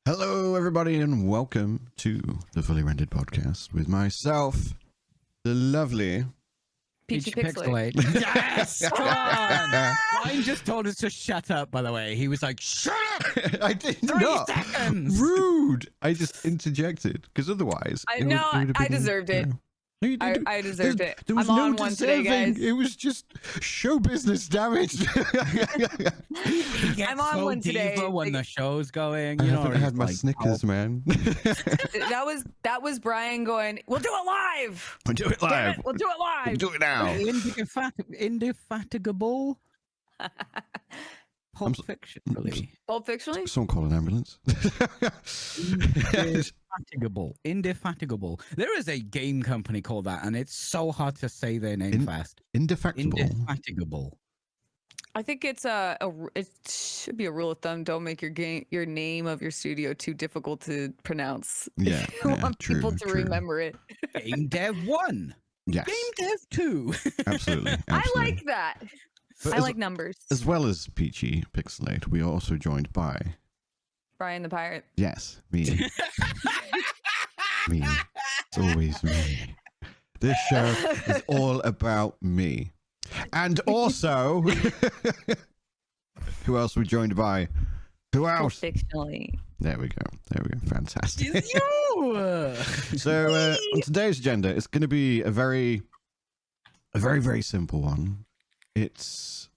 Hello, everybody, and welcome to the Fully Rendered Podcast with myself, the lovely Peachy Pixelate. Yes! Come on! Ryan just told us to shut up, by the way. He was like, shut up! I did 3 not. seconds! Rude. I just interjected because otherwise, I it know, would have I been, deserved it. No, you didn't. I deserved it. There was I'm no on one today, deserving. guys. It was just show business damage. He gets I'm on so one today. diva when the show's going. I You know, haven't had he's my like, Snickers, man. That was Brian going, we'll do it live. We'll do it Damn live. it, we'll do it live. We'll do it now. Indefatigable. I'm Pulp Fiction, really. Pulp Fiction? Someone call an ambulance. Indefatigable. There is a game company called that, and it's so hard to say their name fast. Indefatigable. Indefatigable. I think it's it should be a rule of thumb. Don't make your name of your studio too difficult to pronounce. Yeah, I yeah, want people true, to true. remember it. Game Dev 1. Yes, Game Dev 2. absolutely. I absolutely. like that. But I like numbers. As well as Peachy Pixelate, we are also joined by, Brian the Pirate. yes, me. Me. It's always me. This show is all about me. And also, who else we joined by? Who Pulp else? Fictionally. There we go. There we go. Fantastic. It's you! So on today's agenda, it's going to be a very, very simple one. It's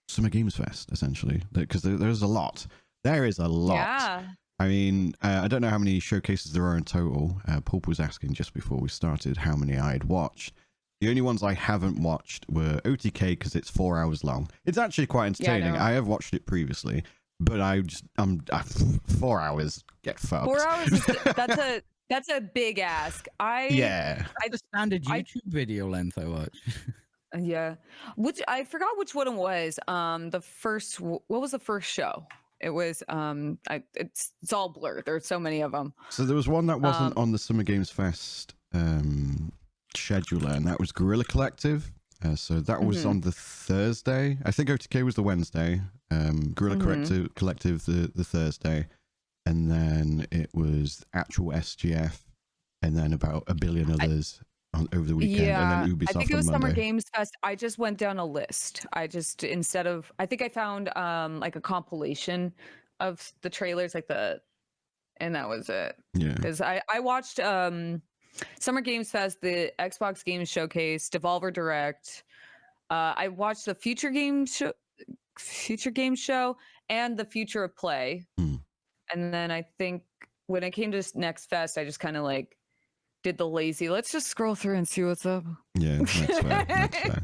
Summer Games Fest, essentially, because there's a lot. There is a lot. Yeah. I mean, I don't know how many showcases there are in total. Pulp was asking just before we started how many I had watched. The only ones I haven't watched were OTK because it's 4 hours long. It's actually quite entertaining. Yeah, I have watched it previously, but I'm 4 hours. Get fucked. 4 hours is that's a big ask. Yeah. The standard YouTube video length I watch. Yeah. Which I forgot which one it was. The first what was the first show? It was it's all blurred. There's so many of them. So there was one that wasn't on the Summer Games Fest scheduler, and that was Guerrilla Collective. So that was on the Thursday. I think OTK was the Wednesday. Guerrilla Collective the Thursday, and then it was actual SGF, and then about a billion others over the weekend, Yeah, and then Ubisoft I think it was on Summer Monday. Games Fest. I just went down a list. I think I found like a compilation of the trailers, and that was it. Yeah. Because I watched Summer Games Fest, the Xbox Games Showcase, Devolver Direct. I watched the Future Game Show, and the Future of Play. And then I think when it came to Next Fest, I just kind of like did the lazy. Let's just scroll through and see what's up. Yeah, that's fair. That's fair.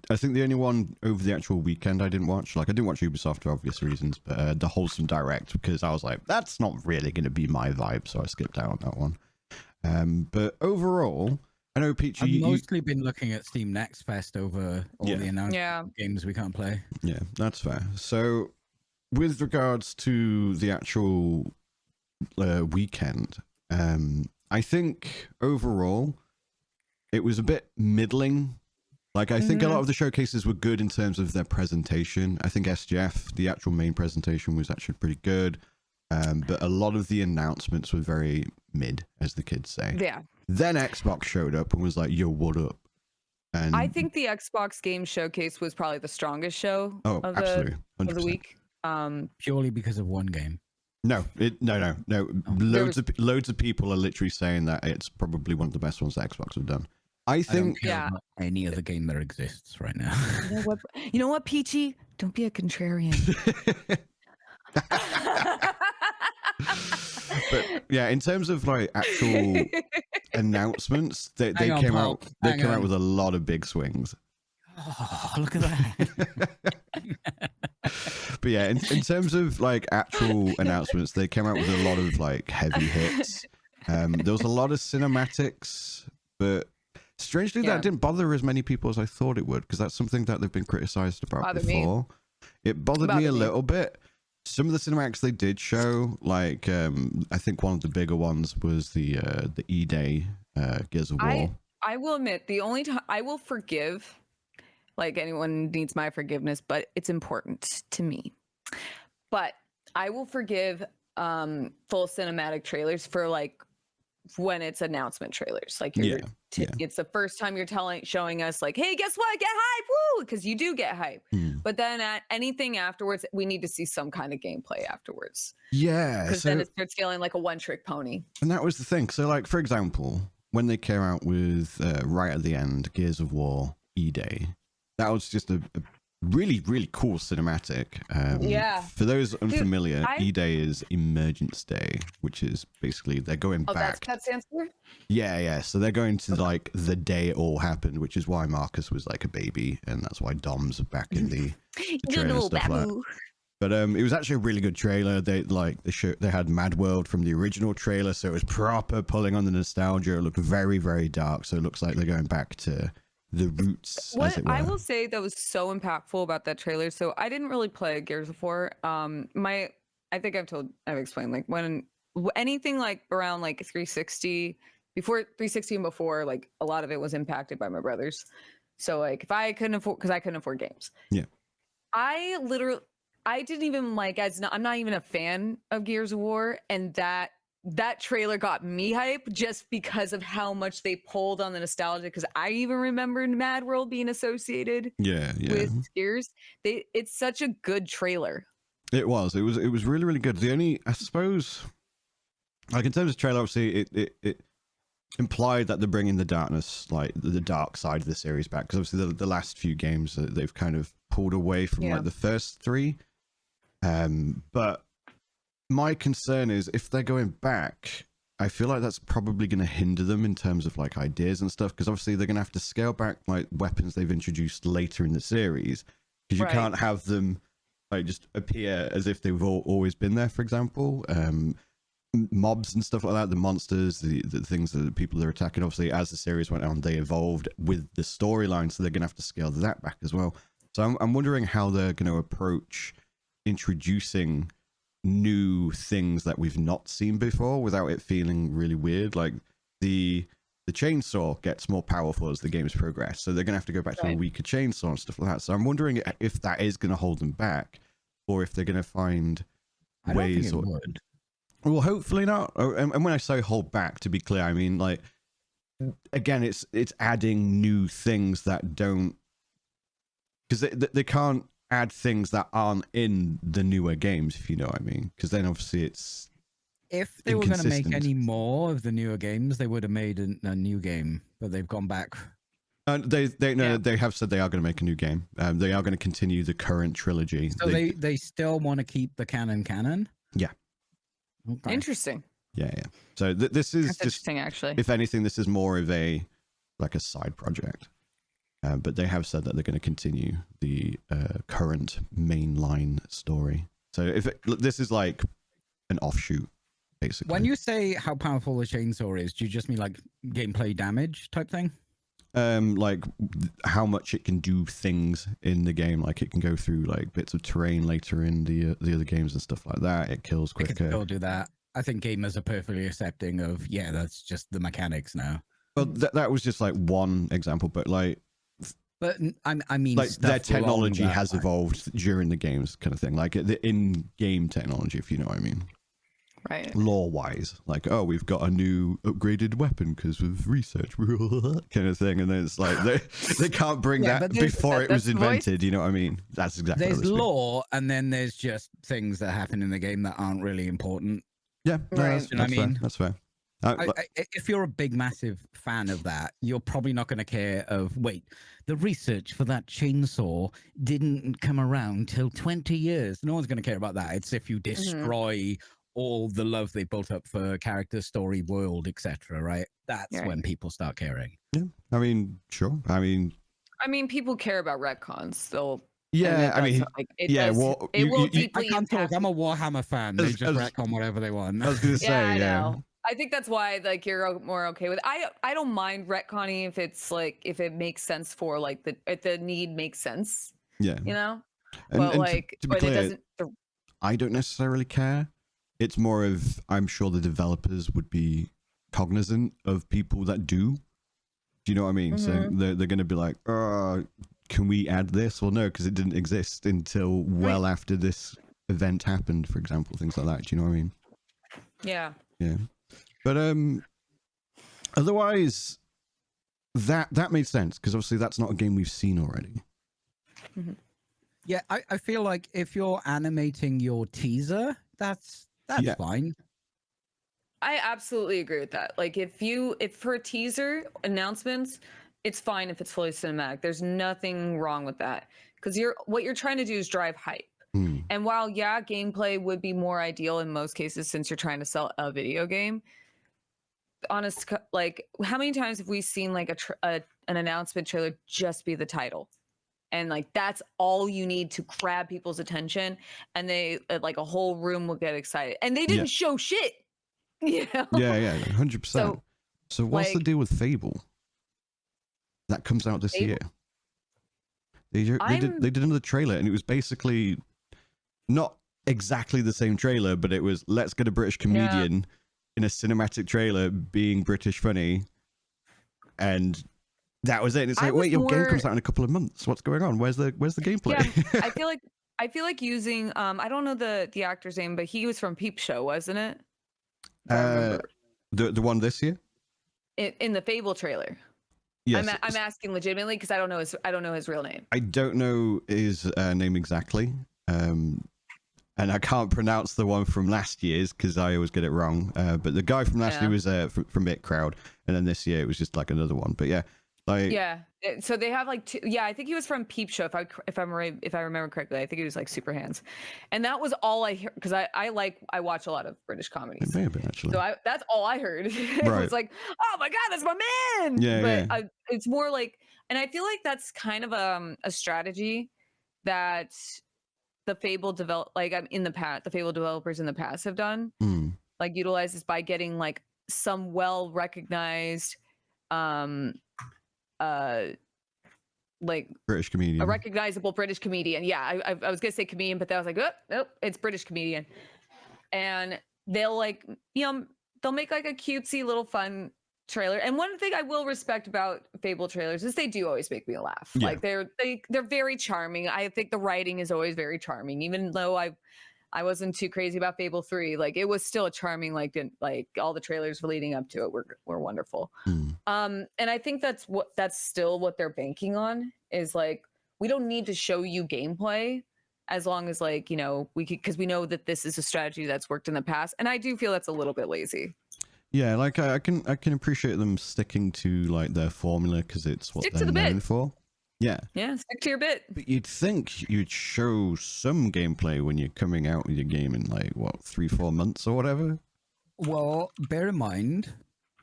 I think the only one over the actual weekend I didn't watch, like I didn't watch Ubisoft for obvious reasons, but the Wholesome Direct, because I was like, that's not really going to be my vibe, so I skipped out on that one. But overall, I know Peachy. I've mostly been looking at Steam Next Fest over all the announced games we can't play. Yeah, that's fair. So, with regards to the actual weekend, I think overall it was a bit middling. Like, I think a lot of the showcases were good in terms of their presentation. I think SGF, the actual main presentation, was actually pretty good. But a lot of the announcements were very mid, as the kids say. Yeah. Then Xbox showed up and was like, yo, what up? And I think the Xbox Game Showcase was probably the strongest show of absolutely, the 100%. week. Purely because of one game. No. Loads of people are literally saying that it's probably one of the best ones that Xbox have done. I I don't think. care about any other game that exists right now. You know what, Peachy? Don't be a contrarian. But yeah, in terms of like actual announcements, they Hang on, came Paul. out. They Hang came on. out with a lot of big swings. Oh, look at that. But yeah, in terms of like actual announcements, they came out with a lot of like heavy hits. There was a lot of cinematics, but strangely that didn't bother as many people as I thought it would, because that's something that they've been criticized about before. It bothered me a little bit. Some of the cinematics they did show, like I think one of the bigger ones was the E-Day Gears of War. I will admit, the only time I will forgive, like anyone needs my forgiveness, but it's important to me. But I will forgive full cinematic trailers for like when it's announcement trailers. Like it's the first time you're showing us like, hey, guess what? Get hype, woo! Because you do get hype. But then at anything afterwards, we need to see some kind of gameplay afterwards. Yeah, because then it starts feeling like a one-trick pony. And that was the thing. So, like, for example, when they came out with right at the end, Gears of War E-Day, that was just a really, really cool cinematic. For those unfamiliar, E-Day is Emergence Day, which is basically they're going back. That stands for? Yeah. So they're going to like the day it all happened, which is why Marcus was like a baby, and that's why Dom's back in the trailer and stuff like that. But it was actually a really good trailer. They had Mad World from the original trailer, so it was proper pulling on the nostalgia. It looked very, very dark, so it looks like they're going back to the roots. What I will say that was so impactful about that trailer. So I didn't really play Gears of War. I think I've explained like when anything like around like 360, before 360 and before, like a lot of it was impacted by my brothers. So like if I couldn't afford games. Yeah. I didn't even like I'm not even a fan of Gears of War, and that trailer got me hype just because of how much they pulled on the nostalgia. Because I even remembered Mad World being associated with Gears. It's such a good trailer. It was really, really good. The only, I suppose, like in terms of trailer, obviously it implied that they're bringing the darkness, like the dark side of the series back. Because obviously the last few games they've kind of pulled away from like the first three. But my concern is if they're going back, I feel like that's probably going to hinder them in terms of like ideas and stuff, because obviously they're going to have to scale back like weapons they've introduced later in the series, because you can't have them like just appear as if they've always been there. For example, mobs and stuff like that, the monsters, the things that the people are attacking, obviously as the series went on they evolved with the storyline, so they're going to have to scale that back as well. So I'm wondering how they're going to approach introducing new things that we've not seen before without it feeling really weird. Like the chainsaw gets more powerful as the games progress, so they're gonna have to go back to a weaker chainsaw and stuff like that. So I'm wondering if that is gonna hold them back, or if they're gonna find ways. Well, hopefully not. And when I say hold back, to be clear, I mean like again, it's adding new things that don't, because they can't add things that aren't in the newer games, if you know what I mean, because then obviously it's, if they were going to make any more of the newer games, they would have made a new game, but they've gone back. They have said they are going to make a new game. They are going to continue the current trilogy. So they still want to keep the canon. Yeah. Okay. Interesting. Yeah. So this is That's just interesting, actually. If anything, this is more of a side project. But they have said that they're going to continue the current mainline story. So this is like an offshoot, basically. When you say how powerful the chainsaw is, do you just mean like gameplay damage type thing? Like how much it can do things in the game. Like it can go through like bits of terrain later in the other games and stuff like that. It kills quicker. It can still do that. I think gamers are perfectly accepting of, that's just the mechanics now. Well, that was just like one example, but like. But I mean, like their technology has evolved during the games, kind of thing. Like the in-game technology, if you know what I mean. Right. Lore-wise, like, oh, we've got a new upgraded weapon because of research, kind of thing. And then it's like they can't bring that before it was invented. You know what I mean? That's exactly. There's lore, and then there's just things that happen in the game that aren't really important. Yeah, right. That's fair. If you're a big, massive fan of that, you're probably not going to care of, wait, the research for that chainsaw didn't come around till 20 years. No one's going to care about that. It's if you destroy all the love they built up for character, story, world, etc., right? That's when people start caring. Yeah, I mean, sure. I mean, people care about retcons. They'll. Yeah, I mean, it will deeply I can't talk. impact. I'm a Warhammer fan. They just retcon whatever they want. I was going to say, I know. I think that's why like you're more okay with it. I don't mind retconning if it's like if it makes sense for like if the need makes sense. Yeah. You know? And like to be clear, it doesn't I don't necessarily care. It's more of I'm sure the developers would be cognizant of people that do. Do you know what I mean? So they're going to be like, can we add this? Well, no, because it didn't exist until well after this event happened, for example, things like that. Do you know what I mean? Yeah. Yeah. But otherwise that made sense because obviously that's not a game we've seen already. Mm-hmm. Yeah, I feel like if you're animating your teaser, that's Yeah. fine. I absolutely agree with that. Like if for teaser announcements, it's fine if it's fully cinematic. There's nothing wrong with that. Because what you're trying to do is drive hype. And while gameplay would be more ideal in most cases since you're trying to sell a video game, like how many times have we seen like an announcement trailer just be the title? And like that's all you need to grab people's attention, and they like a whole room will get excited. And they didn't show shit. You know? Yeah, 100%. So what's the like, deal with Fable? That comes out this year. They did another trailer, and it was basically not exactly the same trailer, but it was let's get a British comedian in a cinematic trailer being British funny, and that was it. And it's like, wait, your game comes out in a couple of months. What's going on? Where's the gameplay? Yeah, I feel like using I don't know the actor's name, but he was from Peep Show, wasn't it? I remember. The one this year? In the Fable trailer. Yes. I'm asking legitimately because I don't know his real name. I don't know his name exactly. And I can't pronounce the one from last year's because I always get it wrong. But the guy from last year was from It Crowd, and then this year it was just like another one. But yeah, like so they have like two. Yeah, I think he was from Peep Show if I remember correctly. I think he was like Super Hands, and that was all I heard because I watch a lot of British comedies. It may have been actually. So that's all I heard. It was like, oh my god, that's my man. Yeah, but it's more like, and I feel like that's kind of a strategy that the Fable the Fable developers in the past have done, like utilize this by getting like some well-recognized, like British comedian, a recognizable British comedian. Yeah, I was gonna say comedian, but that was like, oh, nope, it's British comedian, and they'll like, they'll make like a cutesy little fun trailer. And one thing I will respect about Fable trailers is they do always make me laugh. Yeah. Like they're very charming. I think the writing is always very charming, even though I wasn't too crazy about Fable 3. Like it was still a charming, like all the trailers leading up to it were wonderful. And I think that's still what they're banking on is like, we don't need to show you gameplay as long as like, because we know that this is a strategy that's worked in the past. And I do feel that's a little bit lazy. Yeah, like I can appreciate them sticking to like their formula because it's what they're known for. Yeah, stick to your bit. But you'd think you'd show some gameplay when you're coming out with your game in like what 3-4 months or whatever. Well, bear in mind,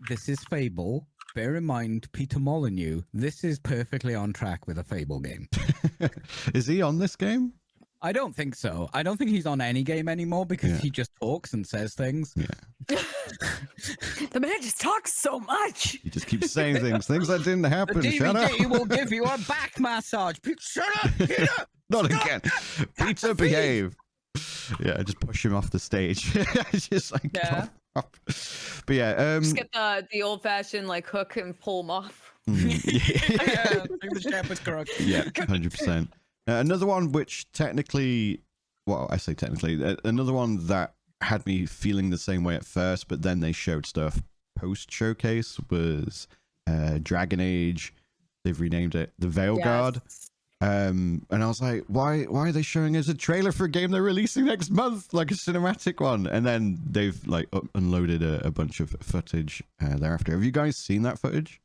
this is Fable. Bear in mind, Peter Molyneux. This is perfectly on track with a Fable game. Is he on this game? I don't think so. I don't think he's on any game anymore because he just talks and says things. Yeah. The man just talks so much. He just keeps saying things that didn't happen. The Shut up. DVD will give you a back massage. Shut up, Peter. Not again. Peter, behave. Yeah, just push him off the stage. Just like but yeah, just get the old fashioned like hook and pull him off. The shepherd's crook. Yeah, 100%. Another one which technically, well, I say technically, another one that had me feeling the same way at first, but then they showed stuff post showcase was Dragon Age. They've renamed it the Veilguard. And I was like, why are they showing us a trailer for a game they're releasing next month, like a cinematic one? And then they've like unloaded a bunch of footage thereafter. Have you guys seen that footage?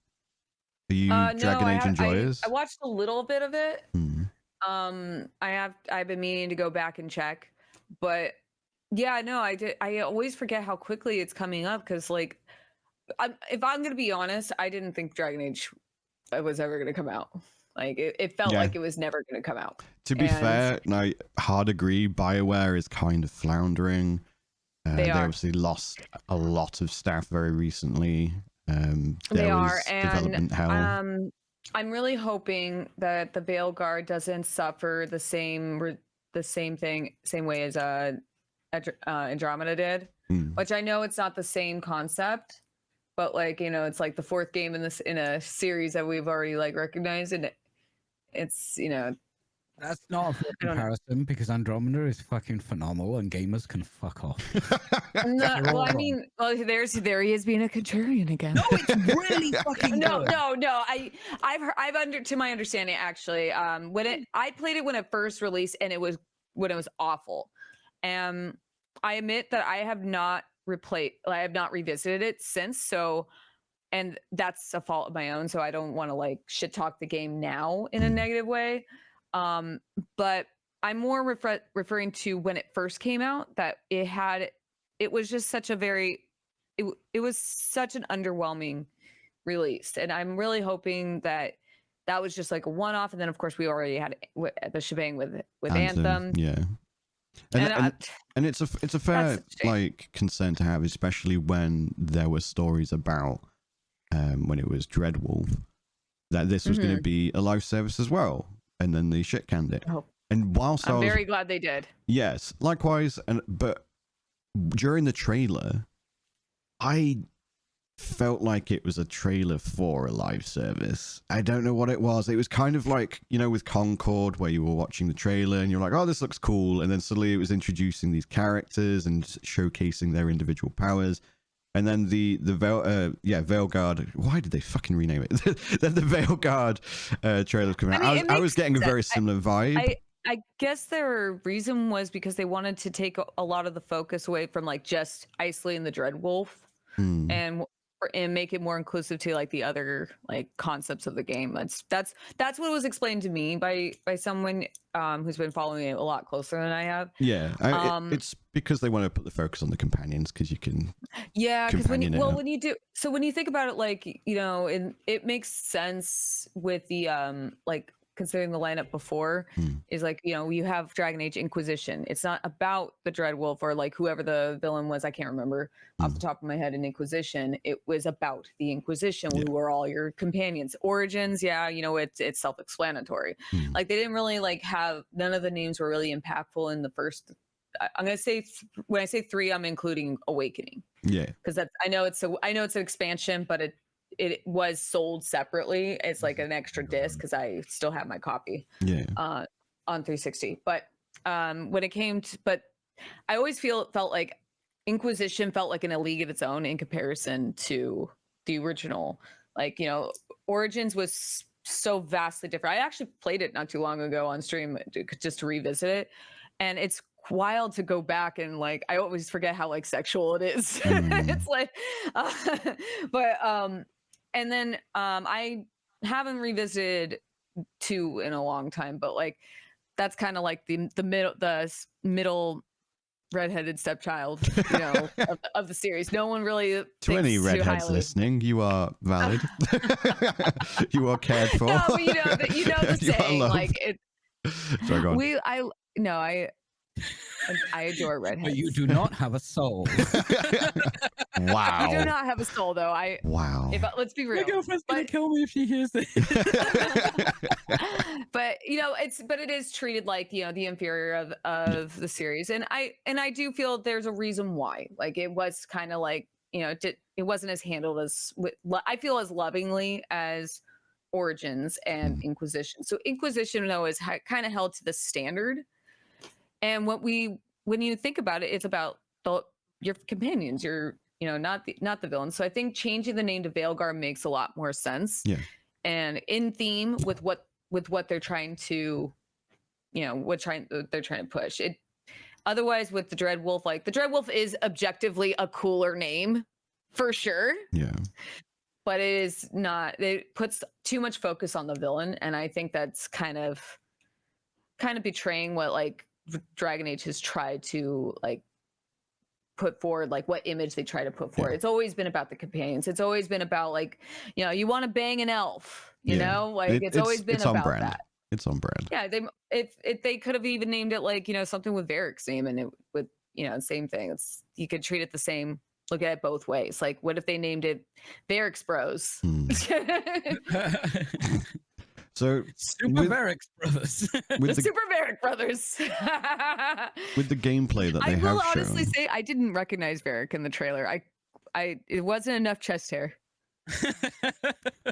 Are you Dragon Age enjoyers? I watched a little bit of it. I've been meaning to go back and check, but yeah, no, I always forget how quickly it's coming up because like, if I'm gonna be honest, I didn't think Dragon Age was ever gonna come out. Like it felt like it was never gonna come out. To be fair, no, hard agree. BioWare is kind of floundering. They obviously lost a lot of staff very recently. They are, and development hell. I'm really hoping that the Veilguard doesn't suffer the same way as Andromeda did, which I know it's not the same concept, but like, it's like the fourth game in a series that we've already like recognized, and it's, That's not a fair I don't know. comparison because Andromeda is fucking phenomenal and gamers can fuck off. No, You're well, all I wrong. mean, well, there he is being a contrarian again. No, it's really fucking No, good. no. To my understanding, actually, I played it when it first released, and it was awful. And I admit that I have not revisited it since. So, and that's a fault of my own. So I don't want to like shit talk the game now in a negative way. But I'm more referring to when it first came out, that it was just such a it was such an underwhelming release. And I'm really hoping that was just like a one-off. And then of course we already had the shebang with Anthem. Yeah. And it's a fair like concern to have, especially when there were stories about when it was Dreadwolf that this was going to be a live service as well, and then they shit canned it. Oh. And whilst I'm very glad they did. Yes, likewise. But during the trailer, I felt like it was a trailer for a live service. I don't know what it was. It was kind of like, you know, with Concord, where you were watching the trailer and you're like, oh, this looks cool. And then suddenly it was introducing these characters and showcasing their individual powers. And then the Veilguard. Why did they fucking rename it? Then the Veilguard trailer coming out. I was getting a very similar vibe. I guess their reason was because they wanted to take a lot of the focus away from like just isolating the Dreadwolf and make it more inclusive to like the other like concepts of the game. That's what was explained to me by someone who's been following it a lot closer than I have. Yeah, it's because they want to put the focus on the companions, because you can. Yeah, because when you think about it, like, you know, it makes sense with the like, considering the lineup before is like, you know, you have Dragon Age Inquisition. It's not about the Dreadwolf or like whoever the villain was. I can't remember off the top of my head in Inquisition. It was about the Inquisition, who were all your companions. Origins, yeah, you know, it's self-explanatory. Like they didn't really like have, none of the names were really impactful in the first. I'm gonna say when I say 3, I'm including Awakening. Yeah, because I know it's an expansion, but it was sold separately. It's like an extra disc because I still have my copy. Yeah. On 360. But when it came to, but I always felt like Inquisition felt like in a league of its own in comparison to the original. Like, you know, Origins was so vastly different. I actually played it not too long ago on stream just to revisit it, and it's wild to go back and like, I always forget how like sexual it is. It's like, but and then I haven't revisited 2 in a long time, but like that's kind of like the middle redheaded stepchild, you know, of the series. No one really to any redheads listening, you are valid. You are cared for. No, but you know the saying, like it. Sorry, go on. I adore redheads. But you do not have a soul. Wow. I do not have a soul, though. Wow. Let's be real. My girlfriend's gonna kill me if she hears this. But you know, it is treated like, you know, the inferior of the series, and I do feel there's a reason why. Like it was kind of like, you know, it wasn't as handled as I feel as lovingly as Origins and Inquisition. So Inquisition, though, is kind of held to the standard. And when you think about it, it's about your companions, not the villain. So I think changing the name to Veilguard makes a lot more sense. Yeah. And in theme with what they're trying to, you know, they're trying to push it. Otherwise, with the Dreadwolf, like the Dreadwolf is objectively a cooler name for sure. Yeah. But it is not. It puts too much focus on the villain, and I think that's kind of betraying what like Dragon Age has tried to like put forward, like what image they try to put forward. It's always been about the companions. It's always been about like, you know, you want to bang an elf, you know, like it's always been about that. It's on brand. Yeah, they could have even named it like, you know, something with Varric's name, and it would, you know, same thing. You could treat it the same. Look at it both ways. Like, what if they named it Varric's Bros? So Super Varric's Brothers. With the Super Varric Brothers. With the gameplay that they have shown. I will honestly say I didn't recognize Varric in the trailer. It wasn't enough chest hair.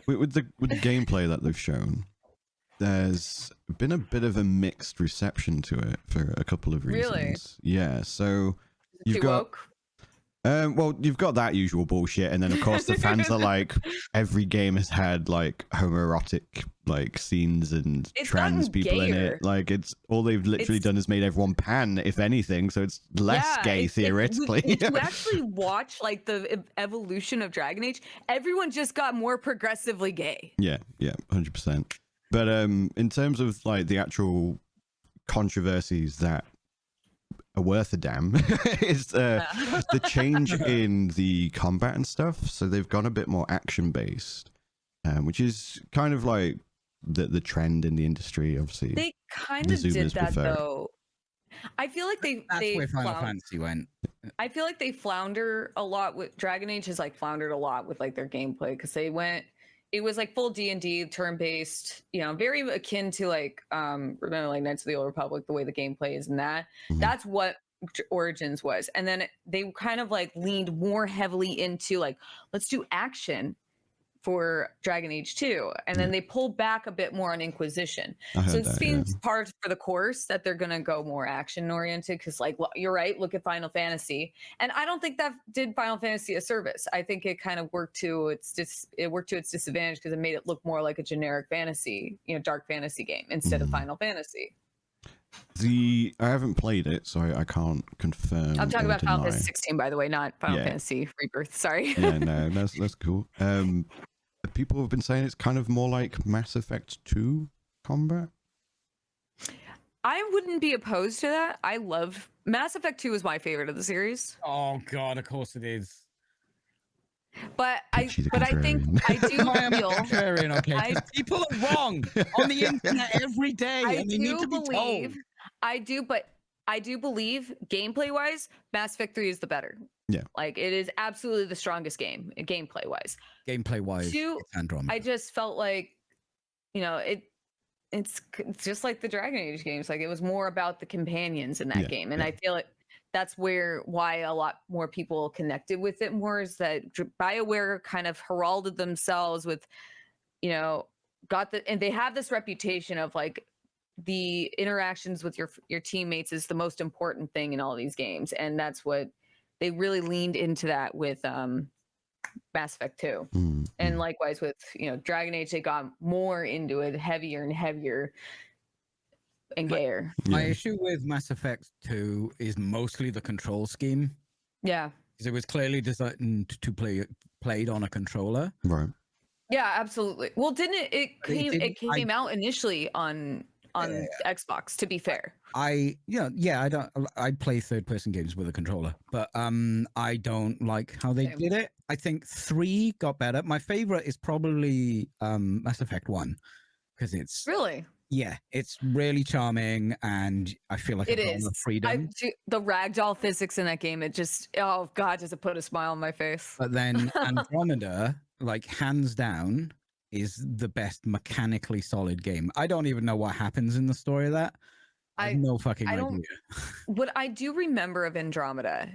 with the gameplay that they've shown, there's been a bit of a mixed reception to it for a couple of reasons. Really? Yeah, so you've Too got woke? well, you've got that usual bullshit, and then of course the fans are like, every game has had like homoerotic like scenes and It's trans gotten people in gayer. it. Like it's all they've literally done is made everyone pan, if anything, so it's less gay theoretically. If you actually watch like the evolution of Dragon Age, everyone just got more progressively gay. Yeah, 100%. But in terms of like the actual controversies that are worth a damn is the change in the combat and stuff. So they've gone a bit more action based, which is kind of like the trend in the industry. Obviously, They kind the of did Zoomers that prefer it. though. I feel like That's where Final Fantasy went. I feel like they flounder a lot with Dragon Age has like floundered a lot with like their gameplay because it was like full D&D turn based, you know, very akin to like remember like Knights of the Old Republic, the way the gameplay is, and that's what Origins was. And then they kind of like leaned more heavily into like, let's do action for Dragon Age 2, and then they pulled back a bit more on Inquisition. So it seems part for the course that they're gonna go more action oriented because like you're right, look at Final Fantasy, and I don't think that did Final Fantasy a service. I think it kind of worked to its disadvantage because it made it look more like a generic fantasy, you know, dark fantasy game instead of Final Fantasy. I haven't played it, so I can't confirm. I'm talking or about Final deny. Fantasy 16, by the way, not Final Fantasy Rebirth. Sorry. Yeah, no, that's cool. People have been saying it's kind of more like Mass Effect 2 combat. I wouldn't be opposed to that. I love Mass Effect 2 is my favorite of the series. Oh god, of course it is. But I think contrarian. I do I am a feel contrarian, okay? 'Cause people are wrong on the internet every day, and they need to be told. I do believe gameplay wise, Mass Effect 3 is the better. Yeah. Like it is absolutely the strongest game, gameplay wise. Gameplay wise, it's Andromeda. I just felt like, you know, it's just like the Dragon Age games. Like it was more about the companions in that game. And I feel like that's why a lot more people connected with it more, is that BioWare kind of heralded themselves with, you know, and they have this reputation of like the interactions with your teammates is the most important thing in all these games. And that's what they really leaned into that with Mass Effect 2. And likewise with, you know, Dragon Age, they got more into it, heavier and heavier and gayer. My issue with Mass Effect 2 is mostly the control scheme. Yeah. Because it was clearly designed to played on a controller. Right. Yeah, absolutely. Well, didn't it came out initially on Xbox, to be fair. I play third person games with a controller, but I don't like how they did it. I think 3 got better. My favorite is probably Mass Effect 1 because it's it's really charming, and I feel like it I've got is the freedom. The ragdoll physics in that game, it just, oh god, does it put a smile on my face. But then Andromeda, like hands down, is the best mechanically solid game. I don't even know what happens in the story of that. I have no fucking idea. What I do remember of Andromeda,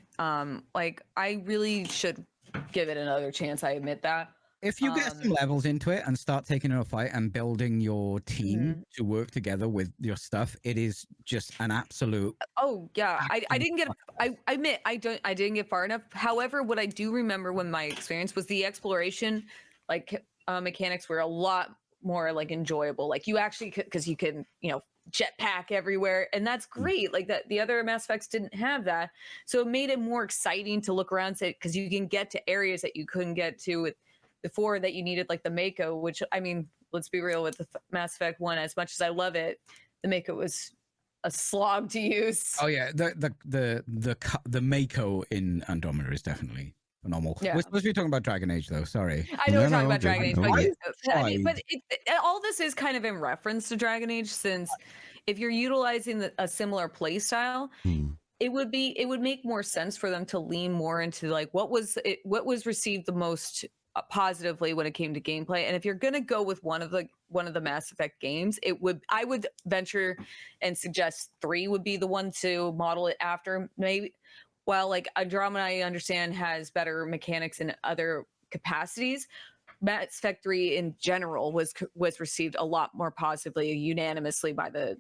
like I really should give it another chance. I admit that. If you get some levels into it and start taking a fight and building your team to work together with your stuff, it is just an absolute. Oh yeah, I didn't get. I admit I didn't get far enough. However, what I do remember when my experience was the exploration, like mechanics were a lot more like enjoyable. Like you actually because you can, you know, jetpack everywhere, and that's great. Like that, the other Mass Effects didn't have that, so it made it more exciting to look around, because you can get to areas that you couldn't get to with before, that you needed like the Mako, which, I mean, let's be real, with the Mass Effect 1, as much as I love it, the Mako was a slog to use. Oh yeah, the Mako in Andromeda is definitely phenomenal. Yeah. We're supposed to be talking about Dragon Age though, sorry. I know we're talking about Dragon Age, but all this is kind of in reference to Dragon Age, since if you're utilizing a similar play style, it would make more sense for them to lean more into like what was received the most positively when it came to gameplay. And if you're gonna go with one of the Mass Effect games, I would venture and suggest 3 would be the one to model it after. Maybe while like Andromeda, I understand, has better mechanics in other capacities, Mass Effect 3 in general was received a lot more positively, unanimously by the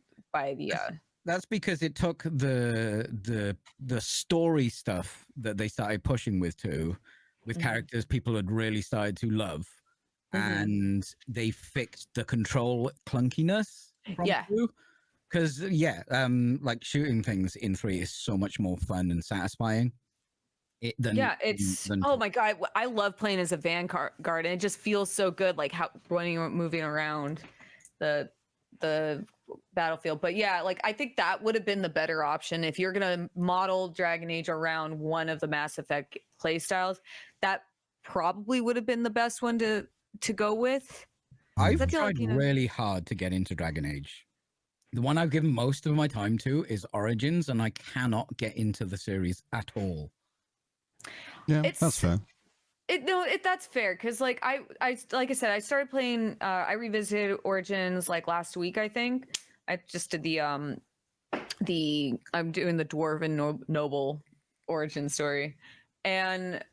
That's because it took the story stuff that they started pushing with characters people had really started to love, and they fixed the control clunkiness from Yeah. 2. Because like shooting things in 3 is so much more fun and satisfying. Oh my god, I love playing as a vanguard, and it just feels so good, like how moving around the battlefield. But yeah, like I think that would have been the better option if you're gonna model Dragon Age around one of the Mass Effect playstyles. That probably would have been the best one to go with. I've I feel tried like, really hard to get into Dragon Age. The one I've given most of my time to is Origins, and I cannot get into the series at all. Yeah, that's fair. That's fair, because like I like I said, I started playing. I revisited Origins like last week. I think I just did I'm doing the Dwarven Noble origin story, and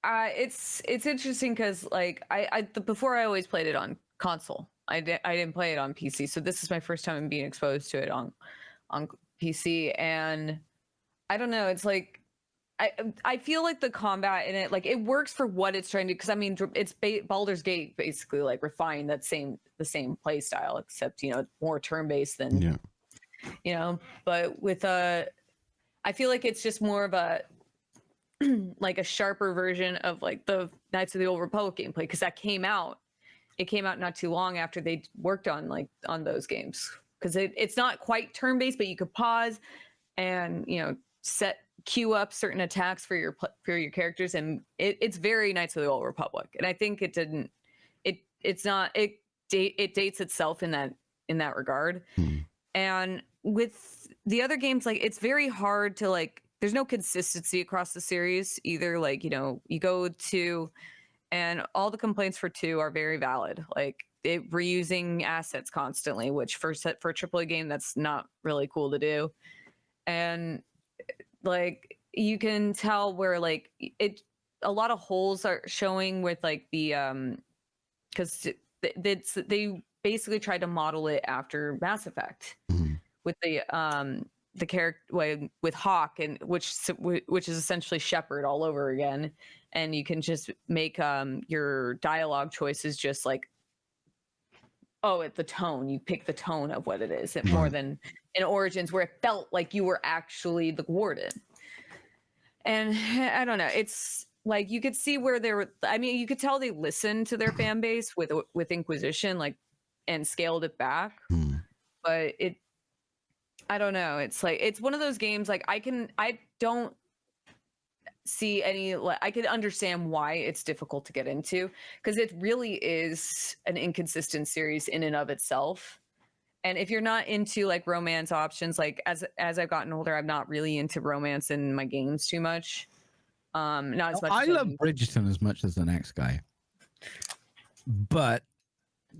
it's interesting because like before I always played it on console. I didn't play it on PC, so this is my first time being exposed to it on PC, and I don't know. It's like I feel like the combat in it, like it works for what it's trying to. Because I mean, it's Baldur's Gate basically like refined the same play style, except more turn based than But with I feel like it's just more of a like a sharper version of like the Knights of the Old Republic gameplay, because that came out. It came out not too long after they worked on those games, because it's not quite turn based, but you could pause and queue up certain attacks for your characters, and it's very Knights of the Old Republic. And I think it dates itself in that regard. And with the other games, like it's very hard to like. There's no consistency across the series either. Like you go to. And all the complaints for 2 are very valid. Like reusing assets constantly, which for a AAA game, that's not really cool to do. And like you can tell where like a lot of holes are showing with like the because they basically tried to model it after Mass Effect with the character with Hawk, and which is essentially Shepard all over again. And you can just make your dialogue choices just like, the tone. You pick the tone of what it is, more than in Origins, where it felt like you were actually the warden. And I don't know. It's like you could see where you could tell they listened to their fan base with Inquisition, like, and scaled it back. But I don't know. It's like it's one of those games. Like I don't see any. I could understand why it's difficult to get into, because it really is an inconsistent series in and of itself. And if you're not into like romance options, like as I've gotten older, I'm not really into romance in my games too much. Not as much. I love Bridgerton as much as the next guy, but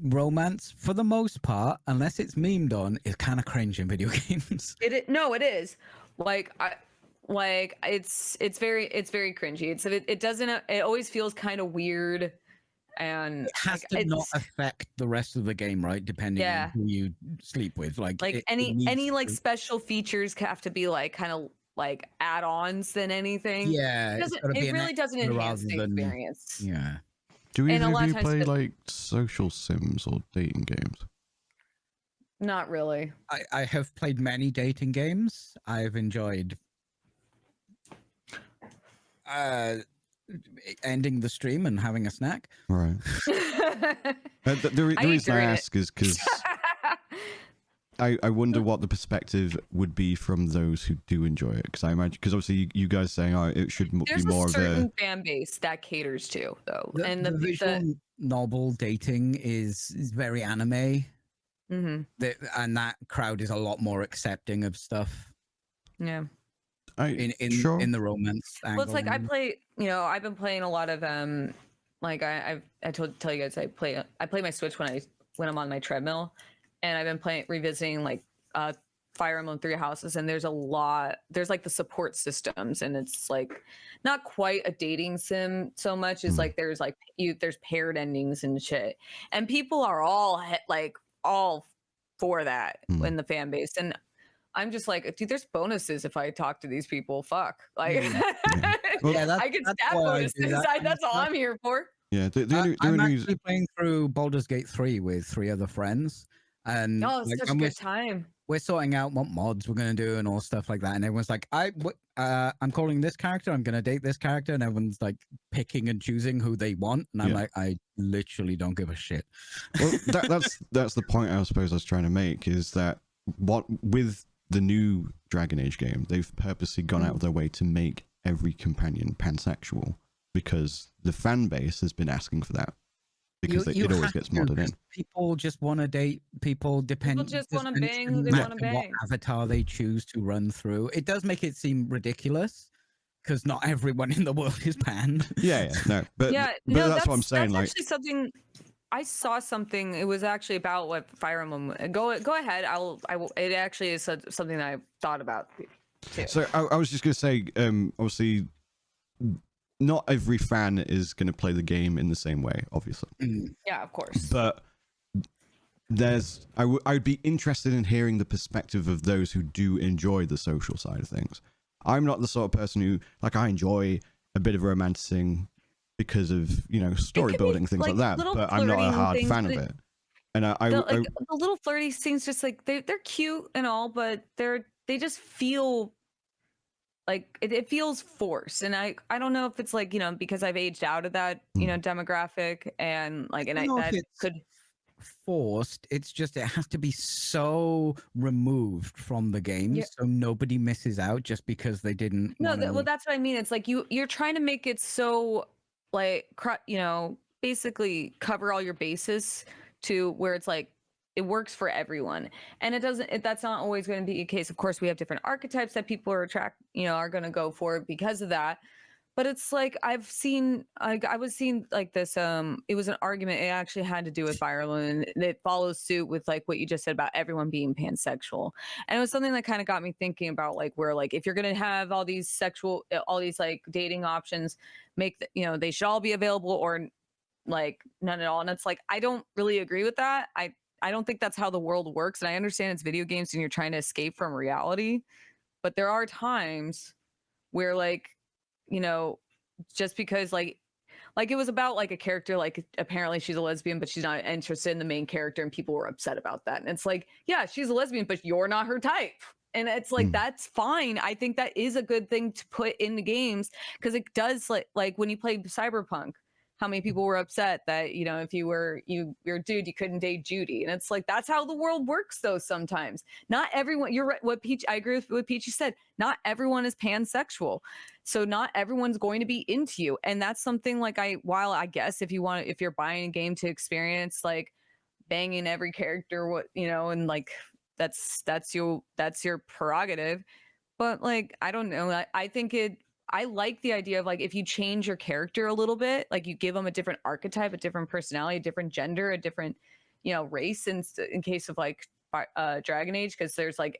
romance, for the most part, unless it's memed on, is kind of cringe in video games. It is like it's very cringy. It doesn't. It always feels kind of weird, and it has to not affect the rest of the game, right? Depending on who you sleep with, like any like special features have to be like kind of like add-ons than anything. Yeah, it really doesn't enhance the experience. Yeah. Do either of you play like social sims or dating games? Not really. I have played many dating games. I've enjoyed ending the stream and having a snack. Right. The reason I ask is because I wonder what the perspective would be from those who do enjoy it. Because I imagine, because obviously you guys saying, it should be more of a certain fan base that caters to, though. And the visual novel dating is very anime. And that crowd is a lot more accepting of stuff. Yeah. In the romance angle. Well, it's like I play, I've been playing a lot of like I tell you guys I play my Switch when I'm on my treadmill, and I've been revisiting like Fire Emblem Three Houses, and there's like the support systems, and it's like not quite a dating sim so much as like there's paired endings and shit, and people are all all for that in the fan base, and I'm just like, dude, there's bonuses if I talk to these people. Fuck, like Well, I can that's stab why I do bonuses. that That's all I'm here for. Yeah, the I'm only actually playing through Baldur's Gate 3 with 3 other friends, and Oh, it's like, such a good time. we're sorting out what mods we're going to do and all stuff like that. And everyone's like, I'm calling this character, I'm going to date this character. And everyone's like picking and choosing who they want. And I'm like, I literally don't give a shit. Well, that's the point I suppose I was trying to make, is that with the new Dragon Age game, they've purposely gone out of their way to make every companion pansexual, because the fan base has been asking for that, because it always gets modded in. People just want to date people. People just want to bang who they want to bang. What avatar they choose to run through. It does make it seem ridiculous, because not everyone in the world is pan. But that's what I'm saying. That's actually something. I saw something. It was actually about what Fire Emblem. Go ahead. I will. It actually is something that I thought about too. So I was just gonna say, obviously, not every fan is going to play the game in the same way, obviously. Yeah, of course. But I would be interested in hearing the perspective of those who do enjoy the social side of things. I'm not the sort of person who, like, I enjoy a bit of romancing because of, story building, things like that, but I'm not a hard fan of it. And the little flirty scenes, just like they're cute and all, but they just feel like it feels forced, and I don't know if it's like, because I've aged out of that demographic, and like, and that could forced. It's just, it has to be so removed from the game, so nobody misses out just because they didn't. Well, that's what I mean. It's like you're trying to make it so like, basically cover all your bases to where it's like it works for everyone, and it doesn't. That's not always going to be the case. Of course, we have different archetypes that people are are going to go for because of that. But it's like I was seeing like this. It was an argument. It actually had to do with Fire Emblem, and it follows suit with like what you just said about everyone being pansexual. And it was something that kind of got me thinking about like, where like, if you're gonna have all these like dating options, they should all be available, or like none at all. And it's like, I don't really agree with that. I don't think that's how the world works. And I understand it's video games and you're trying to escape from reality, but there are times where like, just because like it was about like a character, like apparently she's a lesbian, but she's not interested in the main character, and people were upset about that. And it's like, yeah, she's a lesbian, but you're not her type. And it's like, that's fine. I think that is a good thing to put in the games, because it does like when you played Cyberpunk, how many people were upset that, if you're a dude, you couldn't date Judy. And it's like, that's how the world works though. Sometimes not everyone, you're right. I agree with what Peachy said. Not everyone is pansexual. So not everyone's going to be into you. And that's something like while I guess if you're buying a game to experience like banging every character, and like, that's your prerogative. But like, I don't know. I like the idea of like, if you change your character a little bit, like you give them a different archetype, a different personality, a different gender, a different, race. In case of like Dragon Age, because there's like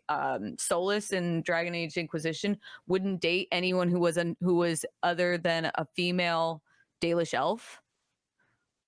Solus in Dragon Age Inquisition wouldn't date anyone who was other than a female Dalish elf.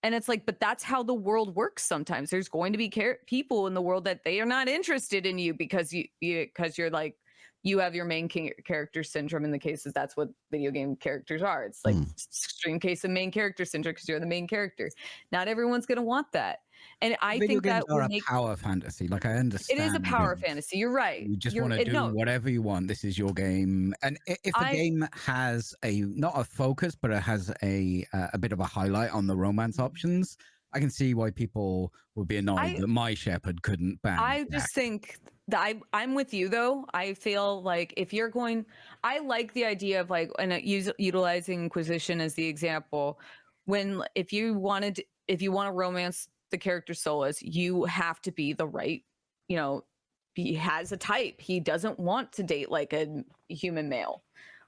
And it's like, but that's how the world works. Sometimes there's going to be people in the world that they are not interested in you because you're like, you have your main character syndrome. In the cases, that's what video game characters are. It's like extreme case of main character syndrome because you're the main character. Not everyone's going to want that. And I think that are a power fantasy. Like, I understand. It is a power fantasy. You're right. You just want to do whatever you want. This is your game. And if the game has not a focus, but it has a bit of a highlight on the romance options, I can see why people would be annoyed that my shepherd couldn't bang. I just think that I'm with you though. I feel like if you're going, I like the idea of like, and utilizing Inquisition as the example. If you want to romance the character Solus, you have to be the right, he has a type. He doesn't want to date like a human male.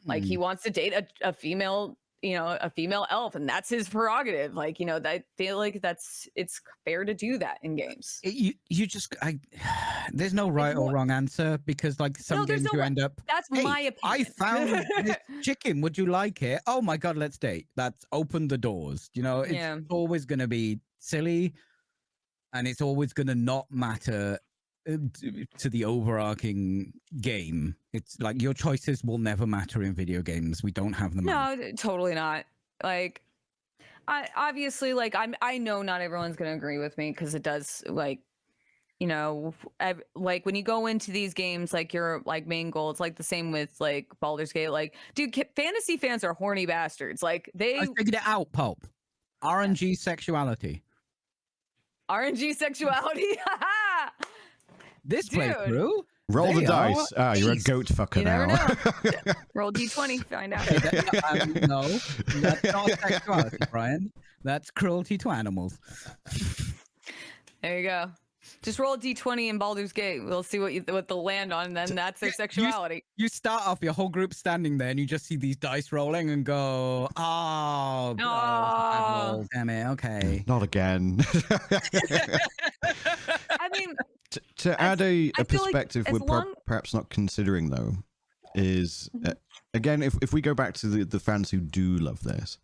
Like he wants to date a female a female elf, and that's his prerogative. Like, I feel like it's fair to do that in games. There's no right or wrong answer, because like some games you end up. That's Hey, my opinion. I found this chicken. Would you like it? Oh my god, let's date. That's opened the doors. It's always going to be silly, and it's always going to not matter to the overarching game. It's like your choices will never matter in video games. We don't have them. No, totally not. Like, I obviously, like, I know not everyone's gonna agree with me, because it does, like, like when you go into these games, like your like main goal, it's like the same with like Baldur's Gate. Like, dude, fantasy fans are horny bastards. Like, I figured it out, Pulp. RNG sexuality. RNG sexuality. This playthrough. Roll the dice. You're a goat fucker you now. Never know. Roll D20, find out. No, that's not sexuality, Brian. That's cruelty to animals. There you go. Just roll a D20 in Baldur's Gate. We'll see what they'll land on, and then that's their sexuality. You start off, your whole group standing there, and you just see these dice rolling and go, oh damn it, okay. Not again. I mean, to add a perspective like we're perhaps not considering, though, is, again, if we go back to the fans who do love this,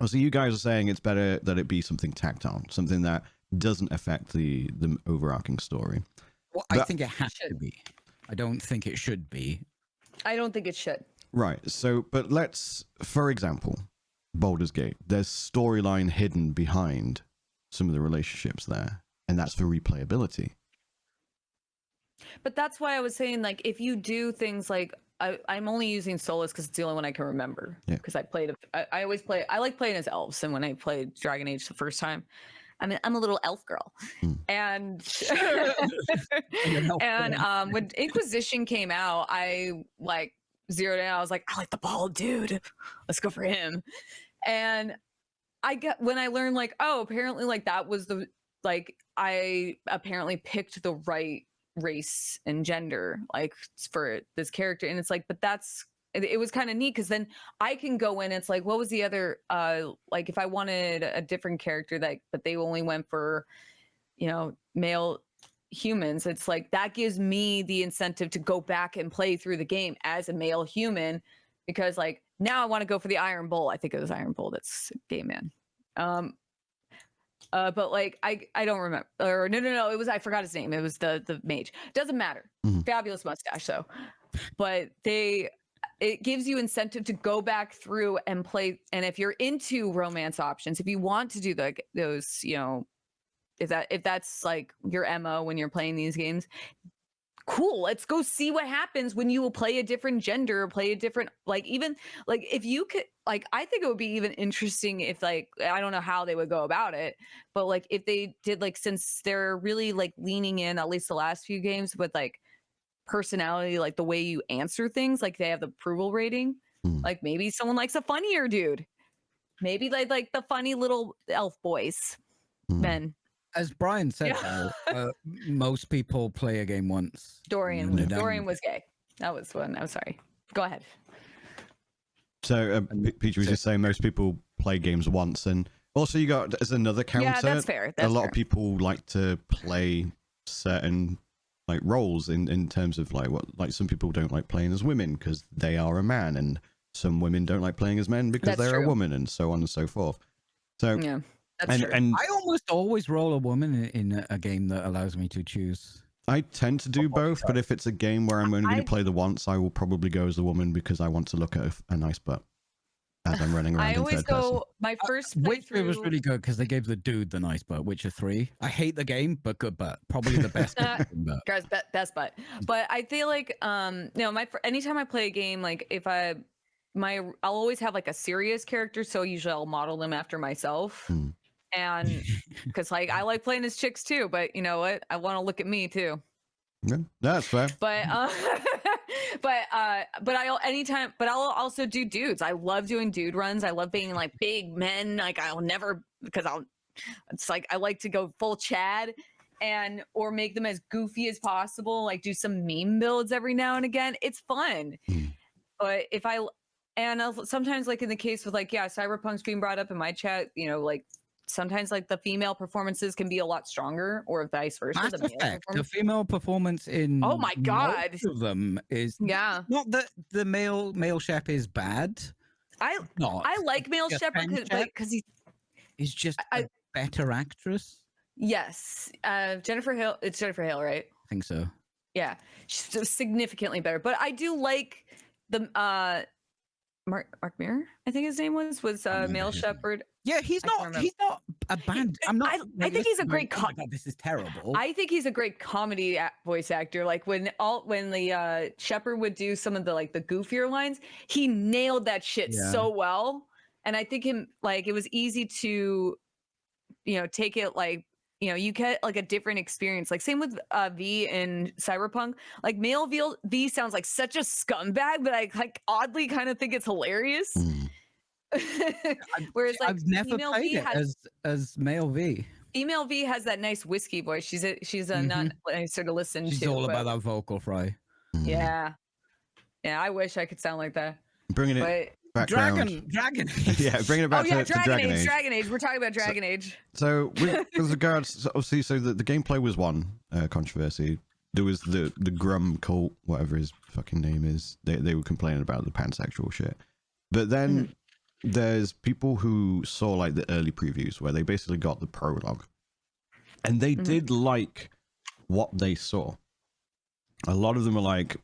so you guys are saying it's better that it be something tacked on, something that doesn't affect the overarching story. Well, I think it has to be. I don't think it should be. I don't think it should. Right. So, but let's, for example, Baldur's Gate, there's storyline hidden behind some of the relationships there, and that's for replayability. But that's why I was saying, like, if you do things like, I'm only using Solus because it's the only one I can remember. Yeah. Because I like playing as elves, and when I played Dragon Age the first time, I mean, I'm a little elf girl. And when Inquisition came out, I like zeroed in. I was like, I like the bald dude. Let's go for him. And when I learned, like, oh, apparently, like, that was I apparently picked the right race and gender, like, for this character. And it's like, but it was kind of neat, because then I can go in, it's like, what was the other, like, if I wanted a different character, but they only went for, male humans, it's like, that gives me the incentive to go back and play through the game as a male human, because, like, now I want to go for the Iron Bull. I think it was Iron Bull that's gay man. But like, I don't remember, or no, it was, I forgot his name. It was the mage. Doesn't matter. Fabulous mustache, though. But it gives you incentive to go back through and play. And if you're into romance options, if you want to do those, if that's like your MO when you're playing these games, cool. Let's go see what happens when you will play a different gender, or play a different, like, even like, if you could, like, I think it would be even interesting if, like, I don't know how they would go about it, but like, if they did, like, since they're really like leaning in, at least the last few games, with like personality, like the way you answer things, like they have the approval rating, like maybe someone likes a funnier dude, maybe like the funny little elf boys, men. As Brian said, most people play a game once. Dorian was gay. That was one. I'm sorry. Go ahead. So Peter was just saying most people play games once, and also you got, as another counter, yeah, that's fair. That's a lot fair. of people like to play certain like roles in terms of like some people don't like playing as women because they are a man, and some women don't like playing as men because they're a woman, and so on and so forth. So yeah. That's true. And I almost always roll a woman in a game that allows me to choose. I tend to do both, but if it's a game where I'm only going to play the once, I will probably go as the woman because I want to look at a nice butt as I'm running around. I always go. My first Witcher was really good because they gave the dude the nice butt. Witcher 3. I hate the game, but good butt. Probably the best. Guys, best butt. But I feel like anytime I play a game, like I'll always have like a serious character, so usually I'll model them after myself. And because like I like playing as chicks too, but you know what? I want to look at me too. Yeah, that's fair. But I'll also do dudes. I love doing dude runs. I love being like big men. Like it's like I like to go full Chad or make them as goofy as possible. Like do some meme builds every now and again. It's fun. But And sometimes, like in the case with like, yeah, Cyberpunk's being brought up in my chat, you know, like sometimes like the female performances can be a lot stronger, or vice versa. Mass The male Effect, the performance. female performance in Oh my God. most of them is Yeah. not that the male Shep is bad. I Not. like male Just Shepard Femme because he's Is just I- a better actress. yes. Jennifer Hale. It's Jennifer Hale, right? I think so. Yeah, she's significantly better. But I do like the Mark Mirror, I think his name was remember male his name. Shepherd. Yeah, he's I can't not. remember. He's not a bad. I'm not. I think he's a listening great going, oh my God, this is terrible. I think he's a great comedy voice actor. Like when the Shepherd would do some of the like the goofier lines, he nailed that shit Yeah. so well. And I think him like it was easy to, you know, take it like, you know, you get like a different experience. Like same with V in Cyberpunk. Like male V sounds like such a scumbag, but I like oddly kind of think it's hilarious. Mm. Whereas like I've never female played V it has as male V. female V has that nice whiskey voice. She's not nicer to listen She's to. all but about that vocal fry. Mm. yeah, I wish I could sound like that. Bringing it But back round. Dragon. Yeah, bringing it back to Dragon Age. Dragon Age. We're talking about Dragon Age. So with regards, obviously, so the gameplay was one controversy. There was the Grum cult, whatever his fucking name is. They were complaining about the pansexual shit. But then there's people who saw like the early previews where they basically got the prologue, and they did like what they saw. A lot of them are like,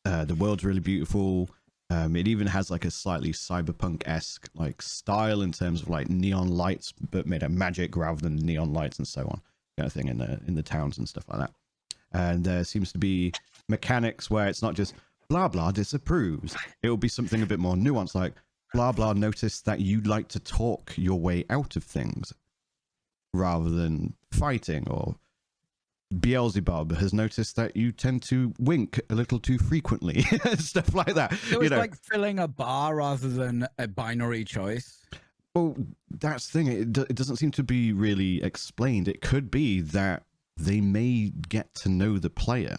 the world's really beautiful. It even has like a slightly cyberpunk-esque like style in terms of like neon lights, but made of magic rather than neon lights and so on, kind of thing in the towns and stuff like that. And there seems to be mechanics where it's not just blah blah disapproves. It will be something a bit more nuanced, like blah blah noticed that you like to talk your way out of things rather than fighting, or Beelzebub has noticed that you tend to wink a little too frequently, stuff like that. So it's like filling a bar rather than a binary choice. Well, that's the thing. It doesn't seem to be really explained. It could be that they may get to know the player,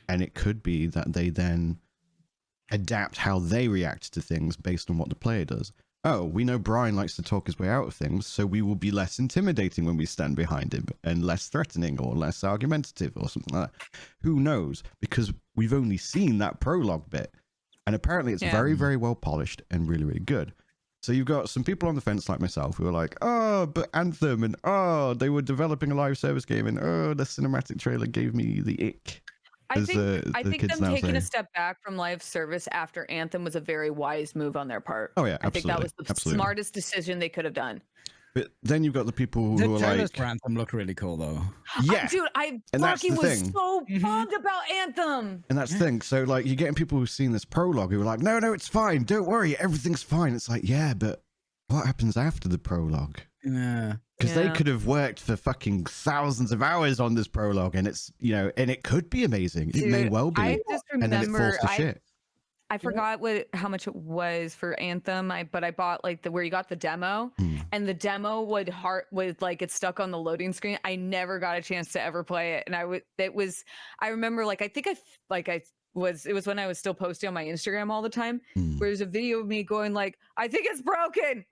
and it could be that they then adapt how they react to things based on what the player does. Oh, we know Brian likes to talk his way out of things, so we will be less intimidating when we stand behind him, and less threatening or less argumentative or something like that. Who knows? Because we've only seen that prologue bit, and apparently it's very, very well polished and really, really good. So you've got some people on the fence like myself who are like, oh, but Anthem, and oh, they were developing a live service game, and oh, the cinematic trailer gave me the ick. I think kids them now taking say. a step back from live service after Anthem was a very wise move on their part. Oh yeah, I think that was the absolutely. smartest decision they could have done. But then you've got the people The who are trailers like, for Anthem look really cool though. yeah, Dude, I And that's fucking the was thing. so bummed about Anthem. and that's the thing. So like, you're getting people who've seen this prologue who are like, no, it's fine. Don't worry, everything's fine. It's like, yeah, but what happens after the prologue? Yeah. Because they could have worked for fucking thousands of hours on this prologue, and it's, you know, and it could be amazing. It may well be. I just And then it remember falls to shit. I forgot how much it was for Anthem. But I bought like where you got the demo, and the demo would like get stuck on the loading screen. I never got a chance to ever play it, and I remember like it was when I was still posting on my Instagram all the time. Where there's a video of me going like, I think it's broken.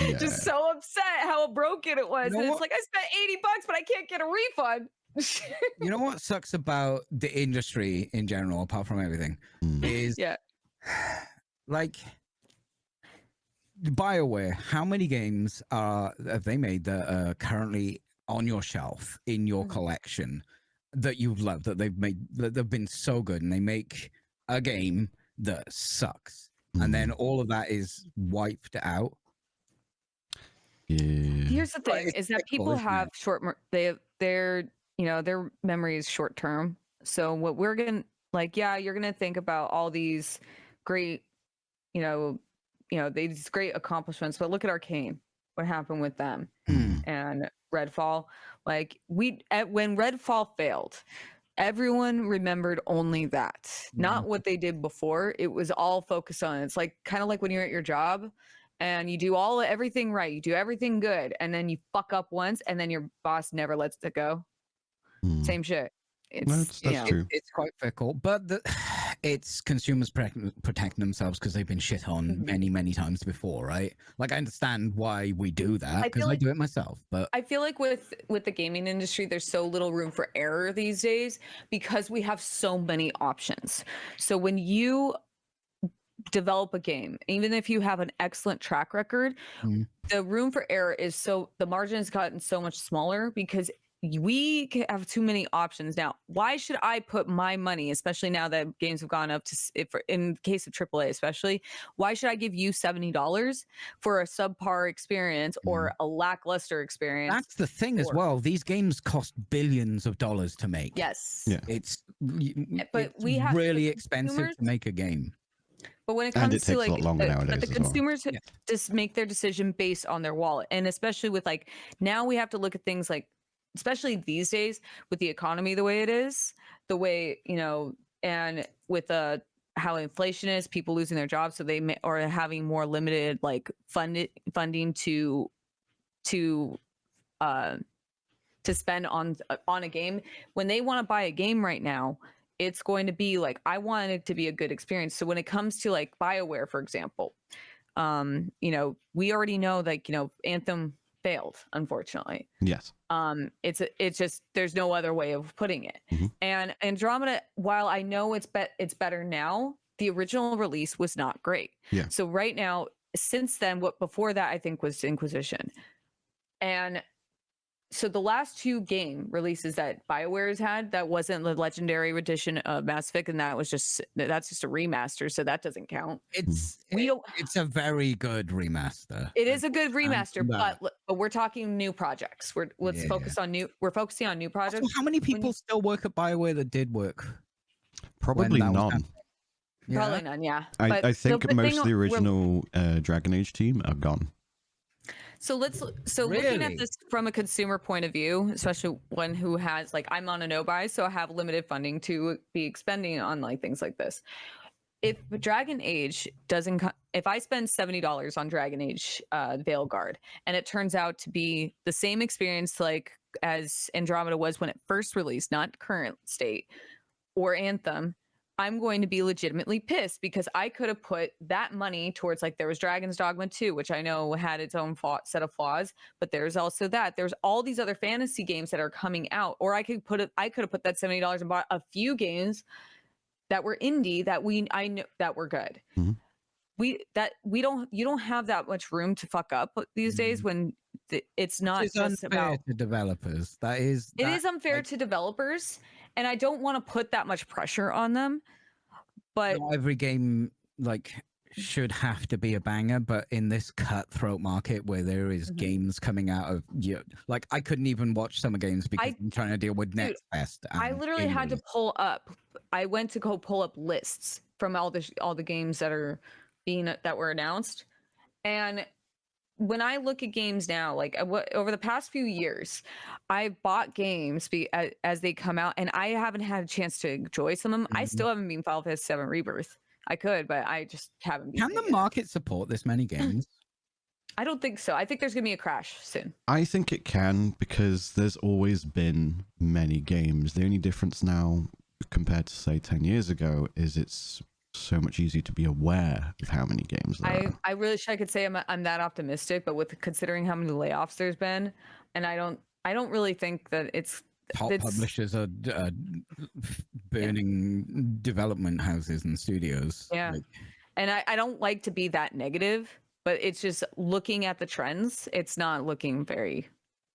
Yeah. Just so upset how broken it was. You know And it's what? like I spent $80, but I can't get a refund. You know what sucks about the industry in general, apart from everything, is like BioWare. How many games have they made that are currently on your shelf in your collection that you've loved, that they've made, that they've been so good, and they make a game that sucks, and then all of that is wiped out? Yeah. Here's the thing: It's is that fickle, people isn't have it? their memory is short term. So what we're gonna you're gonna think about all these great, these great accomplishments. But look at Arcane. What happened with them and Redfall? Like when Redfall failed, everyone remembered only that, not what they did before. It was all focused on. It's like kind of like when you're at your job. And you do everything right, you do everything good, and then you fuck up once, and then your boss never lets it go. Same shit. It's That's true. It's quite fickle, but it's consumers protecting themselves because they've been shit on many times before, right? Like I understand why we do that because I do it myself, but I feel like with the gaming industry, there's so little room for error these days because we have so many options. So when you develop a game, even if you have an excellent track record, the room for error is the margin has gotten so much smaller because we have too many options now. Why should I put my money, especially now that games have gone up to, in case of AAA especially, why should I give you $70 for a subpar experience or a lackluster experience? That's the thing as well. These games cost billions of dollars to make. Yes. Yeah. It's we have really expensive to make a game. But when it comes takes to like a lot longer nowadays but the as well. consumers just make their decision based on their wallet. And especially with like now we have to look at things like, especially these days with the economy the way it is, the way, you know, and with how inflation is, people losing their jobs, so they are having more limited like funding to spend on a game. When they want to buy a game right now, it's going to be like, I want it to be a good experience. So when it comes to like BioWare, for example, you know, we already know like, you know, Anthem failed, unfortunately. Yes. It's just there's no other way of putting it. And Andromeda, while I know it's better now, the original release was not great. Yeah. So right now, since then, what before that I think was Inquisition. And so the last two game releases that BioWare has had, that wasn't the legendary edition of Mass Effect, and that's just a remaster, so that doesn't count. It's a very good remaster. It is a good remaster, but we're talking new projects. We're focusing on new projects. Also, how many people still work at BioWare that did work? Probably none. Probably none, yeah. I think most of the original Dragon Age team are gone. So looking at this from a consumer point of view, especially one who has like, I'm on a no buy, so I have limited funding to be expending on like things like this. If Dragon Age if I spend $70 on Dragon Age Veilguard and it turns out to be the same experience like as Andromeda was when it first released, not current state, or Anthem, I'm going to be legitimately pissed because I could have put that money towards like there was Dragon's Dogma 2, which I know had its own set of flaws, but there's also there's all these other fantasy games that are coming out, or I could have put that $70 and bought a few games that were indie that I know that were good. You don't have that much room to fuck up these days when it's not just about to developers. It is unfair to developers, and I don't want to put that much pressure on them. But not every game like should have to be a banger, but in this cutthroat market where there is games coming out of like I couldn't even watch summer games because I'm trying to deal with Next Fest. I literally had to pull up. I went to go pull up lists from all the games that were announced, and when I look at games now, like over the past few years, I bought games as they come out, and I haven't had a chance to enjoy some of them. I still haven't been Final Fantasy VII Rebirth. I could, but I just haven't. Can the market support this many games? I don't think so. I think there's gonna be a crash soon. I think it can because there's always been many games. The only difference now compared to say 10 years ago is it's so much easier to be aware of how many games there are. I really wish I could say I'm that optimistic, but with considering how many layoffs there's been, and I don't really think that it's publishers are burning development houses and studios. Yeah, and I don't like to be that negative, but it's just looking at the trends, it's not looking very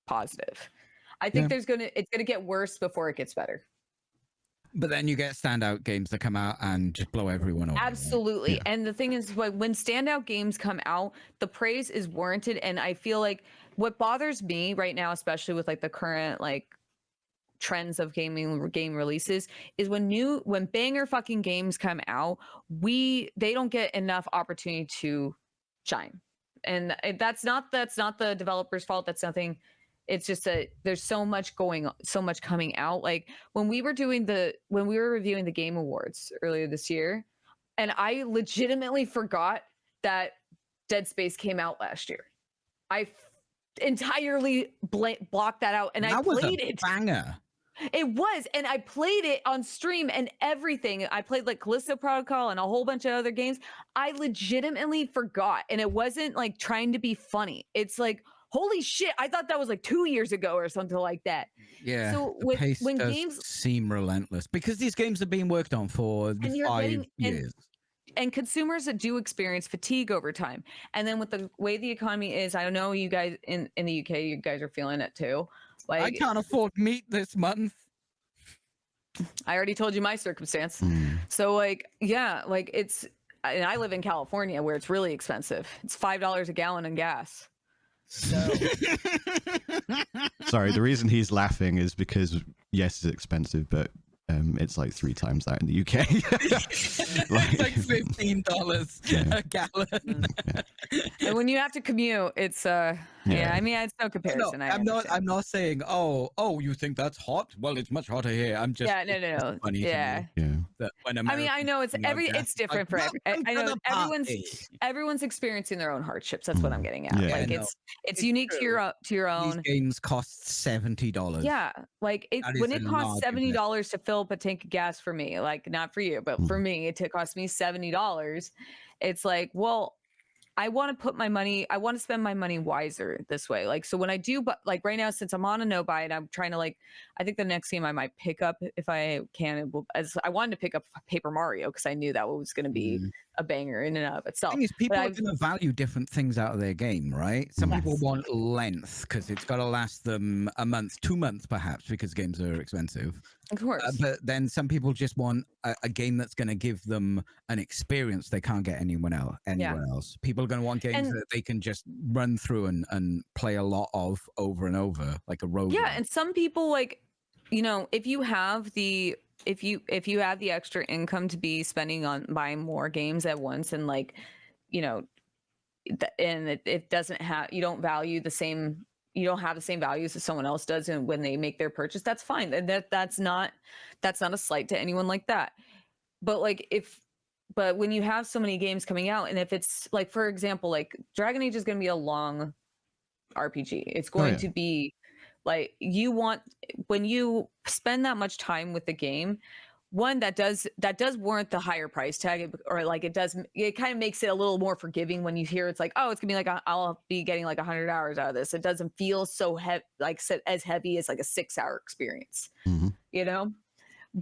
positive. I think it's gonna get worse before it gets better. But then you get standout games that come out and just blow everyone away. Absolutely. Yeah. And the thing is, when standout games come out, the praise is warranted. And I feel like what bothers me right now, especially with like the current like trends of game releases, is when banger fucking games come out, they don't get enough opportunity to shine. And that's not the developer's fault. That's nothing. It's just that there's so much coming out. Like when we were reviewing the Game Awards earlier this year, and I legitimately forgot that Dead Space came out last year. I entirely blocked that out, and I played it. Banger. It was, and I played it on stream and everything. I played like Callisto Protocol and a whole bunch of other games. I legitimately forgot, and it wasn't like trying to be funny. It's like, holy shit, I thought that was like 2 years ago or something like that. Yeah, So the pace when does games seem relentless because these games have been worked on for and you're 5 getting years. and consumers that do experience fatigue over time, and then with the way the economy is, I don't know, you guys in the UK, you guys are feeling it too. I Like, can't afford meat this month. I already told you my circumstance. Mm. So like, yeah, like and I live in California where it's really expensive. It's $5 a gallon in gas. So Sorry, the reason he's laughing is because yes, it's expensive, but it's like 3 times that in the UK. It's like $15 a gallon. and when you have to commute, it's yeah, I mean, it's no comparison. I'm not saying you think that's hot? Well, it's much hotter here. I'm just no. Funny to Yeah. me Yeah. that when I mean, I Americans know it's bring up gas, it's different for like, I know "Welcome to the everyone's experiencing their own hardships. That's what I'm getting at. Yeah. Like Yeah, it's unique to your These own. games cost $70. Yeah, like That is when a it costs large $70 to fill up a tank of gas for me, like not for you, but for me, it cost me $70. It's like, well, I want to spend my money wiser this way. Like, so when I do, but like right now, since I'm on a no buy and I'm trying to like, I think the next game I might pick up if I can, as I wanted to pick up Paper Mario because I knew that was going to be a banger in and of itself. Thing is, people But are going to value different things out of their game, right? Some people Yes. want length because it's got to last them a month, 2 months, perhaps, because games are expensive. Of course. But then some people just want a game that's going to give them an experience they can't get anywhere else. People are going to want games that they can just run through and play a lot of over and over, like a road. Yeah, and some people like, you know, if you have the extra income to be spending on buying more games at once, and like, you know, and it doesn't have, you don't value the same, you don't have the same values as someone else does, and when they make their purchase, that's fine. And that's not a slight to anyone like that. But like but when you have so many games coming out, and if it's like, for example, like Dragon Age is going to be a long RPG. It's going to be like, when you spend that much time with the game, one that does warrant the higher price tag, or like it kind of makes it a little more forgiving when you hear it's like, oh, it's gonna be like I'll be getting like 100 hours out of this. It doesn't feel so heavy, like as heavy as like a 6-hour experience, you know.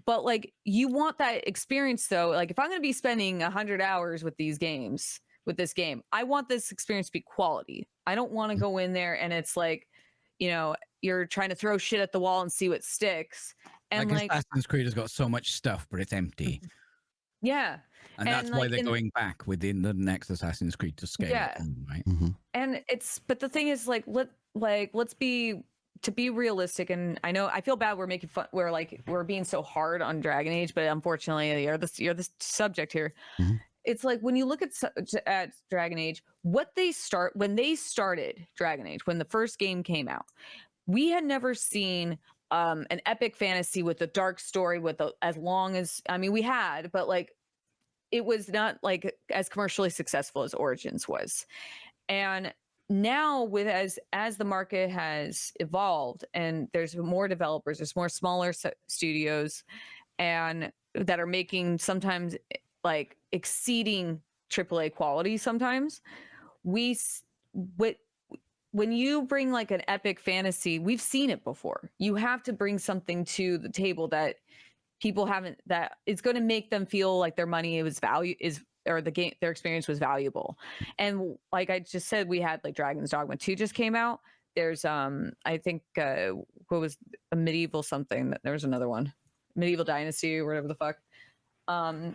But like, you want that experience though. Like, if I'm gonna be spending 100 hours with these games, with this game, I want this experience to be quality. I don't want to go in there and it's like, you know, you're trying to throw shit at the wall and see what sticks. And like Assassin's Creed has got so much stuff, but it's empty. Yeah. And that's why they're going back within the next Assassin's Creed to scale it, right? And but the thing is, like, let's be realistic. And I know I feel bad we're making fun, we're being so hard on Dragon Age, but unfortunately you're the subject here. It's like, when you look at Dragon Age, when they started Dragon Age, when the first game came out, we had never seen an epic fantasy with a dark story as long as, I mean, we had, but like, it was not like as commercially successful as Origins was. And now as the market has evolved and there's more developers, there's more smaller studios, and that are making sometimes like exceeding AAA quality. Sometimes when you bring like an epic fantasy, we've seen it before. You have to bring something to the table that people haven't, that it's going to make them feel like their money or the game, their experience was valuable. And like I just said, we had like Dragon's Dogma 2 just came out. There's I think what was a medieval something, there was another one, Medieval Dynasty or whatever the fuck.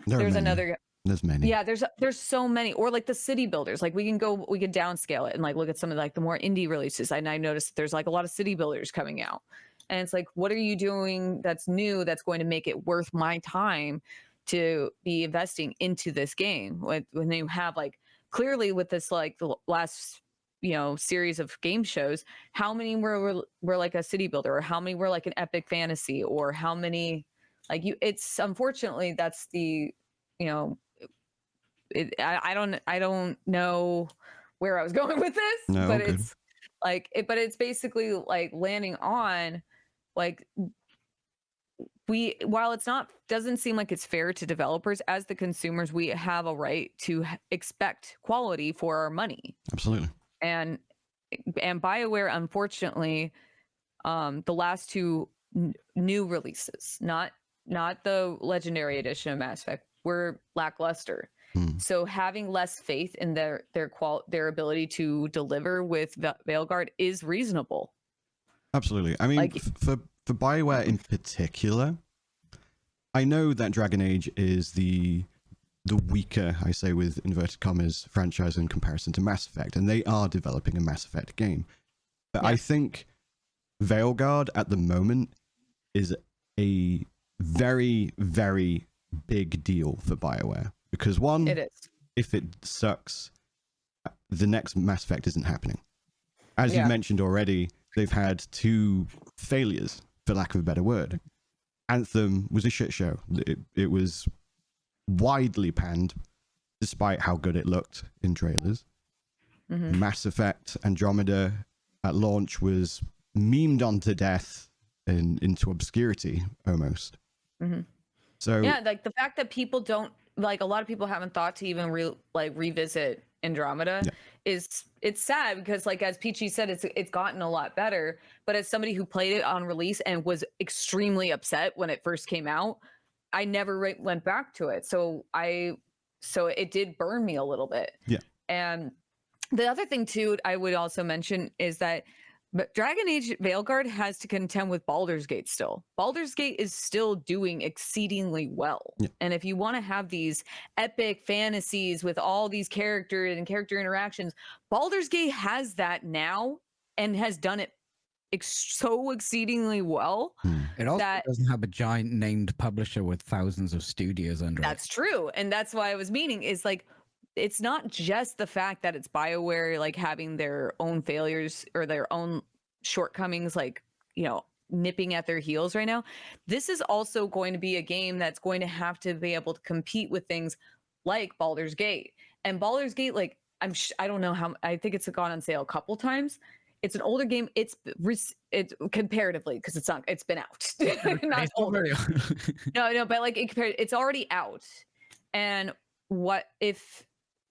There's another. There's many. Yeah, there's so many. Or like the city builders, like we can downscale it and like look at some of like the more indie releases. And I noticed that there's like a lot of city builders coming out, and it's like, what are you doing that's new that's going to make it worth my time to be investing into this game? When you have like, clearly with this, like the last, you know, series of game shows, how many were like a city builder, or how many were like an epic fantasy, or how many like it's unfortunately that's the, you know, I don't know where I was going with this, but it's like but it's basically like landing on like while it's not doesn't seem like it's fair to developers, as the consumers, we have a right to expect quality for our money. Absolutely. And BioWare, unfortunately, the last two new releases, not the Legendary Edition of Mass Effect, were lackluster. So having less faith in their ability to deliver with Veilguard is reasonable. Absolutely. I mean, Like- for BioWare in particular, I know that Dragon Age is the weaker, I say with inverted commas, franchise in comparison to Mass Effect, and they are developing a Mass Effect game. But I think Veilguard at the moment is a very, very big deal for BioWare. Because one, It is. if it sucks, the next Mass Effect isn't happening. As Yeah. you mentioned already, they've had 2 failures, for lack of a better word. Anthem was a shit show. It was widely panned, despite how good it looked in trailers. Mass Effect Andromeda at launch was memed on to death and into obscurity almost. So Yeah, like the fact that people don't, like, a lot of people haven't thought to even revisit Andromeda it's sad, because like as Peachy said, it's gotten a lot better. But as somebody who played it on release and was extremely upset when it first came out, I never went back to it. So it did burn me a little bit. Yeah. And the other thing too, I would also mention is that Dragon Age Veilguard has to contend with Baldur's Gate still. Baldur's Gate is still doing exceedingly well. Yeah. And if you want to have these epic fantasies with all these characters and character interactions, Baldur's Gate has that now and has done it so exceedingly well. It also that- doesn't have a giant named publisher with thousands of studios under That's true. And that's why I was meaning is like, it's not just the fact that it's BioWare like having their own failures or their own shortcomings, like, you know, nipping at their heels right now. This is also going to be a game that's going to have to be able to compete with things like Baldur's Gate. And Baldur's Gate, like, I don't know how, I think it's gone on sale a couple times. It's an older game. It's comparatively, because it's been out. Not It's older. already- No, but like it's already out. And what if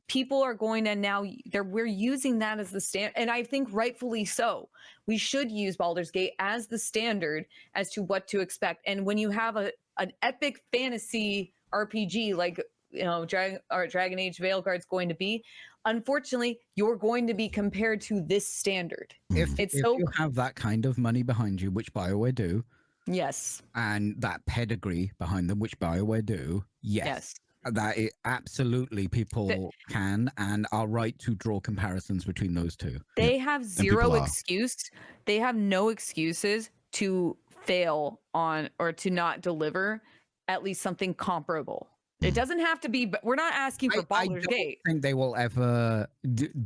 people are going to now we're using that as the standard, and I think rightfully so. We should use Baldur's Gate as the standard as to what to expect. And when you have an epic fantasy RPG like, you know, Dragon Age Veilguard's going to be, unfortunately, you're going to be compared to this standard. if you have that kind of money behind you, which BioWare do, Yes. and that pedigree behind them, which BioWare do, yes. That it absolutely people can and are right to draw comparisons between those two. They have zero people are. excuse. They have no excuses to fail on or to not deliver at least something comparable. It doesn't have to be, but we're not asking for Baldur's don't Gate. think they will ever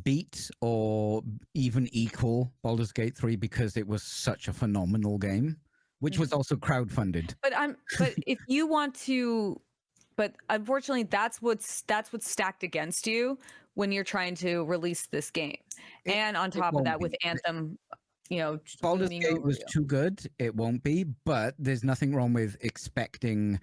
beat or even equal Baldur's Gate 3 because it was such a phenomenal game, which was also crowdfunded. But if you want to, but unfortunately, that's what's stacked against you when you're trying to release this game. And on top of won't that, be. with Anthem, you know, Baldur's looming Gate over was you. too good. It won't be, but there's nothing wrong with expecting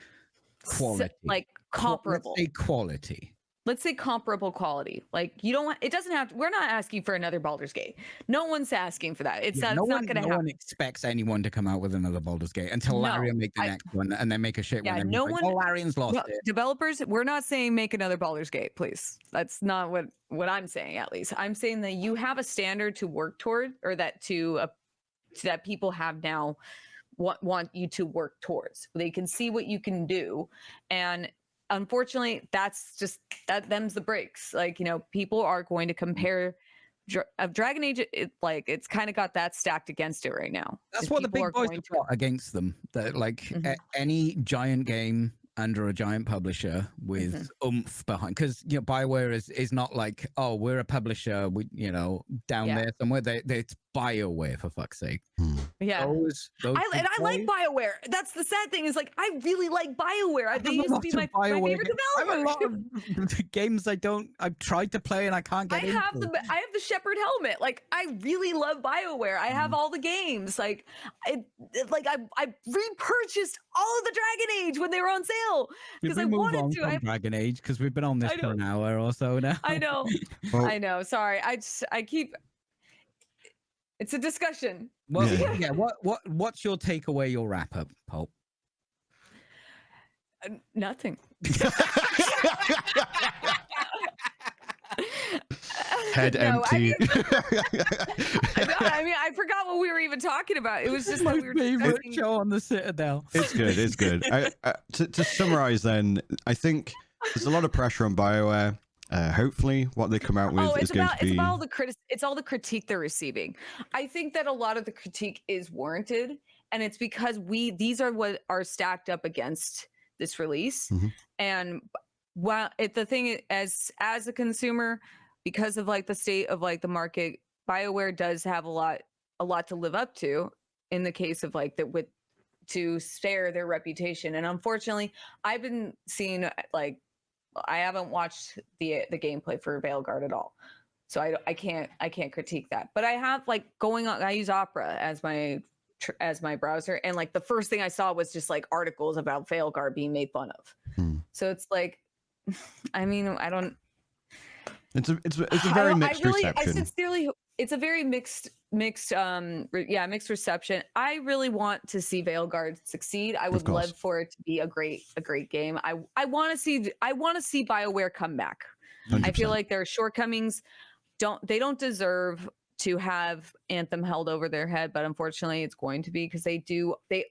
quality. Like comparable. Let's say quality. Let's say comparable quality. Like you don't want, it doesn't have to, we're not asking for another Baldur's Gate. No one's asking for that. It's Yeah, not going to no happen. one expects anyone to come out with another Baldur's Gate until No, Larian make the next one and then make a shit Yeah, one. And no like, one- oh, Larian's lost Well, it. developers, we're not saying make another Baldur's Gate, please. That's not what I'm saying, at least. I'm saying that you have a standard to work toward, or that that people have now want you to work towards. They can see what you can do, and unfortunately, that's just them's the breaks. Like, you know, people are going to compare. Dragon Age, it's kind of got that stacked against it right now. That's is what the people big are boys going have got against them. That like Mhm. any giant game under a giant publisher with Mm-hmm. oomph behind, because BioWare is not like, oh, we're a publisher, we down Yeah. there somewhere. It's BioWare, for fuck's sake. Yeah. Those I like BioWare. That's the sad thing, is like I really like BioWare. They used to be my favorite I have a lot developer. of games I've tried to play and I can't get into. I have the Shepherd helmet. Like I really love BioWare. I have all the games. Like I repurchased all of the Dragon Age when they were on sale because I wanted to. Dragon Age, because we've been on this for an hour or so now. I know. Well, I know. Sorry. I keep. It's a discussion. Well, yeah. What's your takeaway, your wrap up, Pulp? Nothing. Head empty. I mean, I forgot what we were even talking about. It was just my that we were favorite discussing... show on the Citadel. It's good. It's good. To summarize, then, I think there's a lot of pressure on BioWare. Hopefully, what they come out with is going to be. It's all the critique they're receiving. I think that a lot of the critique is warranted, and it's because these are what are stacked up against this release. And while the thing is, as a consumer, because of like the state of like the market, BioWare does have a lot to live up to in the case of like to spare their reputation. And unfortunately, I've been seeing like, I haven't watched the gameplay for Veilguard at all, so I can't critique that. But I have like going on. I use Opera as my browser, and like the first thing I saw was just like articles about Veilguard being made fun of. So it's like, I mean, I don't. It's a very mixed reception. I sincerely, it's a very mixed reception. I really want to see Veilguard succeed. I would love for it to be a great game. I want to see BioWare come back. 100%. I feel like their shortcomings they don't deserve to have Anthem held over their head, but unfortunately it's going to be, because they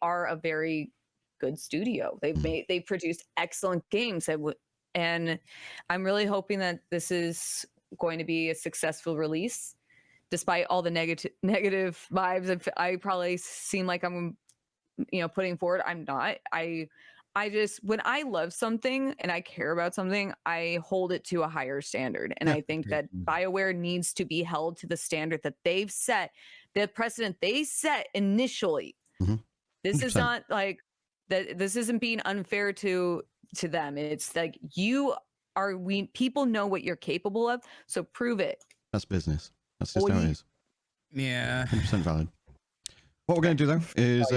are a very good studio. They've produced excellent games, and I'm really hoping that this is going to be a successwhen release. Despite all the negative vibes, I probably seem like I'm, putting forward. I'm not. I just, when I love something and I care about something, I hold it to a higher standard. And I think that BioWare needs to be held to the standard that they've set, the precedent they set initially. This 100%. Is not like that. This isn't being unfair to them. It's like people know what you're capable of, so prove it. That's business. That's just how it is. Yeah. 100% valid. What we're going to do, though, is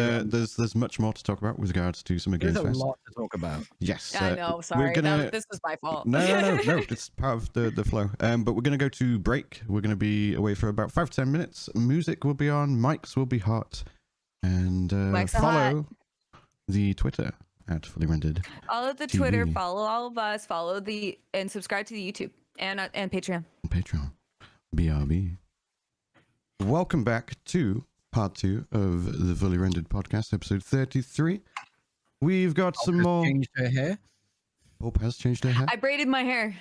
there's much more to talk about with regards to Summer Games Fest. There's a lot to talk about. Yes. I know. Sorry. This was my fault. No. It's part of the flow. But we're going to go to break. We're going to be away for about 5 to 10 minutes. Music will be on. Mics will be hot. And follow the Twitter at Fully Rendered. Follow the Twitter. Follow all of us. And subscribe to the YouTube and Patreon. Patreon. BRB. Welcome back to part 2 of the Fully Rendered podcast, episode 33. We've got some more. Changed her hair. Hope has changed her hair. I braided my hair.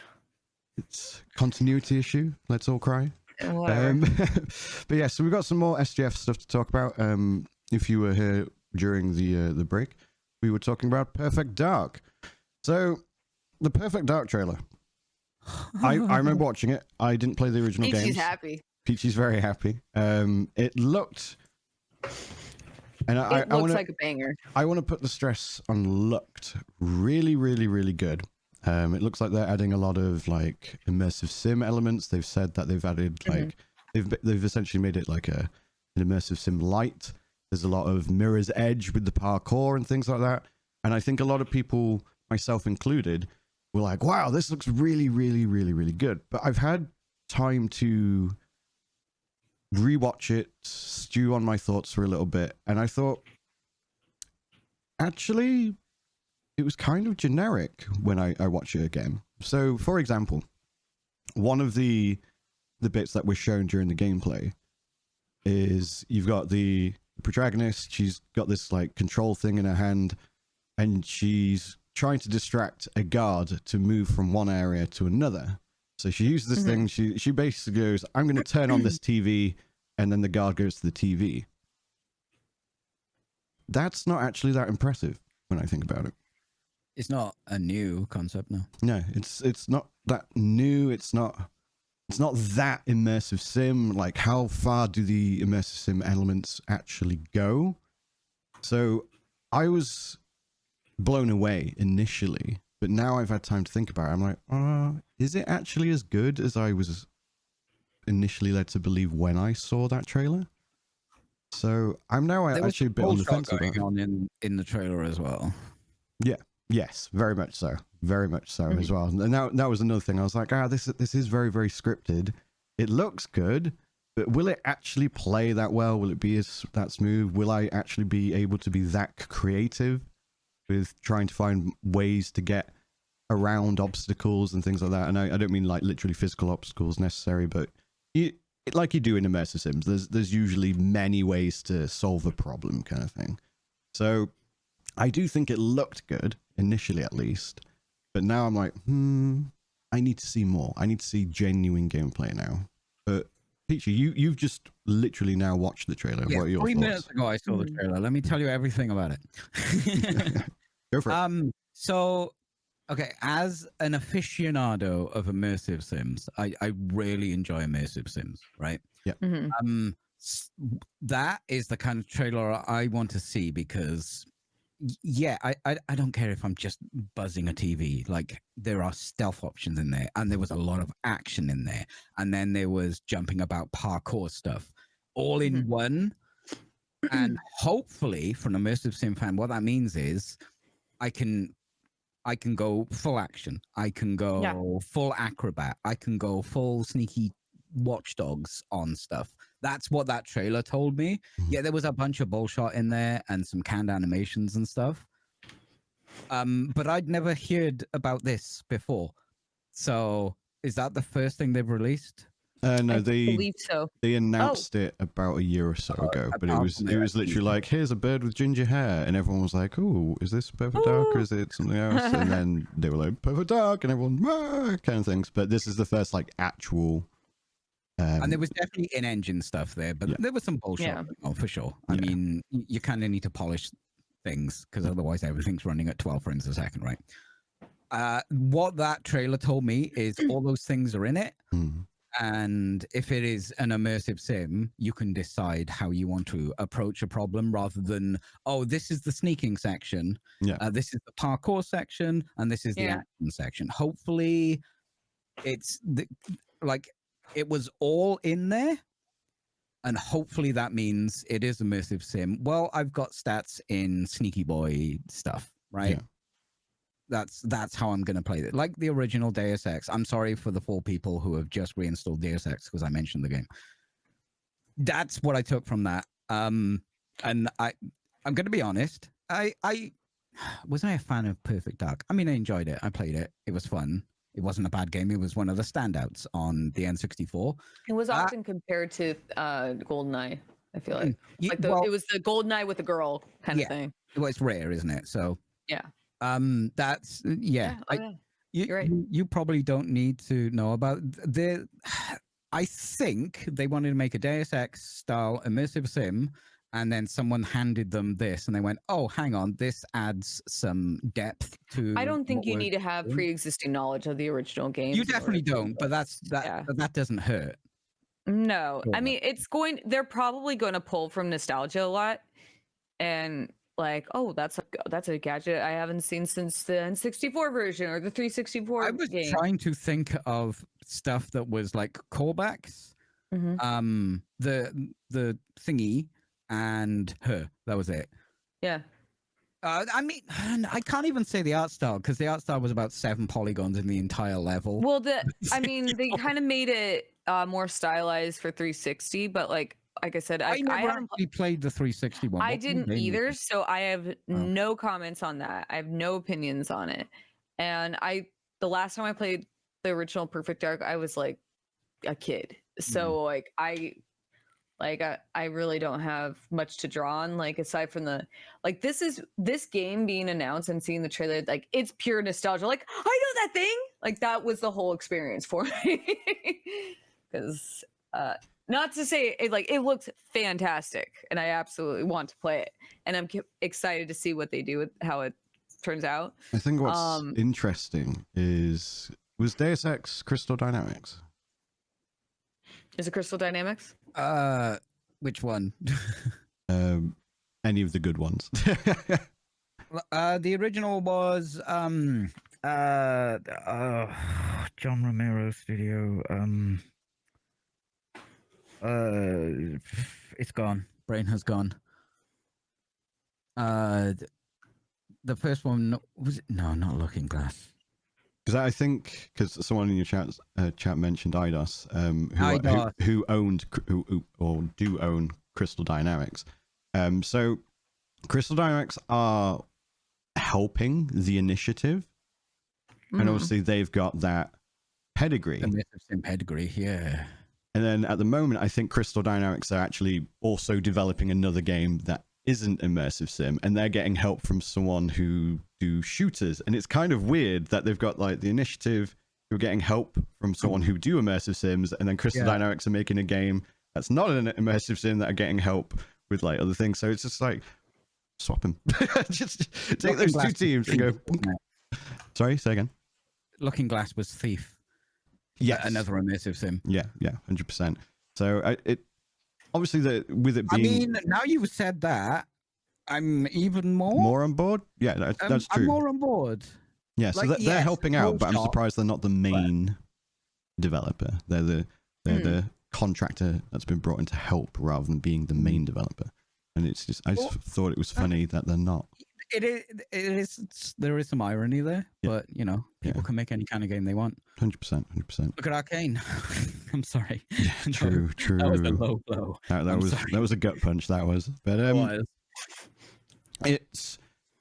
It's continuity issue. Let's all cry. But yeah, so we've got some more SGF stuff to talk about. If you were here during the break, we were talking about Perfect Dark. So the Perfect Dark trailer. I remember watching it. I didn't play the original games. Peachy's happy. Peachy's very happy. It looked, and it looks like a banger. I want to put the stress on looked really, really, really good. It looks like they're adding a lot of like immersive sim elements. They've said that they've added like they've essentially made it like an immersive sim light. There's a lot of Mirror's Edge with the parkour and things like that. And I think a lot of people, myself included, were like, wow, this looks really, really, really, really good. But I've had time to rewatch it, stew on my thoughts for a little bit, and I thought, actually, it was kind of generic when I watch it again. So, for example, one of the bits that was shown during the gameplay is you've got the protagonist, she's got this like control thing in her hand, and she's trying to distract a guard to move from one area to another. So she uses this thing, she basically goes, I'm going to turn on this TV, and then the guard goes to the TV. That's not actually that impressive when I think about it. It's not a new concept, no. No, it's not that new. It's not that immersive sim. Like, how far do the immersive sim elements actually go? So I was blown away initially, but now I've had time to think about it. I'm like, is it actually as good as I was initially led to believe when I saw that trailer? So I'm now There was actually a bit some on the bullshot fence about going it. on in the trailer as well. Yeah. Yes, very much so. Very much so Mhm. as well. And now that was another thing. I was like, this is very, very scripted. It looks good, but will it actually play that well? Will it be that smooth? Will I actually be able to be that creative with trying to find ways to get around obstacles and things like that? And I don't mean like literally physical obstacles necessary, but like you do in immersive sims, there's usually many ways to solve a problem, kind of thing. So I do think it looked good initially, at least, but now I'm like, I need to see more. I need to see genuine gameplay now. But Peachy, you've just literally now watched the trailer. Yeah, What are your 3 thoughts? minutes ago I saw the Mhm. trailer. Let me tell you everything about it. Go for it. So okay, as an aficionado of immersive sims, I really enjoy immersive sims, right? Mhm. That is the kind of trailer I want to see because yeah, I don't care if I'm just buzzing a TV. Like there are stealth options in there, and there was a lot of action in there, and then there was jumping about parkour stuff, all in Mhm. one. And hopefully, for an immersive sim fan, what that means is I can go full action. I can Yeah. go full acrobat. I can go full sneaky watchdogs on stuff. That's what that trailer told me. Mhm. Yeah, there was a bunch of bullshot in there and some canned animations and stuff. But I'd never heard about this before. So is that the first thing they've released? No, I they believe so. announced it about a year or so ago, but it apart was from their literally teaser. like, here's a bird with ginger hair, and everyone was like, "Oh, is this Perfect Dark or is it something else?" And then they were like, "Perfect Dark," and everyone kind of things. But this is the first like actual. And there was definitely in-engine stuff there, but Yeah. there was some bullshit Yeah. going on for sure. I Yeah. mean, you kind of need to polish things because otherwise everything's running at 12 frames a second, right? What that trailer told me is all those things are in it. Mm. And if it is an immersive sim, you can decide how you want to approach a problem rather than, oh, this is the sneaking section, Yeah. this is the parkour section, and this is the Yeah. action section. Hopefully, it's like it was all in there. And hopefully that means it is immersive sim. Well, I've got stats in Sneaky Boy stuff, right? Yeah. That's how I'm going to play it. Like the original Deus Ex. I'm sorry for the 4 people who have just reinstalled Deus Ex because I mentioned the game. That's what I took from that. And I'm going to be honest. I wasn't I a fan of Perfect Dark. I mean, I enjoyed it. I played it. It was fun. It wasn't a bad game. It was one of the standouts on the N64. It was often compared to GoldenEye. I feel like Well, it was the GoldenEye with a girl kind Yeah. of thing. well, it's rare, isn't it? So Yeah. that's yeah. Oh, yeah. You're right. You probably don't need to know about the. I think they wanted to make a Deus Ex style immersive sim, and then someone handed them this, and they went, "Oh, hang on, this adds some depth to." I don't think what you we're need to have doing." pre-existing knowledge of the original games. You in order definitely to don't, but enjoy that it. that doesn't hurt. No, I Sure. mean they're probably going to pull from nostalgia a lot, and like, oh, that's a gadget I haven't seen since the N64 version or the 364 I was game. trying to think of stuff that was like callbacks. Mhm. The thingy and her. That was it. Yeah. I mean, I can't even say the art style because the art style was about 7 polygons in the entire level. Well, I mean, they kind of made it more stylized for 360, but like I said, I I never haven't actually played the 360 one. I What kind of didn't game was either, it? so I have Oh. no comments on that. I have no opinions on it. And the last time I played the original Perfect Dark, I was like a kid. So like I really don't have much to draw on, like aside from this game being announced and seeing the trailer, like it's pure nostalgia. Like, I know that thing. Like that was the whole experience for me. Because not to say it looks fantastic and I absolutely want to play it. And I'm excited to see what they do with how it turns out. I think what's Um, interesting was Deus Ex Crystal Dynamics? Is it Crystal Dynamics? Which one? Any of the good ones? The original was John Romero Studio. It's gone. Brain has gone. The first one was it? No, not Looking Glass. Because I think someone in your chat mentioned IDOS, IDOS. who owned or do own Crystal Dynamics. So Crystal Dynamics are helping the initiative, and obviously they've got that pedigree. Immersive pedigree, yeah. And then at the moment, I think Crystal Dynamics are actually also developing another game that isn't immersive sim, and they're getting help from someone who do shooters. And it's kind of weird that they've got like the initiative who are getting help from someone who do immersive sims, and then Crystal Dynamics are making a game that's not an immersive sim that are getting help with like other things. So it's just like swap them. Just take those two teams and go. Sorry, say again. Looking Glass was Thief. Yeah, another immersive sim. Yeah, 100%. So it obviously with it being. I mean, now you've said that, I'm even more on board. Yeah, that's true. I'm more on board. Yeah, so they're helping out, but I'm surprised they're not the main developer. They're the contractor that's been brought in to help rather than being the main developer. And it's just I just thought it was funny that they're not. It is there is some irony there, but you know, people can make any kind of game they want. 100%. Look at Arcane. I'm sorry. Yeah, true. That was a low blow. That was a gut punch. That was, but it's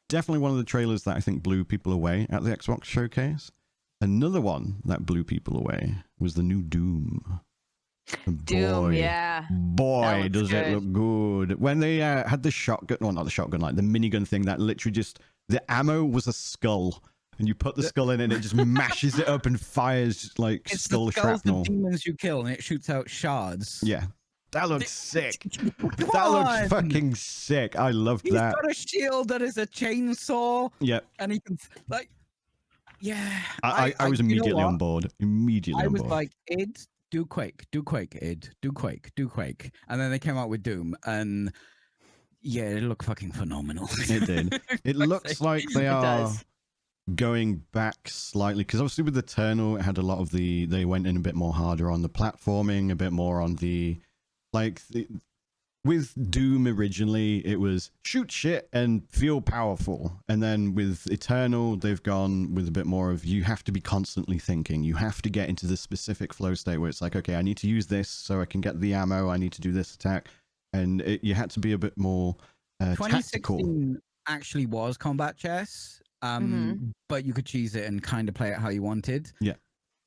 definitely one of the trailers that I think blew people away at the Xbox showcase. Another one that blew people away was the new Doom. Doom, yeah. Boy, does it look good. When they had the shotgun, well, not the shotgun, like the minigun thing that literally just, the ammo was a skull. And you put the skull in and it just mashes it up and fires like it's skull the skulls shrapnel. Of demons you kill and it shoots out shards. Yeah. That looks sick. That looks fucking sick. I loved that. He's got a shield that is a chainsaw. Yeah. And he can, like, yeah. I was immediately on board. Immediately on board. I was like, do Quake, id, do Quake. And then they came out with Doom, and yeah, it looked fucking phenomenal. It did. It looks like they are going back slightly, because obviously with Eternal, it had a lot of they went in a bit more harder on the platforming, a bit more on with Doom originally, it was shoot shit and feel powerful. And then with Eternal, they've gone with a bit more of you have to be constantly thinking. You have to get into the specific flow state where it's like, okay, I need to use this so I can get the ammo. I need to do this attack. And you had to be a bit more tactical. 2016 actually was combat chess, but you could choose it and kind of play it how you wanted. Yeah.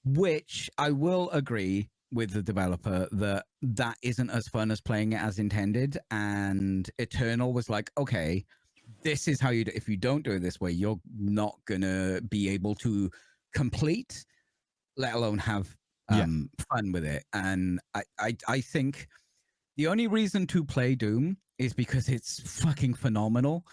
Which I will agree with the developer that isn't as fun as playing it as intended. And Eternal was like, okay, this is how you do. If you don't do it this way, you're not gonna be able to complete, let alone have fun with it. And I think the only reason to play Doom is because it's fucking phenomenal.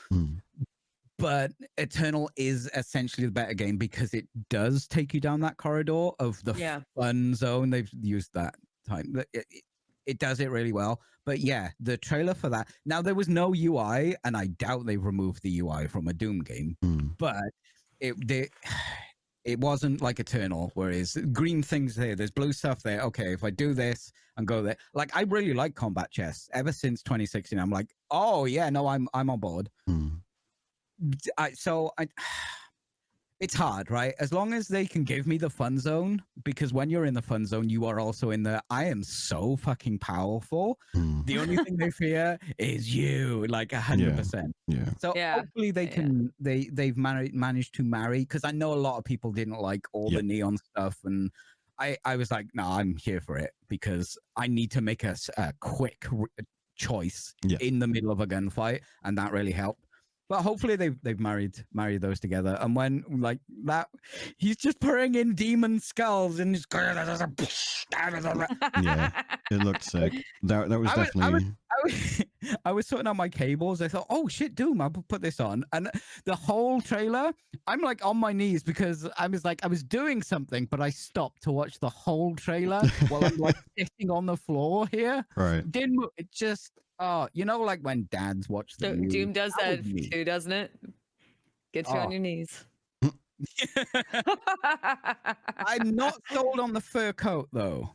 But Eternal is essentially the better game because it does take you down that corridor of the fun zone. They've used that time. It does it really well. But yeah, the trailer for that. Now, there was no UI, and I doubt they've removed the UI from a Doom game. But it wasn't like Eternal, whereas green things there, there's blue stuff there. Okay, if I do this and go there. Like, I really like combat chess. Ever since 2016, I'm like, oh yeah, no, I'm on board. It's hard, right? As long as they can give me the fun zone, because when you're in the fun zone, you are also in the I am so fucking powerful. The only thing they fear is you, like 100%. Yeah. So hopefully they can they've managed to marry, because I know a lot of people didn't like all the neon stuff, and I was like, no, I'm here for it because I need to make a quick choice in the middle of a gunfight, and that really helped. But hopefully they've married those together. And when like that, he's just pouring in demon skulls and he's yeah, it looked sick. That was definitely. I I was sorting out my cables. I thought, oh shit, Doom, I'll put this on. And the whole trailer, I'm like on my knees because I was doing something, but I stopped to watch the whole trailer while I'm like sitting on the floor here. Right. Didn't move. It just, like when dads watch the news. Doom does that was me. too, doesn't it? Gets you on Oh. your knees. I'm not sold on the fur coat though.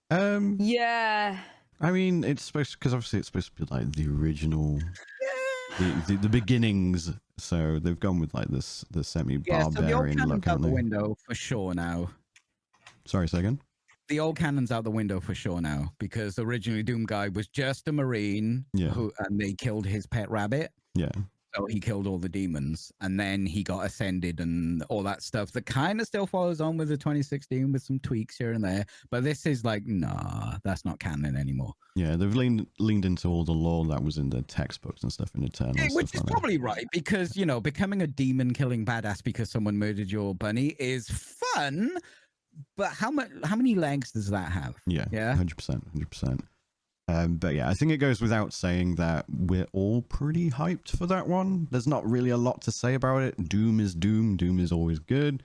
Yeah. I mean, it's supposed because obviously it's supposed to be like the original, the beginnings. So they've gone with like this the semi-barbarian so the old look, canon's out haven't the they? window for sure now. Sorry, say again. The old canon's out the window for sure now because originally Doom Guy was just a Marine and they killed his pet rabbit. Yeah. So he killed all the demons and then he got ascended and all that stuff that kind of still follows on with the 2016 with some tweaks here and there. But this is like, nah, that's not canon anymore. Yeah, they've leaned into all the lore that was in the textbooks and stuff in Eternal. Which is probably right because, becoming a demon killing badass because someone murdered your bunny is fun. But how many legs does that have? Yeah, 100%. But yeah, I think it goes without saying that we're all pretty hyped for that one. There's not really a lot to say about it. Doom is Doom. Doom is always good.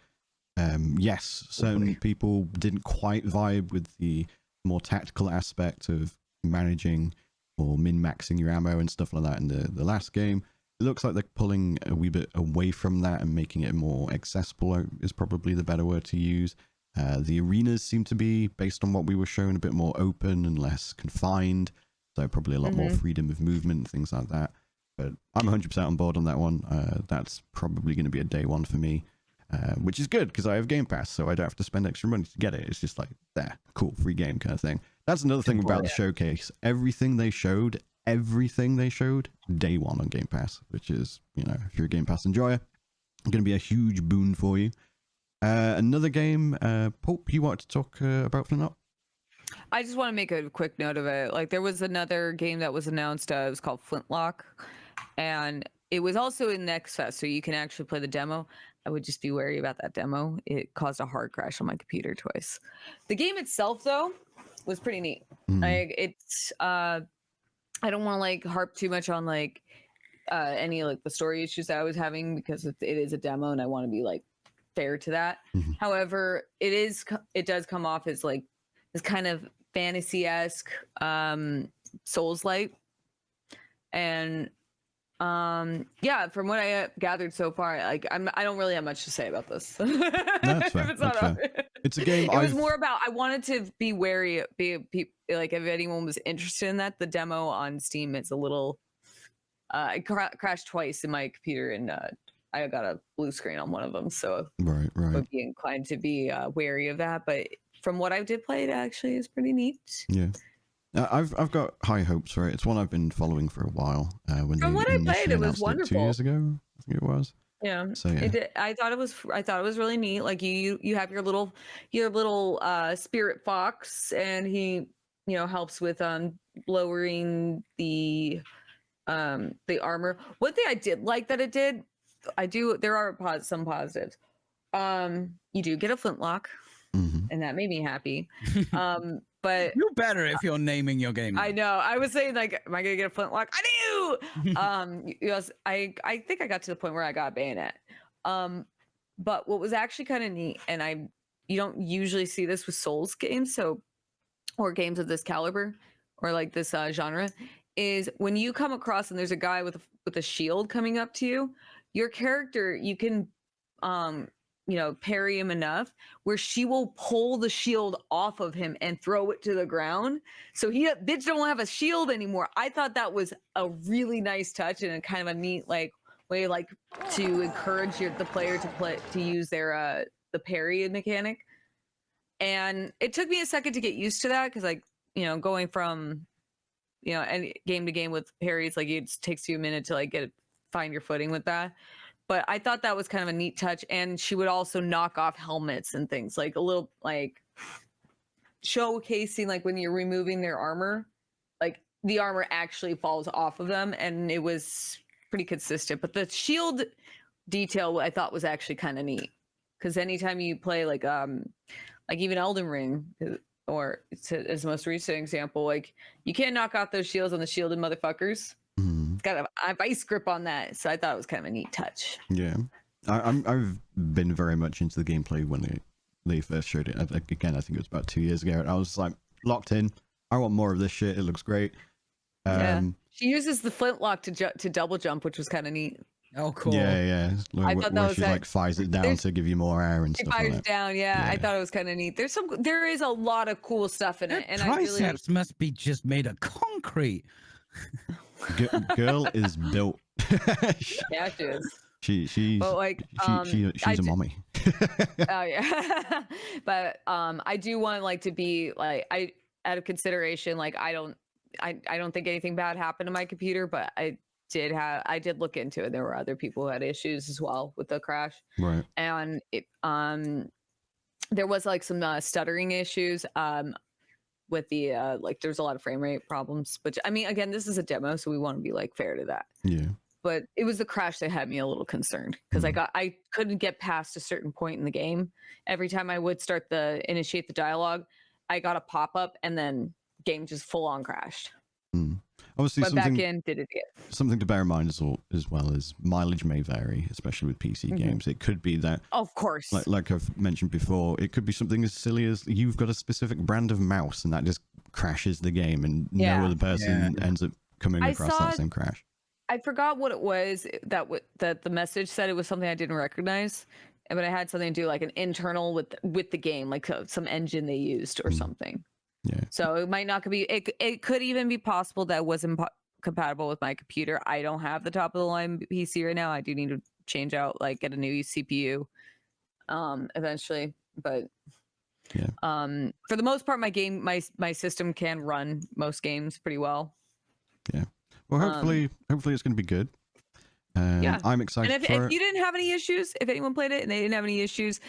Yes, certain people didn't quite vibe with the more tactical aspect of managing or min-maxing your ammo and stuff like that in the last game. It looks like they're pulling a wee bit away from that and making it more accessible is probably the better word to use. The arenas seem to be, based on what we were shown, a bit more open and less confined. So probably a lot more freedom of movement and things like that. But I'm 100% on board on that one. That's probably going to be a day one for me, which is good because I have Game Pass, so I don't have to spend extra money to get it. It's just like, there, cool, free game kind of thing. That's another thing about the showcase. Everything they showed, day one on Game Pass, which is, if you're a Game Pass enjoyer, going to be a huge boon for you. Another game, Pope, you wanted to talk about Flintlock? I just want to make a quick note of it. Like, there was another game that was announced. It was called Flintlock, and it was also in Next Fest, so you can actually play the demo. I would just be wary about that demo. It caused a hard crash on my computer twice. The game itself, though, was pretty neat. Like, it's I don't want to like harp too much on like any like the story issues that I was having because it is a demo, and I want to be like fair to that. However, it does come off as like this kind of fantasy-esque Souls-like, and from what I gathered so far, like I don't really have much to say about this. That's fair. That's fair. It's a game. It was more about I wanted to be wary, like if anyone was interested in that. The demo on Steam is a little. It crashed twice in my computer, and I got a blue screen on one of them, so right. would be inclined to be wary of that. But from what I did play, it actually is pretty neat. Yeah, I've got high hopes for it. It's one I've been following for a while. From what I played, it was wonderful. 2 years ago, I think it was. Yeah. So yeah. I thought it was really neat. Like you have your little spirit fox, and he helps with lowering the armor. One thing I did like that it did. There are some positives. You do get a flintlock, and that made me happy. But you better if you're naming your game. I know. I was saying, like, am I gonna get a flintlock? I do. Yes, I think I got to the point where I got a bayonet. But what was actually kind of neat, and you don't usually see this with Souls games, or games of this caliber, or like this genre, is when you come across and there's a guy with a shield coming up to you. Your character, you can, parry him enough where she will pull the shield off of him and throw it to the ground. So bitch don't have a shield anymore. I thought that was a really nice touch and a kind of a neat like way like to encourage the player to use their the parry mechanic. And it took me a second to get used to that because like going from any game to game with parries, like it takes you a minute to like find your footing with that. But I thought that was kind of a neat touch. And she would also knock off helmets and things, like a little like showcasing like when you're removing their armor, like the armor actually falls off of them, and it was pretty consistent. But the shield detail I thought was actually kind of neat, because anytime you play like even Elden Ring, or as the most recent example, like you can't knock out those shields on the shielded motherfuckers. Mm. It's got a vice grip on that, so I thought it was kind of a neat touch. Yeah, I've been very much into the gameplay when they first showed it. Again, I think it was about 2 years ago, and I was like locked in. I want more of this shit. It looks great. Yeah, she uses the flintlock to double jump, which was kind of neat. Oh, cool. Yeah. I thought that Where was she like fires it down to give you more air and It stuff like fires that. down, yeah. I thought it was kind of neat. There is a lot of cool stuff in it, and I really triceps must be just made of concrete. Girl is built. yeah, she is. She's But like, she's a mommy. Oh yeah, but I do want like to be like out of consideration, like I don't think anything bad happened to my computer, but I did look into it. There were other people who had issues as well with the crash, Right. and it there was like some stuttering issues with the like there's a lot of frame rate problems, but I mean again this is a demo, so we want to be like fair to that. Yeah. But it was the crash that had me a little concerned because I couldn't get past a certain point in the game. Every time I would initiate the dialogue, I got a pop-up and then game just full on crashed. Obviously, Went back in, did it again. Something to bear in mind as well as mileage may vary, especially with PC games. It could be that, of course, like I've mentioned before, it could be something as silly as you've got a specific brand of mouse and that just crashes the game, and no other person ends up coming across that same crash. I forgot what it was that the message said. It was something I didn't recognize, but I had something to do like an internal with the game, like some engine they used or something. Yeah. So it might not be. It could even be possible that it wasn't compatible with my computer. I don't have the top of the line PC right now. I do need to change out, like get a new CPU, eventually. But for the most part, my system can run most games pretty well. Yeah. Well, hopefully it's going to be good. I'm excited. And if you didn't have any issues, if anyone played it and they didn't have any issues,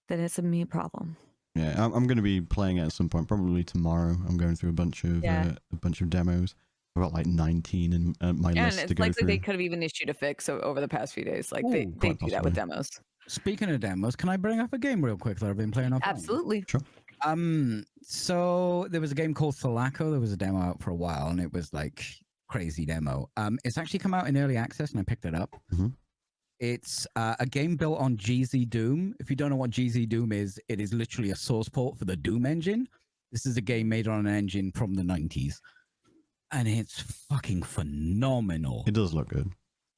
then it's a problem. Yeah, I'm going to be playing it at some point, probably tomorrow. I'm going through a bunch of demos. I've got like 19 in my list to go through. And it's likely they could have even issued a fix over the past few days. Like they do that with demos. Speaking of demos, can I bring up a game real quick that I've been playing off? Absolutely. Sure. So there was a game called Sulaco. There was a demo out for a while, and it was like crazy demo. It's actually come out in early access, and I picked it up. It's a game built on GZ Doom. If you don't know what GZ Doom is, it is literally a source port for the Doom engine. This is a game made on an engine from the 90s. And it's fucking phenomenal. It does look good.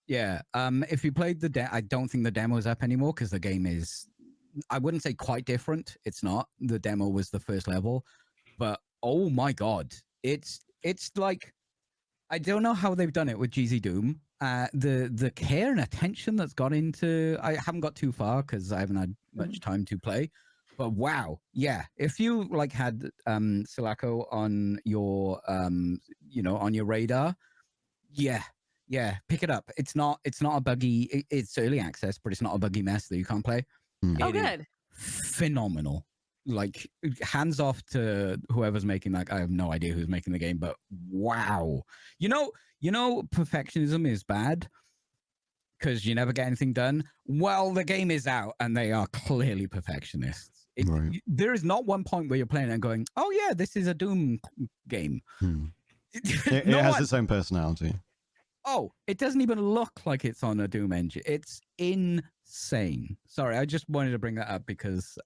Yeah. If you played I don't think the demo is up anymore because the game is, I wouldn't say quite different. It's not. The demo was the first level. But oh my God. It's like, I don't know how they've done it with GZ Doom. The care and attention that's gone into, I haven't got too far because I haven't had much time to play, but wow, yeah, if you like had Sulaco on your on your radar, yeah, pick it up. It's not a buggy, it's early access, but it's not a buggy mess that you can't play. Oh, good. Phenomenal. Like, hands off to whoever's making that. I have no idea who's making the game, but wow. You know, perfectionism is bad because you never get anything done. Well, the game is out and they are clearly perfectionists. There is not one point where you're playing and going, oh yeah, this is a Doom game. It has its own personality. Oh, it doesn't even look like it's on a Doom engine. It's insane. Sorry, I just wanted to bring that up because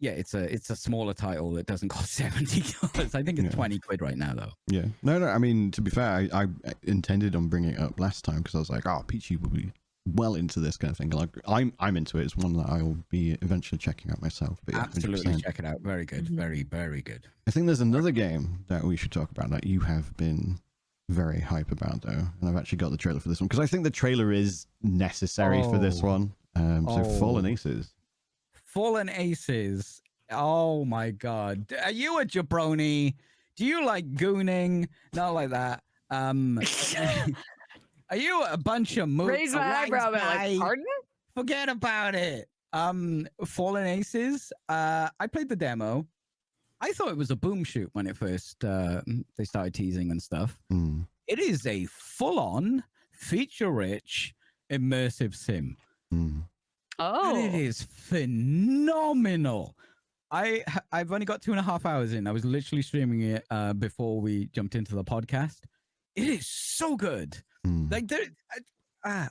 yeah, it's a smaller title that doesn't cost $70. I think it's 20 quid right now, though. Yeah. No. I mean, to be fair, I intended on bringing it up last time because I was like, oh, Peachy will be well into this kind of thing. Like, I'm into it. It's one that I will be eventually checking out myself. But yeah, absolutely, 100%. check it out. Very good. Very, very good. I think there's another game that we should talk about that you have been very hype about, though, and I've actually got the trailer for this one because I think the trailer is necessary for this one. So Fallen Aces. Fallen Aces. Oh my God. Are you a jabroni? Do you like gooning? Not like that. Are you a bunch of mooks? Raise my eyebrow, like, pardon? Forget about it. Fallen Aces. I played the demo. I thought it was a boom shoot when it first they started teasing and stuff. It is a full-on, feature-rich, immersive sim. Oh, and it is phenomenal. I've only got 2.5 hours in. I was literally streaming it before we jumped into the podcast. It is so good. Like there,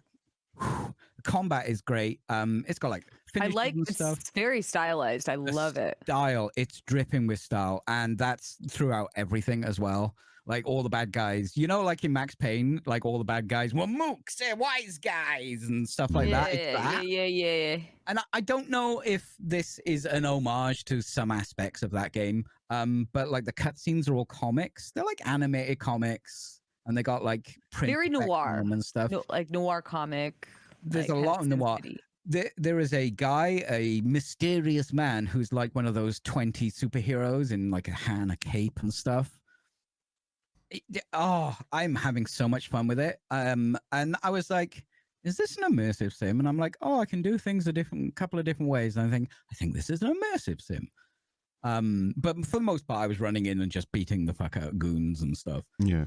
combat is great. It's got like I finishes like and stuff. it's very stylized. I love it. Style, it's dripping with style, and that's throughout everything as well. Like all the bad guys, you know, like in Max Payne, like all the bad guys were mooks, they're wise guys and stuff like that. It's that. Yeah. And I don't know if this is an homage to some aspects of that game, but like the cutscenes are all comics. They're like animated comics, and they got like print Very effects on noir. them and stuff. No, like noir comic. There's like, a lot of noir. City. There is a guy, a mysterious man who's like one of those 20 superheroes in like a hat and a cape and stuff. Oh, I'm having so much fun with it. And I was like, is this an immersive sim? And I'm like, oh, I can do things a couple of different ways. And I think this is an immersive sim. But for the most part, I was running in and just beating the fuck out of goons and stuff. Yeah.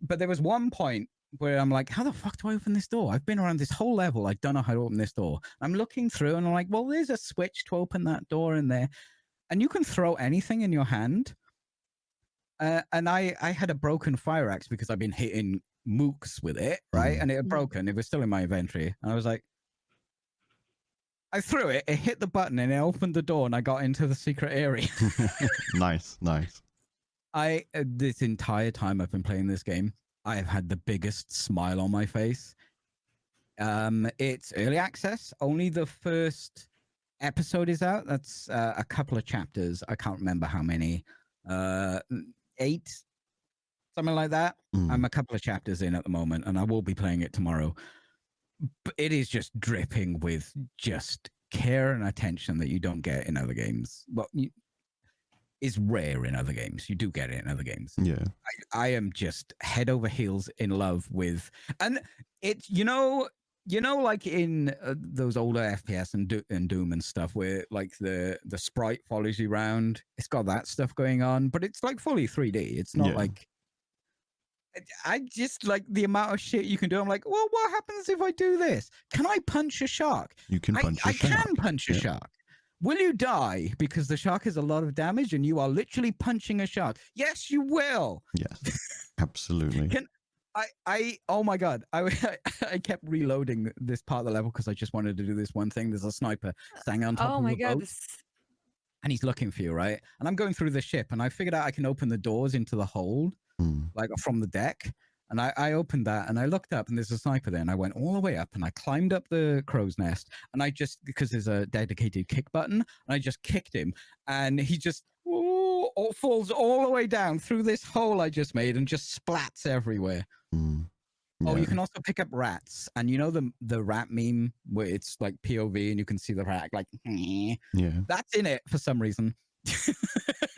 But there was one point where I'm like, how the fuck do I open this door? I've been around this whole level. I don't know how to open this door. I'm looking through and I'm like, well, there's a switch to open that door in there. And you can throw anything in your hand. And I had a broken fire axe because I've been hitting mooks with it, right? And it had broken. It was still in my inventory. And I was like, I threw it, it hit the button, and it opened the door, and I got into the secret area. Nice. This entire time I've been playing this game, I have had the biggest smile on my face. It's early access. Only the first episode is out. That's a couple of chapters. I can't remember how many. 8, something like that. I'm a couple of chapters in at the moment, and I will be playing it tomorrow. But it is just dripping with just care and attention that you don't get in other games. Well, is rare in other games. You do get it in other games. Yeah. I am just head over heels in love with, and it's like in those older FPS and Doom and stuff, where like the sprite follows you around. It's got that stuff going on, but it's like fully 3D. It's not like. I just like the amount of shit you can do. I'm like, well, what happens if I do this? Can I punch a shark? You can punch a shark. I can punch a shark. Will you die because the shark has a lot of damage and you are literally punching a shark? Yes, you will. Yes, absolutely. Oh my God. I kept reloading this part of the level because I just wanted to do this one thing. There's a sniper standing on top of the boat. And he's looking for you, right? And I'm going through the ship and I figured out I can open the doors into the hold, like from the deck. And I opened that and I looked up and there's a sniper there. And I went all the way up and I climbed up the crow's nest. And I just, because there's a dedicated kick button, and I just kicked him. And he just falls all the way down through this hole I just made and just splats everywhere. Oh, you can also pick up rats. And you know the rat meme where it's like POV and you can see the rat like, that's in it for some reason.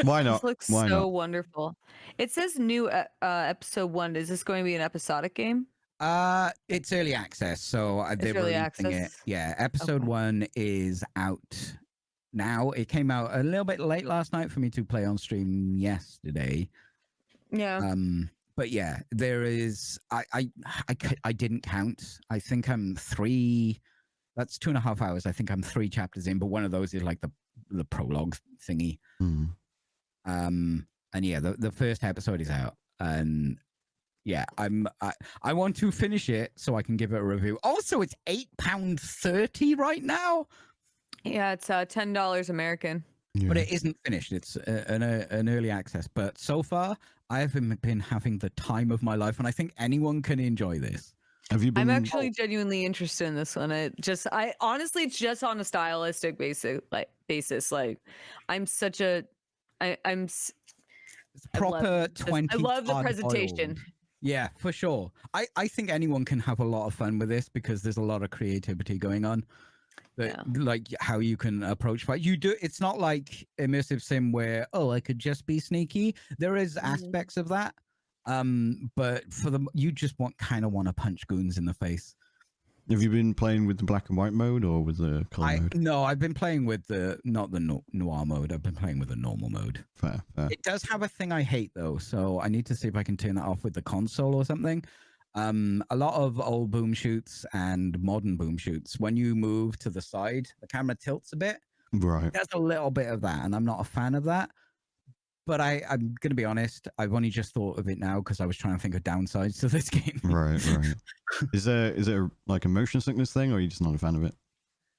Why not? This looks wonderful. It says new episode 1. Is this going to be an episodic game? It's early access, so they're releasing it. Yeah, episode 1 is out now. It came out a little bit late last night for me to play on stream yesterday. Yeah. But yeah, there is. I didn't count. I think I'm 3. That's 2.5 hours. I think I'm 3 chapters in, but one of those is like the prologue thingy. And yeah, the first episode is out, and yeah, I want to finish it so I can give it a review. Also, it's £8.30 right now. Yeah, it's $10 American. Yeah. But it isn't finished. It's an early access. But so far, I have been having the time of my life, and I think anyone can enjoy this. Have you been? I'm actually genuinely interested in this one. I honestly, it's just on a stylistic basis. Like, I'm such a, I'm. It's proper 20. I love the presentation. Boiled. Yeah, for sure. I think anyone can have a lot of fun with this because there's a lot of creativity going on. Like how you can approach fight. You do. It's not like immersive sim where I could just be sneaky. There is aspects of that. But for you just kind of want to punch goons in the face. Have you been playing with the black and white mode or with the color mode? No, I've been playing with not the noir mode. I've been playing with the normal mode. Fair. It does have a thing I hate though, so I need to see if I can turn that off with the console or something. A lot of old boom shoots and modern boom shoots, when you move to the side, the camera tilts a bit. Right. There's a little bit of that, and I'm not a fan of that. But I'm going to be honest, I've only just thought of it now because I was trying to think of downsides to this game. Right. Is it like a motion sickness thing, or are you just not a fan of it?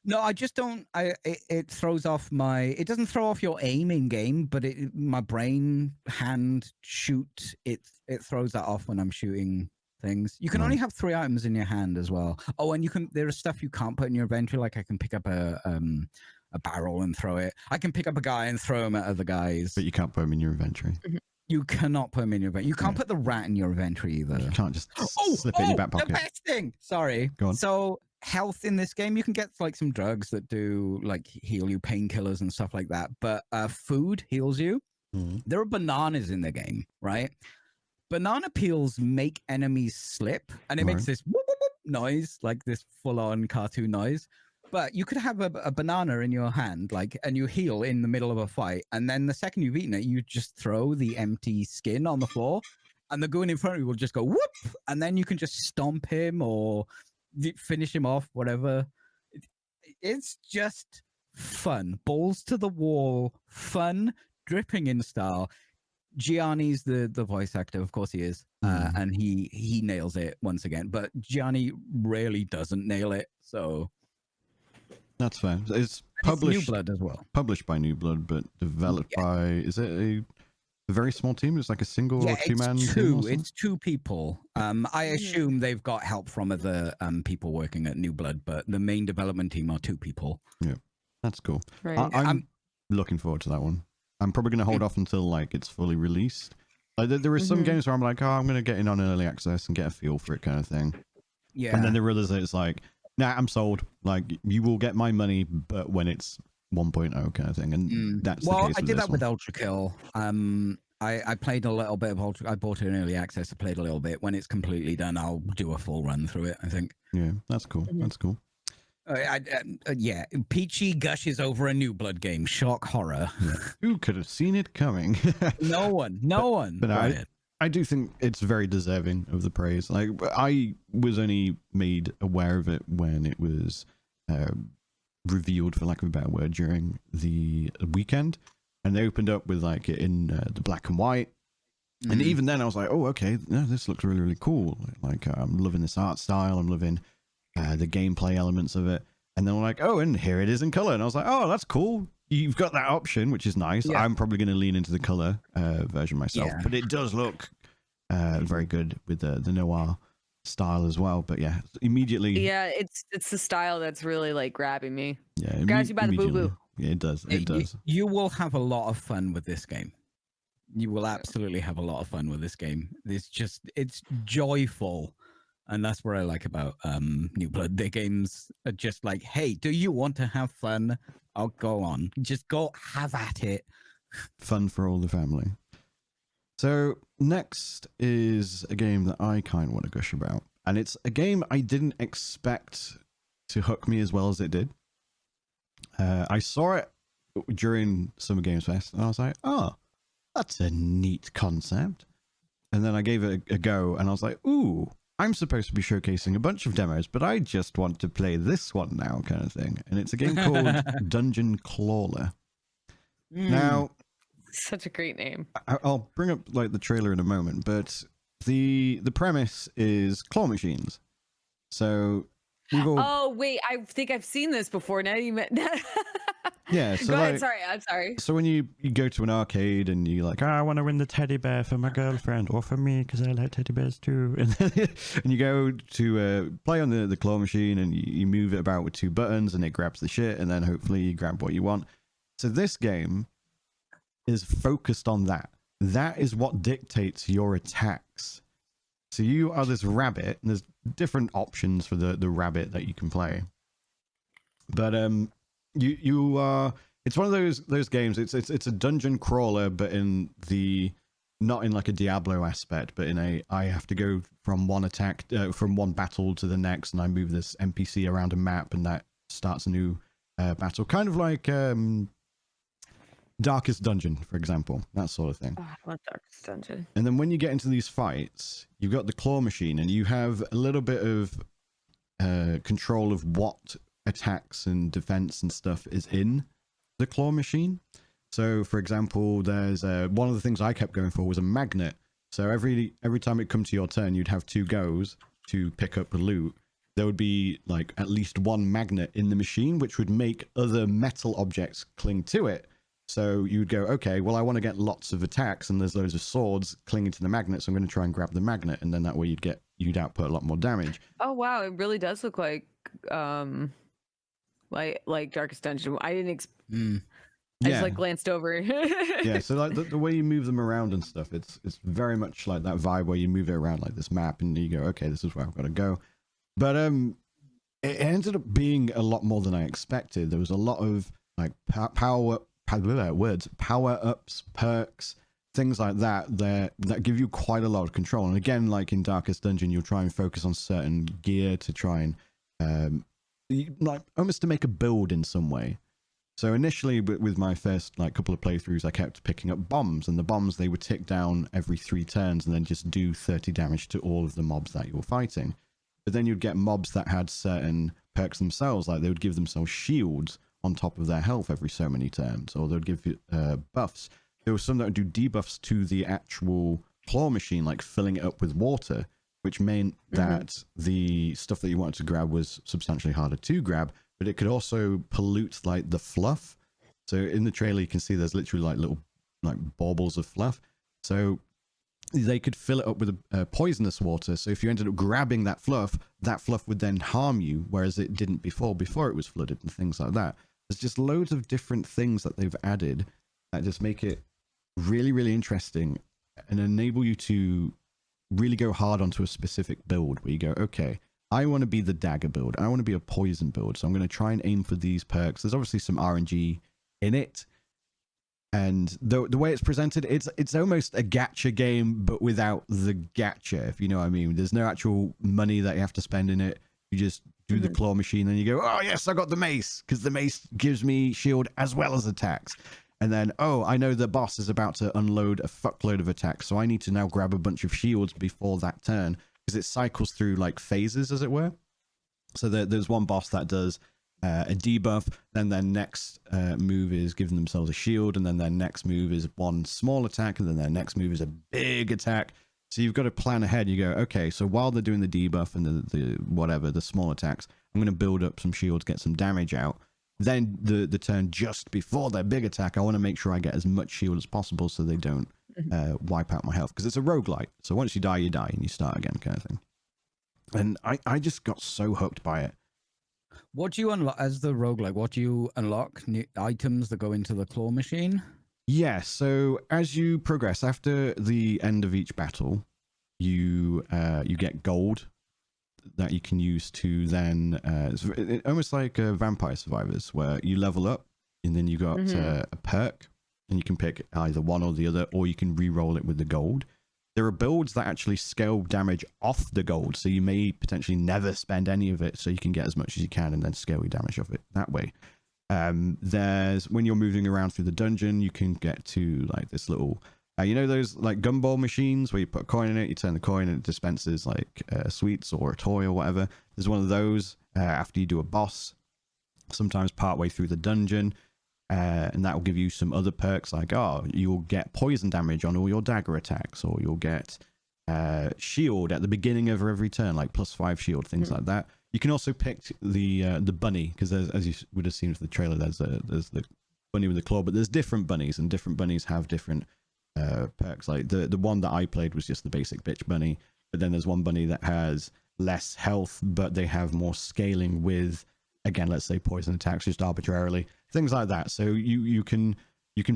No, I just don't. It throws off my. It doesn't throw off your aim in game, but my brain hand shoot it throws that off when I'm shooting things. You can only have 3 items in your hand as well. Oh, and there is stuff you can't put in your inventory. Like I can pick up a barrel and throw it. I can pick up a guy and throw him at other guys. But you can't put them in your inventory. You cannot put him in your inventory. You can't put the rat in your inventory either. You can't just slip it in your back pocket. The best thing. Sorry. Go on. So health in this game, you can get like some drugs that do like heal you, painkillers and stuff like that. But food heals you. Mm-hmm. There are bananas in the game, right? Banana peels make enemies slip, and it makes this whoop, whoop, whoop noise, like this full-on cartoon noise. But you could have a banana in your hand, like, and you heal in the middle of a fight, and then the second you've eaten it, you just throw the empty skin on the floor, and the goon in front of you will just go whoop, and then you can just stomp him or finish him off, whatever. It's just fun, balls to the wall, fun, dripping in style. Gianni's the voice actor, of course he is, and he nails it once again. But Gianni rarely doesn't nail it, so that's fair. It's published New Blood as well. Published by New Blood, but developed by, is it a very small team? It's like a single or two-man team? It's 2 people. I assume they've got help from other people working at New Blood, but the main development team are 2 people. Yeah, that's cool. Right. I'm looking forward to that one. I'm probably going to hold off until like it's fully released. Like there are some games where I'm like, oh, I'm going to get in on early access and get a feel for it, kind of thing. Yeah. And then there are others that it's like, nah, I'm sold. Like you will get my money, but when it's 1.0 kind of thing, and that's the case. I did that with one. Ultra Kill. I played a little bit of Ultra. I bought it in early access. I played a little bit. When it's completely done, I'll do a full run through it, I think. Yeah, that's cool. That's cool. Yeah, Peachy gushes over a New Blood game. Shock horror. Yeah. Who could have seen it coming? No one. But I do think it's very deserving of the praise. Like I was only made aware of it when it was revealed, for lack of a better word, during the weekend, and they opened up with like it in the black and white. And even then I was like, oh, okay, no, this looks really, really cool. Like I'm loving this art style. I'm loving the gameplay elements of it. And then we're like, oh, and here it is in color. And I was like, oh, that's cool. You've got that option, which is nice. Yeah. I'm probably going to lean into the color version myself, but it does look very good with the noir style as well. But yeah, immediately. Yeah, it's the style that's really like grabbing me. Yeah, grabs you by the boo-boo. Yeah, it does. It does. You will have a lot of fun with this game. You will absolutely have a lot of fun with this game. It's joyful. And that's what I like about New Blood. Their games are just like, hey, do you want to have fun? I'll go on. Just go have at it. Fun for all the family. So next is a game that I kind of want to gush about. And it's a game I didn't expect to hook me as well as it did. I saw it during Summer Games Fest and I was like, oh, that's a neat concept. And then I gave it a go and I was like, ooh, I'm supposed to be showcasing a bunch of demos, but I just want to play this one now, kind of thing. And it's a game called Dungeon Clawler. Now, such a great name. I'll bring up like the trailer in a moment, but the premise is claw machines. So we've all... Oh wait, I think I've seen this before. Now you meant yeah. So go ahead. like, Sorry, I'm sorry. So when you go to an arcade and you're like, oh, I want to win the teddy bear for my girlfriend or for me because I like teddy bears too, and you go to play on the claw machine and you move it about with 2 buttons and it grabs the shit and then hopefully you grab what you want. So this game is focused on that. That is what dictates your attacks. So you are this rabbit, and there's different options for the rabbit that you can play. But you are, it's one of those games. It's a dungeon crawler, but in the not in like a Diablo aspect, but in a I have to go from one attack from one battle to the next, and I move this NPC around a map, and that starts a new battle, kind of like Darkest Dungeon, for example, that sort of thing. Oh, I love Darkest Dungeon. And then when you get into these fights, you've got the claw machine, and you have a little bit of control of what attacks and defense and stuff is in the claw machine. So, for example, there's one of the things I kept going for was a magnet. So every time it come to your turn, you'd have 2 goes to pick up the loot. There would be like at least 1 magnet in the machine, which would make other metal objects cling to it. So you'd go, okay, well, I want to get lots of attacks, and there's loads of swords clinging to the magnet, so I'm going to try and grab the magnet, and then that way you'd output a lot more damage. Oh wow, it really does look like Darkest Dungeon. I didn't. I just like glanced over. Yeah, so like the way you move them around and stuff, it's very much like that vibe where you move it around like this map, and you go, okay, this is where I've got to go. But it ended up being a lot more than I expected. There was a lot of like power ups, perks, things like that give you quite a lot of control. And again, like in Darkest Dungeon, you'll try and focus on certain gear to try and like almost to make a build in some way. So initially with my first like couple of playthroughs, I kept picking up bombs, and the bombs, they would tick down every 3 turns and then just do 30 damage to all of the mobs that you were fighting. But then you'd get mobs that had certain perks themselves, like they would give themselves shields on top of their health every so many turns, or they would give you buffs. There were some that would do debuffs to the actual claw machine, like filling it up with water, which meant that the stuff that you wanted to grab was substantially harder to grab, but it could also pollute like the fluff. So in the trailer, you can see there's literally like little like baubles of fluff. So they could fill it up with poisonous water. So if you ended up grabbing that fluff would then harm you, whereas it didn't before it was flooded and things like that. There's just loads of different things that they've added that just make it really, really interesting and enable you to really go hard onto a specific build where you go, okay, I want to be the dagger build. I want to be a poison build. So I'm going to try and aim for these perks. There's obviously some RNG in it. And the way it's presented, it's almost a gacha game, but without the gacha, if you know what I mean. There's no actual money that you have to spend in it. You just do the claw machine, and you go, oh yes, I got the mace, because the mace gives me shield as well as attacks. And then, oh, I know the boss is about to unload a fuckload of attacks, so I need to now grab a bunch of shields before that turn, because it cycles through like phases, as it were. So there's one boss that does a debuff, then their next move is giving themselves a shield, and then their next move is one small attack, and then their next move is a big attack. So you've got to plan ahead. You go, okay, so while they're doing the debuff and the small attacks, I'm going to build up some shields, get some damage out. Then the turn just before their big attack, I want to make sure I get as much shield as possible so they don't wipe out my health, because it's a roguelite. So once you die, and you start again, kind of thing. And I just got so hooked by it. What do you unlock as the roguelike? What do you unlock? New items that go into the claw machine? Yeah, so as you progress, after the end of each battle, you get gold that you can use to then it's almost like Vampire Survivors, where you level up and then you got a perk, and you can pick either one or the other, or you can re-roll it with the gold. There are builds that actually scale damage off the gold, so you may potentially never spend any of it, so you can get as much as you can and then scale your damage off it that way. There's, when you're moving around through the dungeon, you can get to like this little you know those like gumball machines where you put a coin in it, you turn the coin and it dispenses like sweets or a toy or whatever. There's one of those after you do a boss, sometimes partway through the dungeon, and that will give you some other perks, like you'll get poison damage on all your dagger attacks, or you'll get shield at the beginning of every turn, like +5 shield, things like that. You can also pick the bunny, because as you would have seen from the trailer, there's the bunny with the claw, but there's different bunnies, and different bunnies have different perks. Like the one that I played was just the basic bitch bunny, but then there's one bunny that has less health, but they have more scaling with, again, let's say poison attacks just arbitrarily, things like that. So you can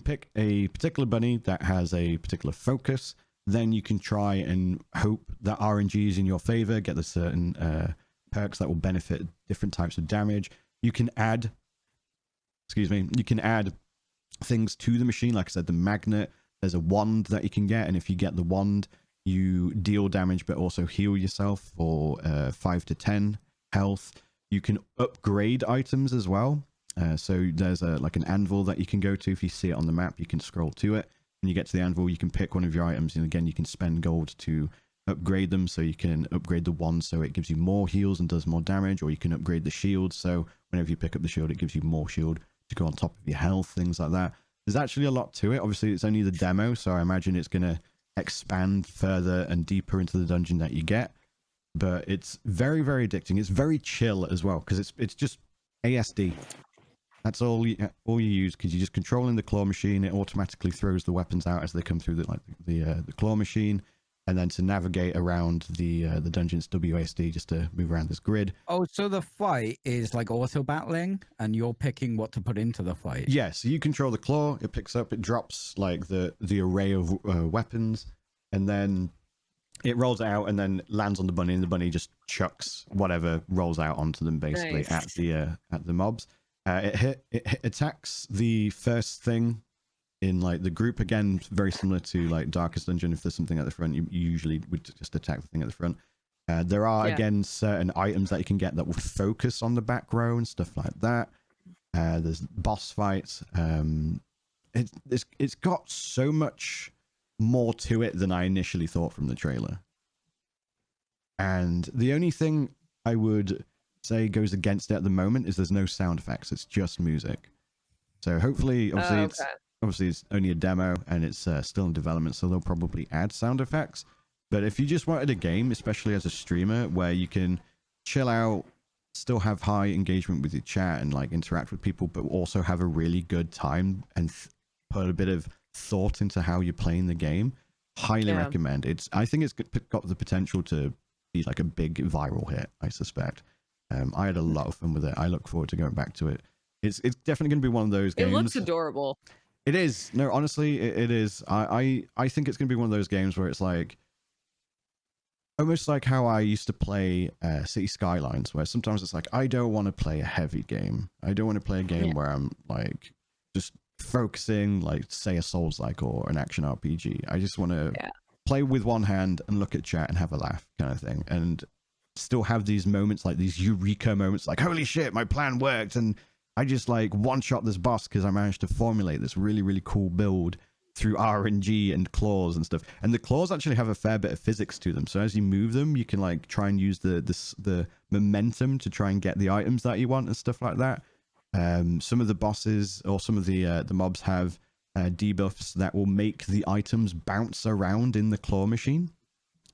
pick a particular bunny that has a particular focus, then you can try and hope that RNG is in your favor, get the certain perks that will benefit different types of damage. You can add things to the machine, like I said, the magnet. There's a wand that you can get, and if you get the wand, you deal damage but also heal yourself for 5 to 10 health. You can upgrade items as well. So there's like an anvil that you can go to. If you see it on the map, you can scroll to it. When you get to the anvil, you can pick one of your items, and again, you can spend gold to upgrade them. So you can upgrade the wand so it gives you more heals and does more damage, or you can upgrade the shield, so whenever you pick up the shield, it gives you more shield. to go on top of your health, things like that. There's actually a lot to it. Obviously, it's only the demo, so I imagine it's going to expand further and deeper into the dungeon that you get. But it's very, very addicting. It's very chill as well, because it's just ASD. That's all you use, because you're just controlling the claw machine. It automatically throws the weapons out as they come through the claw machine, and then to navigate around the dungeon's WASD, just to move around this grid. Oh, so the fight is like auto battling, and you're picking what to put into the fight. Yeah, so you control the claw. It picks up, it drops like the array of weapons, and then it rolls out and then lands on the bunny, and the bunny just chucks whatever rolls out onto them, basically. Nice. At the mobs. It attacks the first thing in like the group, again, very similar to like Darkest Dungeon. If there's something at the front, you usually would just attack the thing at the front. There are again certain items that you can get that will focus on the back row and stuff like that. There's boss fights. It's got so much more to it than I initially thought from the trailer. And the only thing I would say goes against it at the moment is there's no sound effects. It's just music. So hopefully, obviously it's only a demo and it's still in development, so they'll probably add sound effects. But if you just wanted a game, especially as a streamer, where you can chill out, still have high engagement with your chat and like interact with people, but also have a really good time and put a bit of thought into how you're playing the game, highly recommend. I think it's got the potential to be like a big viral hit, I suspect. I had a lot of fun with it. I look forward to going back to it. It's definitely going to be one of those games. It looks adorable. It is. No, honestly, it is. I think it's going to be one of those games where it's like almost like how I used to play City Skylines, where sometimes it's like, I don't want to play a heavy game. I don't want to play a game where I'm like just focusing, like say a Souls-like or an action RPG. I just want to play with one hand and look at chat and have a laugh, kind of thing. And still have these moments, like these eureka moments, like holy shit, my plan worked, and I just like one shot this boss because I managed to formulate this really, really cool build through RNG and claws and stuff. And the claws actually have a fair bit of physics to them, so as you move them, you can like try and use the momentum to try and get the items that you want and stuff like that. Some of the bosses or some of the mobs have debuffs that will make the items bounce around in the claw machine.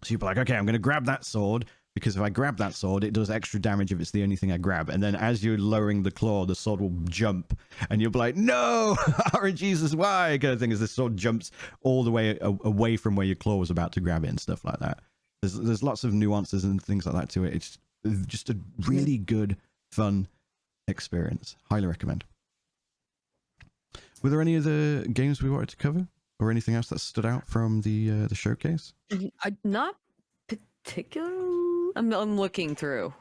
So you'll be like, okay, I'm going to grab that sword, because if I grab that sword, it does extra damage if it's the only thing I grab. And then as you're lowering the claw, the sword will jump, and you'll be like, no, RNG's is why, kind of thing, as the sword jumps all the way away from where your claw was about to grab it and stuff like that. There's lots of nuances and things like that to it. It's just a really good, fun experience. Highly recommend. Were there any other games we wanted to cover, or anything else that stood out from the showcase? Not particularly. I'm looking through.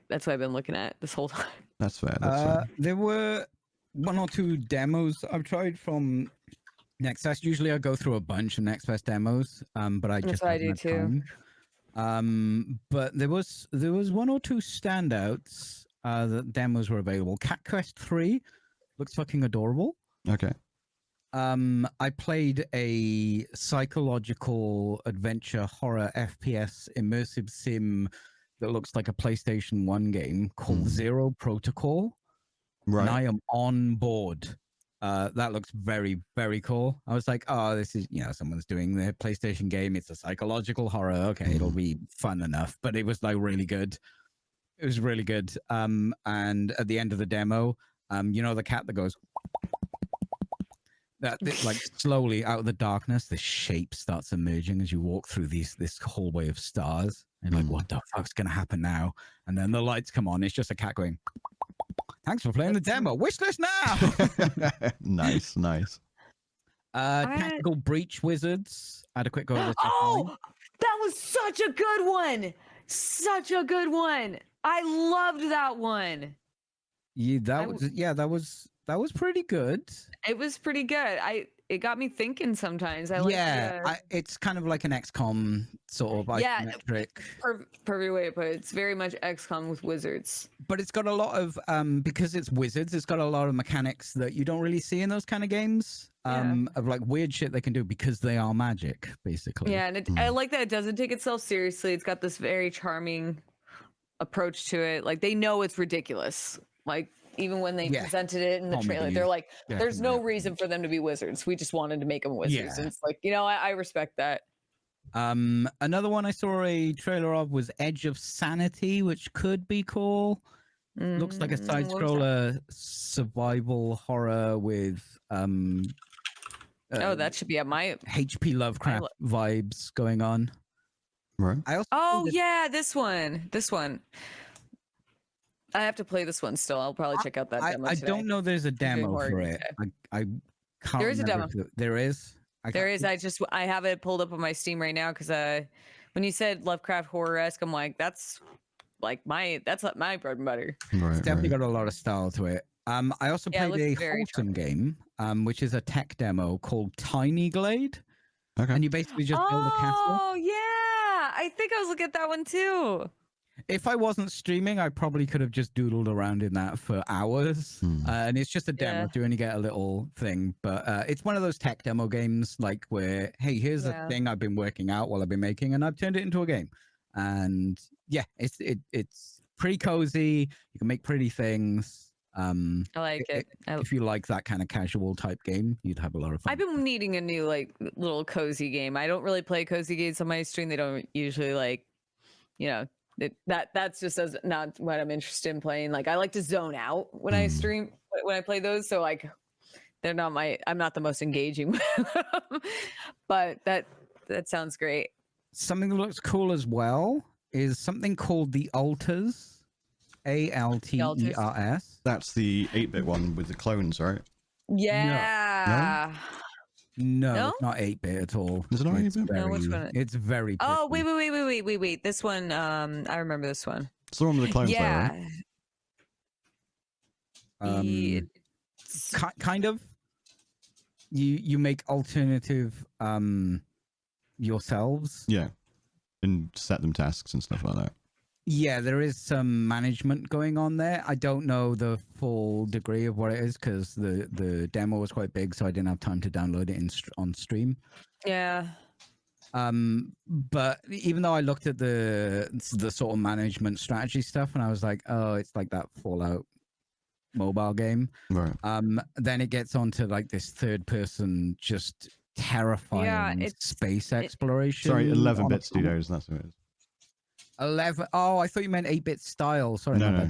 That's what I've been looking at this whole time. That's fair. That's fair. There were 1 or 2 demos I've tried from Nextfest. Usually I go through a bunch of Nextfest demos, but I just That's what I do too. But there was 1 or 2 standouts that demos were available. Cat Quest 3 looks fucking adorable. Okay. I played a psychological adventure horror FPS immersive sim that looks like a PlayStation 1 game called Zero Protocol. Right. And I am on board. That looks very, very cool. I was like, oh, this is, someone's doing their PlayStation game. It's a psychological horror. Okay, it'll be fun enough. But it was like really good. It was really good. And at the end of the demo, the cat that goes, that like slowly out of the darkness, this shape starts emerging as you walk through this hallway of stars. And like, what the fuck's gonna happen now? And then the lights come on. It's just a cat going, thanks for playing the demo. Wish list now. Nice. Tactical Breach Wizards. I had a quick go over Oh, that was such a good one. Such a good one. I loved that one. Yeah, that was pretty good. It was pretty good. It got me thinking sometimes. It's kind of like an XCOM sort of isometric. Perfect way to put it. It's very much XCOM with wizards. But it's got a lot of because it's wizards, it's got a lot of mechanics that you don't really see in those kind of games. Of like weird shit they can do because they are magic, basically. Yeah, and I like that it doesn't take itself seriously. It's got this very charming approach to it. Like they know it's ridiculous. Like even when they Yeah. presented it in the trailer. Comedy, They're like, there's no definitely. reason for them to be wizards. We just wanted to make them wizards. Yeah. And it's like, I respect that. Another one I saw a trailer of was Edge of Sanity, which could be cool. Looks like a side What was that? scroller survival horror with That should be at my. HP Lovecraft vibes going on. Right. I also Oh yeah, this one. I have to play this one still. I'll probably check out that demo I today. don't know there's a doing demo horror for it. today. I can't There is a remember demo. there is? There is. I have it pulled up on my Steam right now because when you said Lovecraft horror-esque, I'm like, that's like my bread and butter. Right. It's definitely right. got a lot of style to it. I also Yeah, it played a looks very wholesome game, which is a tech demo called Tiny Glade. Okay. And you basically just build a castle. Oh yeah, I think I was looking at that one too. If I wasn't streaming, I probably could have just doodled around in that for hours. And it's just a demo, Yeah. so you only get a little thing. But it's one of those tech demo games, like where, hey, here's a thing I've been working out while I've been making, and I've turned it into a game. And yeah, it's pretty cozy. You can make pretty things. I like it. If you like that kind of casual type game, you'd have a lot of fun. I've been needing a new like little cozy game. I don't really play cozy games on my stream. They don't usually like, that's just not what I'm interested in playing. Like I like to zone out when I stream when I play those. So like they're not I'm not the most engaging, but that sounds great. Something that looks cool as well is something called the Alters. ALTERS. That's the 8-bit one with the clones, right? Yeah. No, No? it's not 8-bit at all. Is it not It's 8-bit? No, which very- one? It's very Oh, pretty. wait. This one, I remember this one. It's the one with the clones, Yeah. though, right? It's- Kind of. You make alternative yourselves. Yeah. And set them tasks and stuff like that. Yeah, there is some management going on there. I don't know the full degree of what it is because the demo was quite big, so I didn't have time to download it on stream. yeah. But even though I looked at the sort of management strategy stuff, and I was like, oh, it's like that Fallout mobile game. Right. Then it gets onto like this third person, just terrifying space exploration. Sorry, 11 on a bit studios. That's what it is. 11. Oh, I thought you meant 8-bit style. Sorry. No.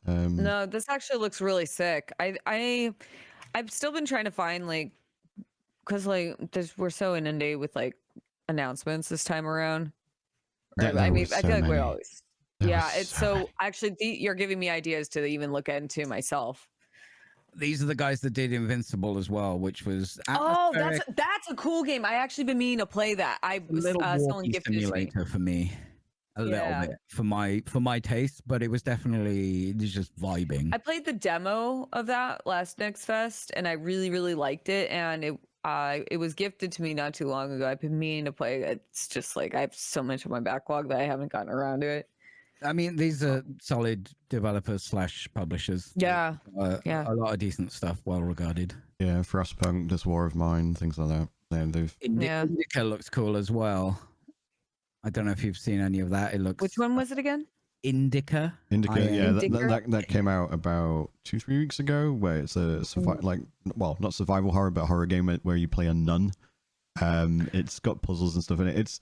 No, this actually looks really sick. I've still been trying to find like, because like we're so inundated with like announcements this time around. Yeah, I mean, was I so feel like we're many. always. There Yeah, was it's so so many. actually you're giving me ideas to even look into myself. These are the guys that did Invincible as well, which was Oh, atmospheric, that's a cool game. I actually been meaning to play that. I a was little someone walkie gifted it to me. simulator for me. A Yeah. little bit for my taste, but it was definitely just vibing. I played the demo of that last Next Fest, and I really, really liked it. And it was gifted to me not too long ago. I've been meaning to play it. It's just like I have so much on my backlog that I haven't gotten around to it. I mean, these are solid developers / publishers. Yeah, A lot of decent stuff, well regarded. Yeah, Frostpunk, This War of Mine, things like that. Yeah. Indica looks cool as well. I don't know if you've seen any of that. It looks. Which one was it again? Indica. Indica, yeah, Indica? that came out about 2-3 weeks ago, where it's a not survival horror, but horror game where you play a nun. It's got puzzles and stuff in it.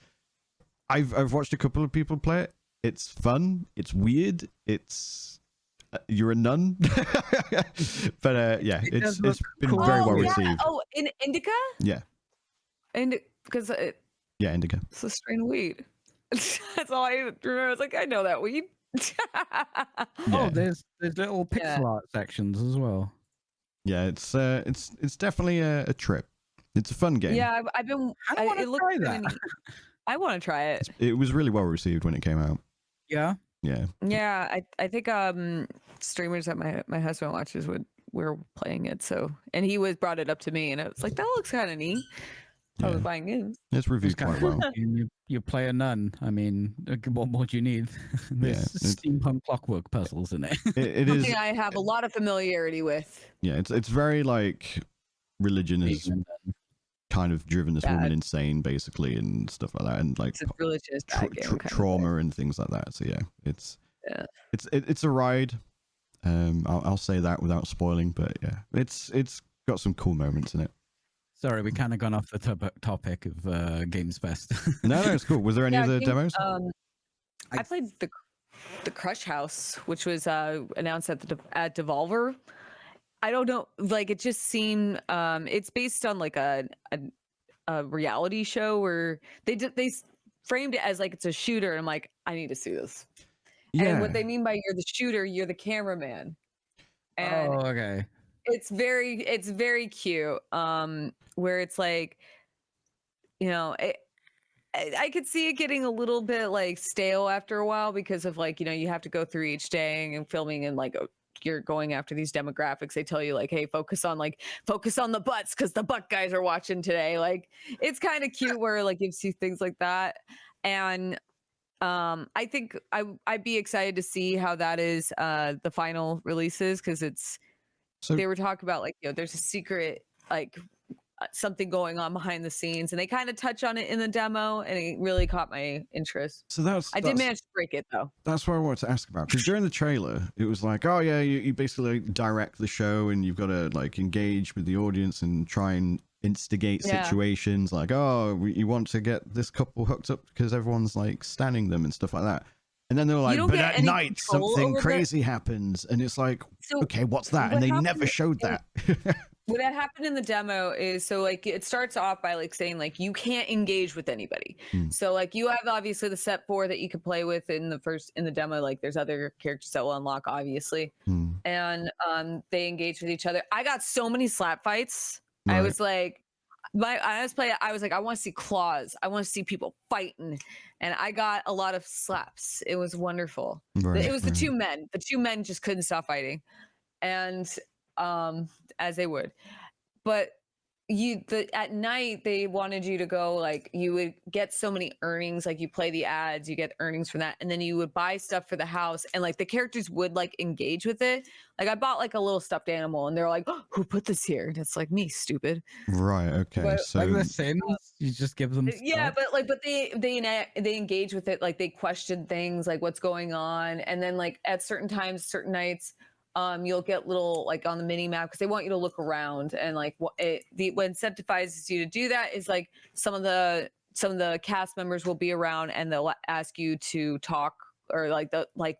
I've watched a couple of people play it. It's fun. It's weird. It's you're a nun, but yeah, it's been cool. very well yeah. received. Oh, in Indica? Yeah, And because yeah, Indica. it's a strain of weed. That's all I remember. I was like, I know that weed. Yeah. Oh, there's little pixel Yeah. art sections as well. Yeah, it's definitely a trip. It's a fun game. Yeah, I've been. I want it to looks try really that. neat. I want to try it. It was really well received when it came out. Yeah. Yeah. Yeah, I think streamers that my husband watches were playing it. So and he brought it up to me, and it was like that looks kind of neat. I was Yeah. buying games. It's reviewed quite well. You play a nun. I mean, what more do you need? There's it's- steampunk clockwork puzzles in it. It is. Something I have a lot of familiarity with. Yeah, it's very like religion has kind of driven this woman Bad. insane, basically, and stuff like that, and like It's a religious bad game. kind of trauma thing. and things like that. So yeah, Yeah. it's a ride. I'll say that without spoiling, but yeah, it's got some cool moments in it. Sorry, we kind of gone off the topic of Games Fest. No, it's cool. Was there any other demos? I played the Crush House, which was announced at Devolver. I don't know, like it just seemed it's based on like a reality show where they framed it as like it's a shooter, and I'm like, I need to see this. Yeah. And what they mean by you're the shooter, you're the cameraman. And oh, okay. it's very cute. Where it's like, you know, I could see it getting a little bit like stale after a while because of like, you know, you have to go through each day and filming and like you're going after these demographics. They tell you like, hey, focus on the butts because the butt guys are watching today. Like it's kind of cute where like you see things like that. And I think I'd be excited to see how that is the final releases, because they were talking about like, you know, there's a secret like something going on behind the scenes, and they kind of touch on it in the demo, and it really caught my interest. So I did manage to break it though. That's what I wanted to ask about, because during the trailer it was like, oh yeah, you basically direct the show and you've got to like engage with the audience and try and instigate situations like, oh, you want to get this couple hooked up because everyone's like standing them and stuff like that. And then they were like, but at night something crazy happens, and it's like, okay, what's that? And they never showed that. What had happened in the demo is, so like it starts off by like saying like you can't engage with anybody. So like you have obviously the set 4 that you could play with in the demo. Like there's other characters that will unlock obviously, and they engage with each other. I got so many slap fights. Right. I was like, I was like, I want to see claws. I want to see people fighting, and I got a lot of slaps. It was wonderful. Right, it was the two men. The two men just couldn't stop fighting, and as they would. But at night they wanted you to go, like you would get so many earnings, like you play the ads, you get earnings from that, and then you would buy stuff for the house, and like the characters would like engage with it. Like I bought like a little stuffed animal, and they're like, oh, who put this here? And it's like, me, stupid. Right. Okay. But, so like the Sims, you just give them yeah, stuff. but they engage with it, like they question things like what's going on, and then like at certain times, certain nights, you'll get little like on the mini map, because they want you to look around, and like what incentivizes you to do that is like some of the cast members will be around, and they'll ask you to talk or like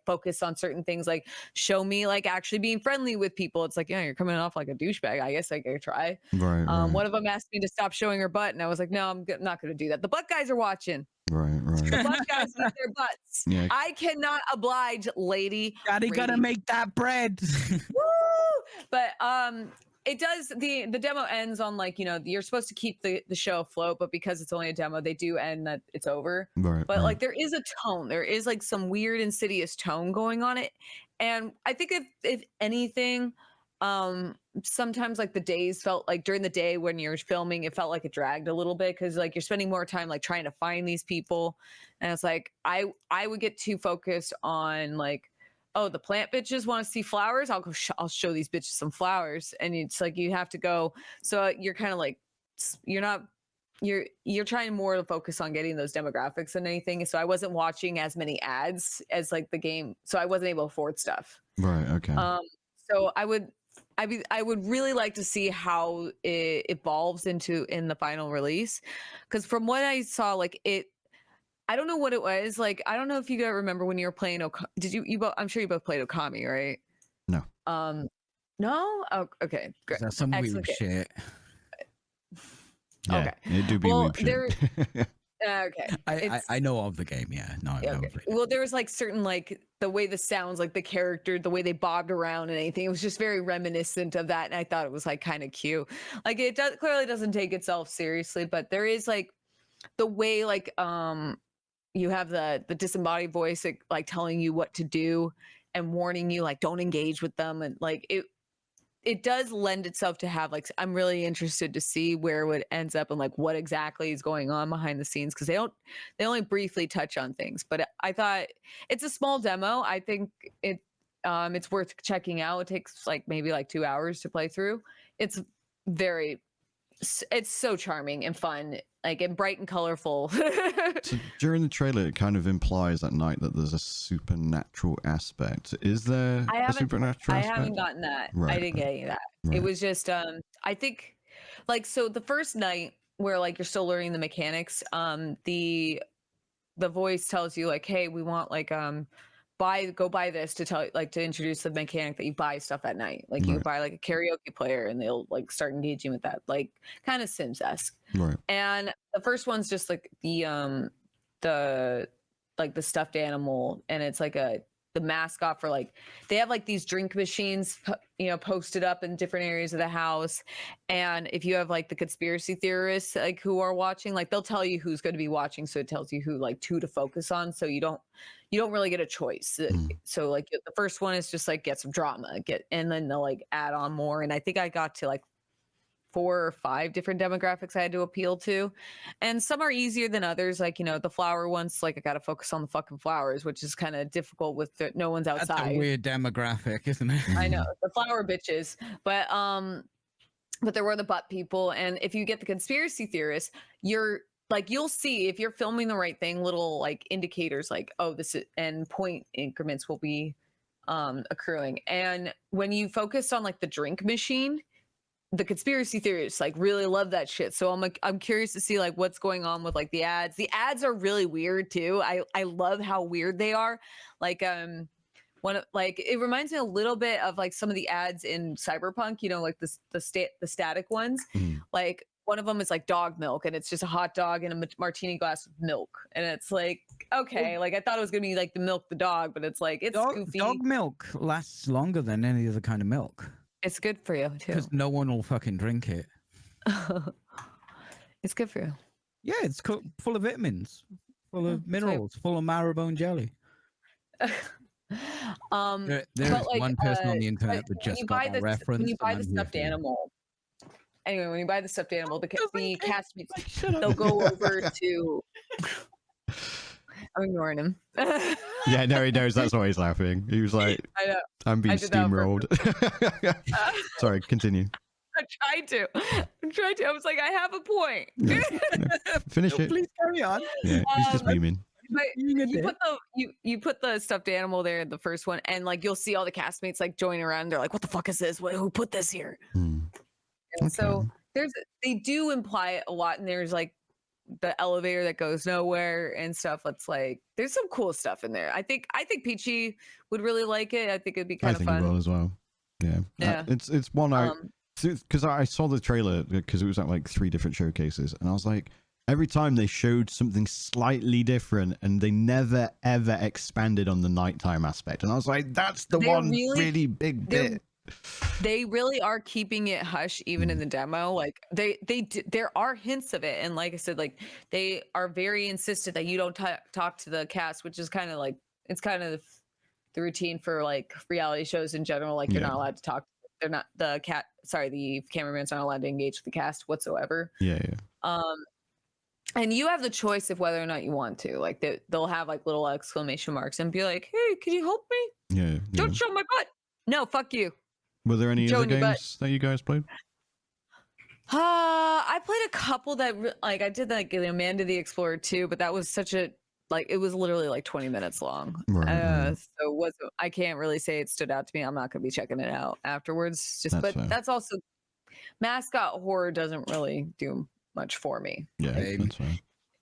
focus on certain things, like show me like actually being friendly with people. It's like, yeah, you're coming off like a douchebag. I guess I could try. Right. One of them asked me to stop showing her butt, and I was like, no, I'm not going to do that. The butt guys are watching. Right. The butt guys need their butts. Yeah. I cannot oblige, lady. Daddy gotta make that bread. Woo! But it does, the demo ends on like, you know, you're supposed to keep the show afloat, but because it's only a demo, they do end that it's over. Right. But like there is a tone. There is like some weird insidious tone going on it. And I think if anything, sometimes like the days felt like during the day when you're filming, it felt like it dragged a little bit, because like you're spending more time like trying to find these people, and it's like I would get too focused on like, oh, the plant bitches want to see flowers, I'll show these bitches some flowers, and it's like you have to go, so you're kind of like, you're trying more to focus on getting those demographics than anything. So I wasn't watching as many ads as like the game, so I wasn't able to afford stuff. Right. Okay. So I would really like to see how it evolves in the final release, because from what I saw, like I don't know what it was. Like, I don't know if you guys remember when you were playing did you both, I'm sure you both played Okami, right? No. No? Oh, okay. Great. That's some weird shit. Yeah, okay. It do be weird shit. Okay. I know of the game, yeah. No, I've never played it. Well, there was like certain, like the way the sounds, like the character, the way they bobbed around and anything, it was just very reminiscent of that. And I thought it was like kind of cute. Like it clearly doesn't take itself seriously, but there is like the way like you have the disembodied voice like telling you what to do and warning you like don't engage with them, and like it does lend itself to have like, I'm really interested to see where it ends up and like what exactly is going on behind the scenes, because they only briefly touch on things. But I thought it's a small demo. I think it's worth checking out. It takes like maybe like 2 hours to play through. It's very it's so charming and fun, like, and bright and colorful. So during the trailer, it kind of implies at night that there's a supernatural aspect. Is there a supernatural I aspect? haven't gotten that. Right, I didn't get any of that. It right. was just I think, like, so the first night where like you're still learning the mechanics, the voice tells you like, hey, we want like go buy this to tell, like, to introduce the mechanic that you buy stuff at night. Like you Right. buy like a karaoke player and they'll like start engaging with that, like kind of Sims-esque. Right. And the first one's just like the stuffed animal, and it's like the mascot for, like, they have like these drink machines posted up in different areas of the house, and if you have like the conspiracy theorists like who are watching, like they'll tell you who's going to be watching, so it tells you who to focus on, so you don't really get a choice. So like the first one is just like get some drama, and then they'll like add on more, and I think I got to like 4 or 5 different demographics I had to appeal to, and some are easier than others. Like, the flower ones, like I got to focus on the fucking flowers, which is kind of difficult with no one's outside. That's a weird demographic, isn't it? I know, the flower bitches, but there were the butt people, and if you get the conspiracy theorists, you'll see if you're filming the right thing, little like indicators like, oh, this is, and point increments will be occurring. And when you focus on like the drink machine, the conspiracy theorists like really love that shit. So I'm curious to see like what's going on with like the ads. The ads are really weird too. I love how weird they are. Like it reminds me a little bit of like some of the ads in Cyberpunk, like the static ones. Like one of them is like dog milk, and it's just a hot dog and a martini glass of milk, and it's like, okay, like I thought it was gonna be like the milk the dog, but it's like, it's goofy. Dog milk lasts longer than any other kind of milk. It's good for you too. Because no one will fucking drink it. It's good for you. Yeah, it's full of vitamins, full of minerals, full of marrowbone jelly. There's like, one person on the internet that just got a reference. When you buy the stuffed animal, when you buy the stuffed animal, the castmates, they'll go over to. I'm ignoring him. Yeah, no, he knows. That's why he's laughing. He was like, I know. I'm being steamrolled. Sorry, continue. I tried to. I was like, I have a point. No, finish it. Please carry on. Yeah, he's just memeing. But you put the stuffed animal there in the first one, and like you'll see all the castmates like join around. They're like, "What the fuck is this? Who put this here?" And so they do imply it a lot, and there's like the elevator that goes nowhere and stuff. It's like there's some cool stuff in there. I think Peachy would really like it. I think it'd be kind of fun. I think he will as well. Yeah. It's one because I saw the trailer because it was at like 3 different showcases, and I was like, every time they showed something slightly different, and they never ever expanded on the nighttime aspect, and I was like, that's the one really big bit. They really are keeping it hush even in the demo. Like there are hints of it, and like I said, like they are very insistent that you don't talk to the cast, which is kind of like, it's kind of the routine for like reality shows in general. Like you're not allowed to talk. They're not the cameraman's not allowed to engage with the cast whatsoever. And you have the choice of whether or not you want to. Like they'll have like little exclamation marks and be like, hey, could you help me? Don't show my butt. No, fuck you. Were there any other games that you guys played? I played a couple that like I did like Amanda the Explorer 2, but that was such a it was literally like 20 minutes long. Right. So I can't really say it stood out to me. I'm not gonna be checking it out afterwards. That's also, mascot horror doesn't really do much for me. Yeah, that's fine.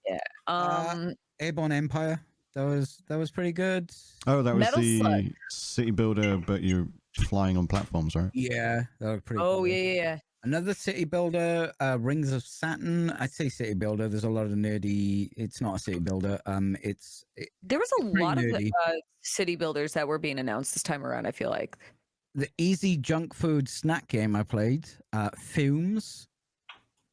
Yeah. Airborne Empire. That was pretty good. Oh, that was Metal the Slug. city builder, but you're flying on platforms, right? Yeah, that was pretty. Oh cool. yeah. Another city builder, Rings of Saturn. I'd say city builder. There's a lot of nerdy. It's not a city builder. There was a lot nerdy. Of city builders that were being announced this time around. I feel like the easy junk food snack game I played, Fumes.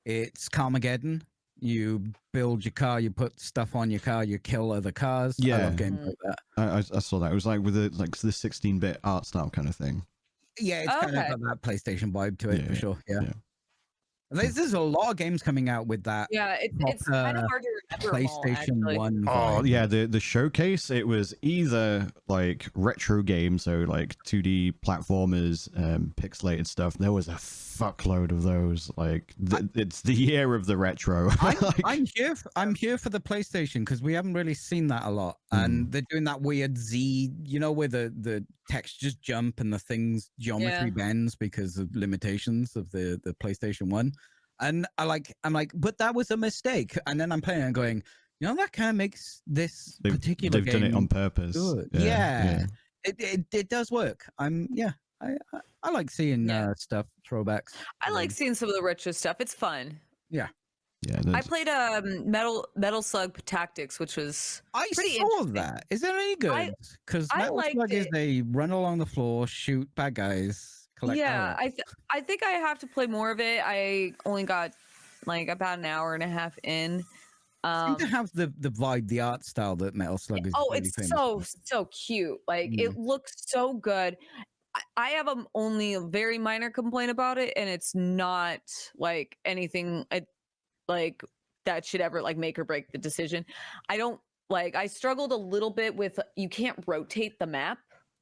It's Carmageddon. You build your car, you put stuff on your car, you kill other cars. Yeah, I love games like that. I saw that. It was like with the 16-bit art style kind of thing. Yeah, it's kind of got that PlayStation vibe to it for sure. Yeah. There's a lot of games coming out with that. Yeah, it's kind of hard to remember them all, PlayStation actually. 1 Oh vibe. yeah, the showcase, it was either like retro games, so like 2D platformers, pixelated stuff. There was a fuckload of those. Like it's the year of the retro. I'm here for the PlayStation because we haven't really seen that a lot, and they're doing that weird Z, where the textures jump and the things geometry bends because of limitations of the PlayStation 1. And I'm like, but that was a mistake. And then I'm playing and going, that kind of makes this particular they've game done it on purpose. good. Yeah. It does work. I like seeing stuff, throwbacks. I like seeing some of the retro stuff. It's fun. Yeah. Yeah, I played Metal Slug Tactics, which was pretty saw interesting. that. Is that any good? Because I Metal liked Slug is it. they run along the floor, shoot bad guys, collect Yeah, arrow. I think I have to play more of it. I only got like about an hour and a half in. Seem to have the vibe, the art style that Metal Slug is. Oh, really it's famous so cute. Like it looks so good. I have only a very minor complaint about it, and it's not like anything like that should ever like make or break the decision. I struggled a little bit with you can't rotate the map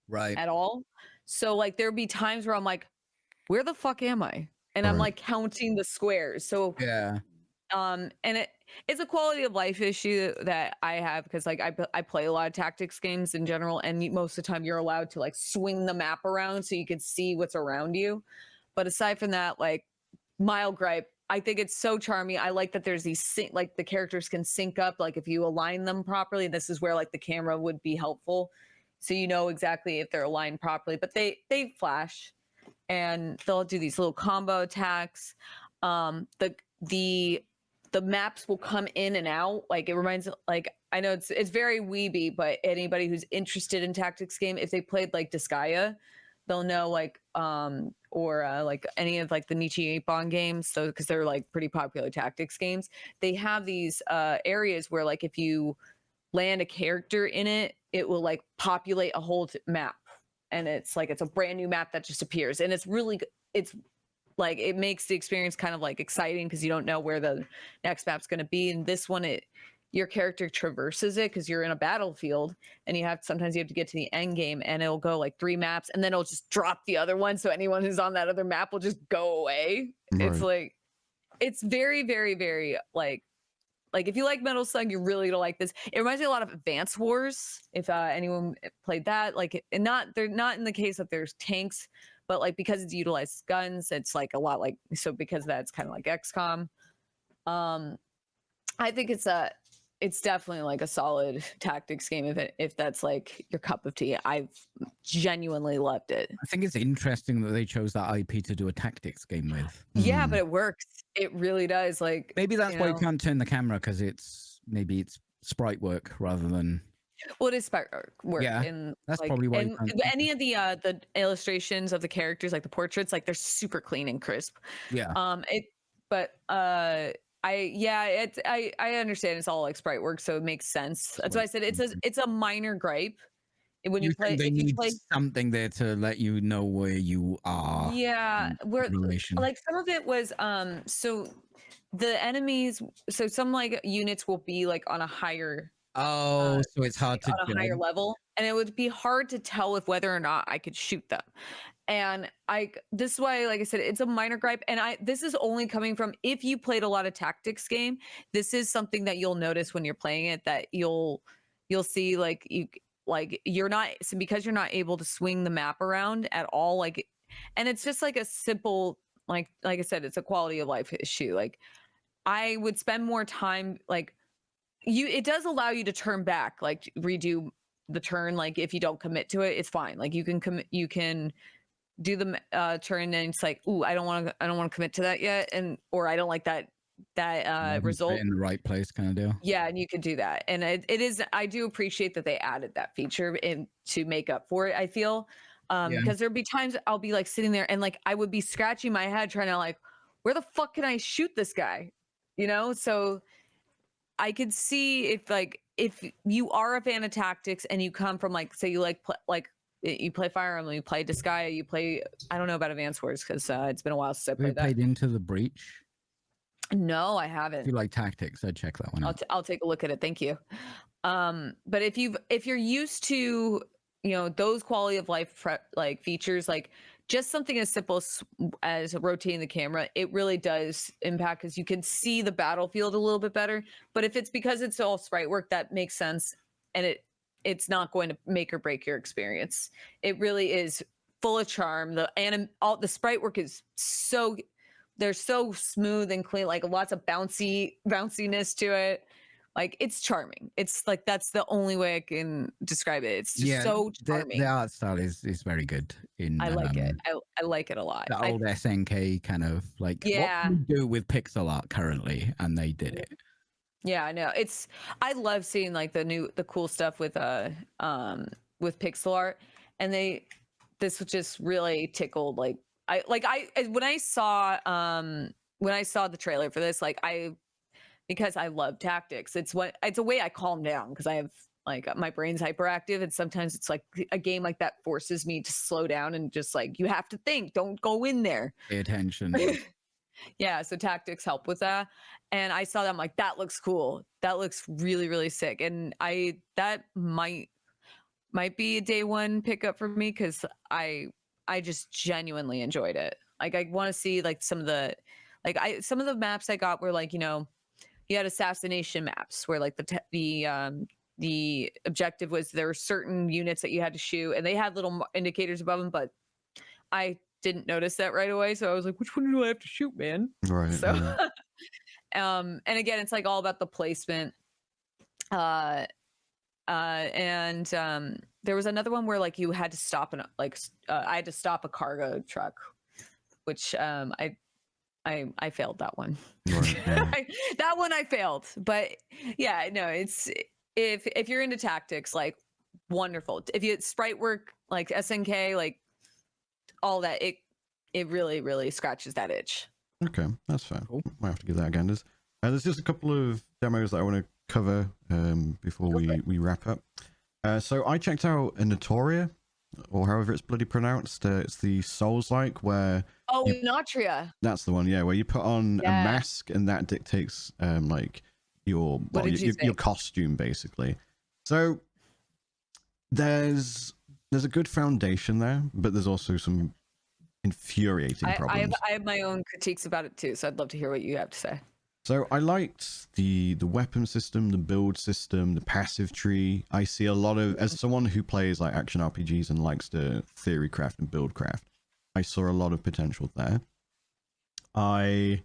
right at all. So like there'd be times where I'm like, where the fuck am I? And I'm like counting the squares. So yeah. and it's a quality of life issue that I have because like I play a lot of tactics games in general, and most of the time you're allowed to like swing the map around so you can see what's around you. But aside from that, like mild gripe, I think it's so charming. I like that there's these like the characters can sync up, like if you align them properly. This is where like the camera would be helpful, so you know exactly if they're aligned properly. But they flash, and they'll do these little combo attacks. The maps will come in and out. Like it reminds, like I know it's very weeby, but anybody who's interested in tactics game, if they played like Disgaea, they'll know like or like any of like the Nichi 8-Bon games. So because they're like pretty popular tactics games, they have these areas where like if you land a character in it, it will like populate a whole map, and it's like it's a brand new map that just appears, and it's like it makes the experience kind of like exciting because you don't know where the next map's going to be. And this one, your character traverses it because you're in a battlefield, and sometimes you have to get to the end game, and it'll go like 3 maps, and then it'll just drop the other one, so anyone who's on that other map will just go away. Right. It's like it's very, very, very like if you like Metal Slug, you're really gonna like this. It reminds me a lot of Advance Wars, if anyone played that. Like, and they're not in the case that there's tanks, but like because it's utilized guns, it's like a lot like so. Because that's kind of like XCOM. I think it's definitely like a solid tactics game if that's like your cup of tea. I've genuinely loved it. I think it's interesting that they chose that IP to do a tactics game with. Yeah, but it works. It really does. Like maybe that's why you can't turn the camera because it's sprite work rather than. Well, it is sprite work. Yeah, and that's like, probably why. And any of the illustrations of the characters, like the portraits, like they're super clean and crisp. Yeah. I understand it's all like sprite work, so it makes sense. That's why I said it's a minor gripe when you play. They need something there to let you know where you are. Yeah, where like some of it was so the enemies, so some like units will be like on a higher. So it's hard to on a higher level, and it would be hard to tell if whether or not I could shoot them. And this is why, like I said, it's a minor gripe. And this is only coming from if you played a lot of tactics game. This is something that you'll notice when you're playing it, that you'll see you're not, so because you're not able to swing the map around at all. Like, and it's just like a simple, like I said, it's a quality of life issue. Like I would spend more time, like it does allow you to turn back, like redo the turn. Like if you don't commit to it, it's fine. Like you can do the turn, and it's like, ooh, I don't want to commit to that yet, or I don't like that result in the right place kind of deal. Yeah, and you could do that, and it is. I do appreciate that they added that feature in to make up for it. I feel because there'd be times I'll be like sitting there and like I would be scratching my head trying to like, where the fuck can I shoot this guy? So I could see if you are a fan of tactics and you come from like, say you you play Fire Emblem, you play Disgaea, you play, I don't know about Advance Wars because it's been a while since I played that. Played Into the Breach. No, I If haven't. you like tactics, I'd check that one out. I'll take a look at it. Thank you. But if you're used to, you know, those quality of life like features, like just something as simple as rotating the camera, it really does impact because you can see the battlefield a little bit better. But if it's because it's all sprite work, that makes sense, and it's not going to make or break your experience. It really is full of charm. All the sprite work is so, they're so smooth and clean, like lots of bounciness to it. Like it's charming. It's like that's the only way I can describe it. It's just so charming. The art style is very good. I like it. I like it a lot. The old SNK kind of like what can we do with pixel art currently, and they did it. Yeah, I know. I love seeing like the cool stuff with pixel art, and this just really tickled like when I saw the trailer for this, like because I love tactics. It's a way I calm down because I have like my brain's hyperactive, and sometimes it's like a game like that forces me to slow down and just like you have to think, don't go in there. Pay attention. Yeah, so tactics help with that. And I saw that, I'm like, that looks cool. That looks really, really sick. And that might be a day one pickup for me because I just genuinely enjoyed it. Like I want to see like some of the maps I got were like, you know, you had assassination maps where like the objective was there were certain units that you had to shoot, and they had little indicators above them, but I didn't notice that right away. So I was like, which one do I have to shoot, man? Right. So, and again, it's like all about the placement. And there was another one where like you had to stop I had to stop a cargo truck, which I failed that one. Right, yeah. That one I failed. But yeah, no, it's if you're into tactics, like wonderful. If you sprite work like SNK, like all that, it really, really scratches that itch. Okay, that's fair. Cool. Might have to give that a gander. There's just a couple of demos that I want to cover before we wrap up. So I checked out Enotria, or however it's bloody pronounced. It's the Souls-like where Enotria. That's the one, yeah, where you put on a mask and that dictates like your costume basically. So there's a good foundation there, but there's also some infuriating problems. I have my own critiques about it too, so I'd love to hear what you have to say. So I liked the weapon system, the build system, the passive tree. I see a lot of, as someone who plays like action RPGs and likes to theory craft and build craft, I saw a lot of potential there. I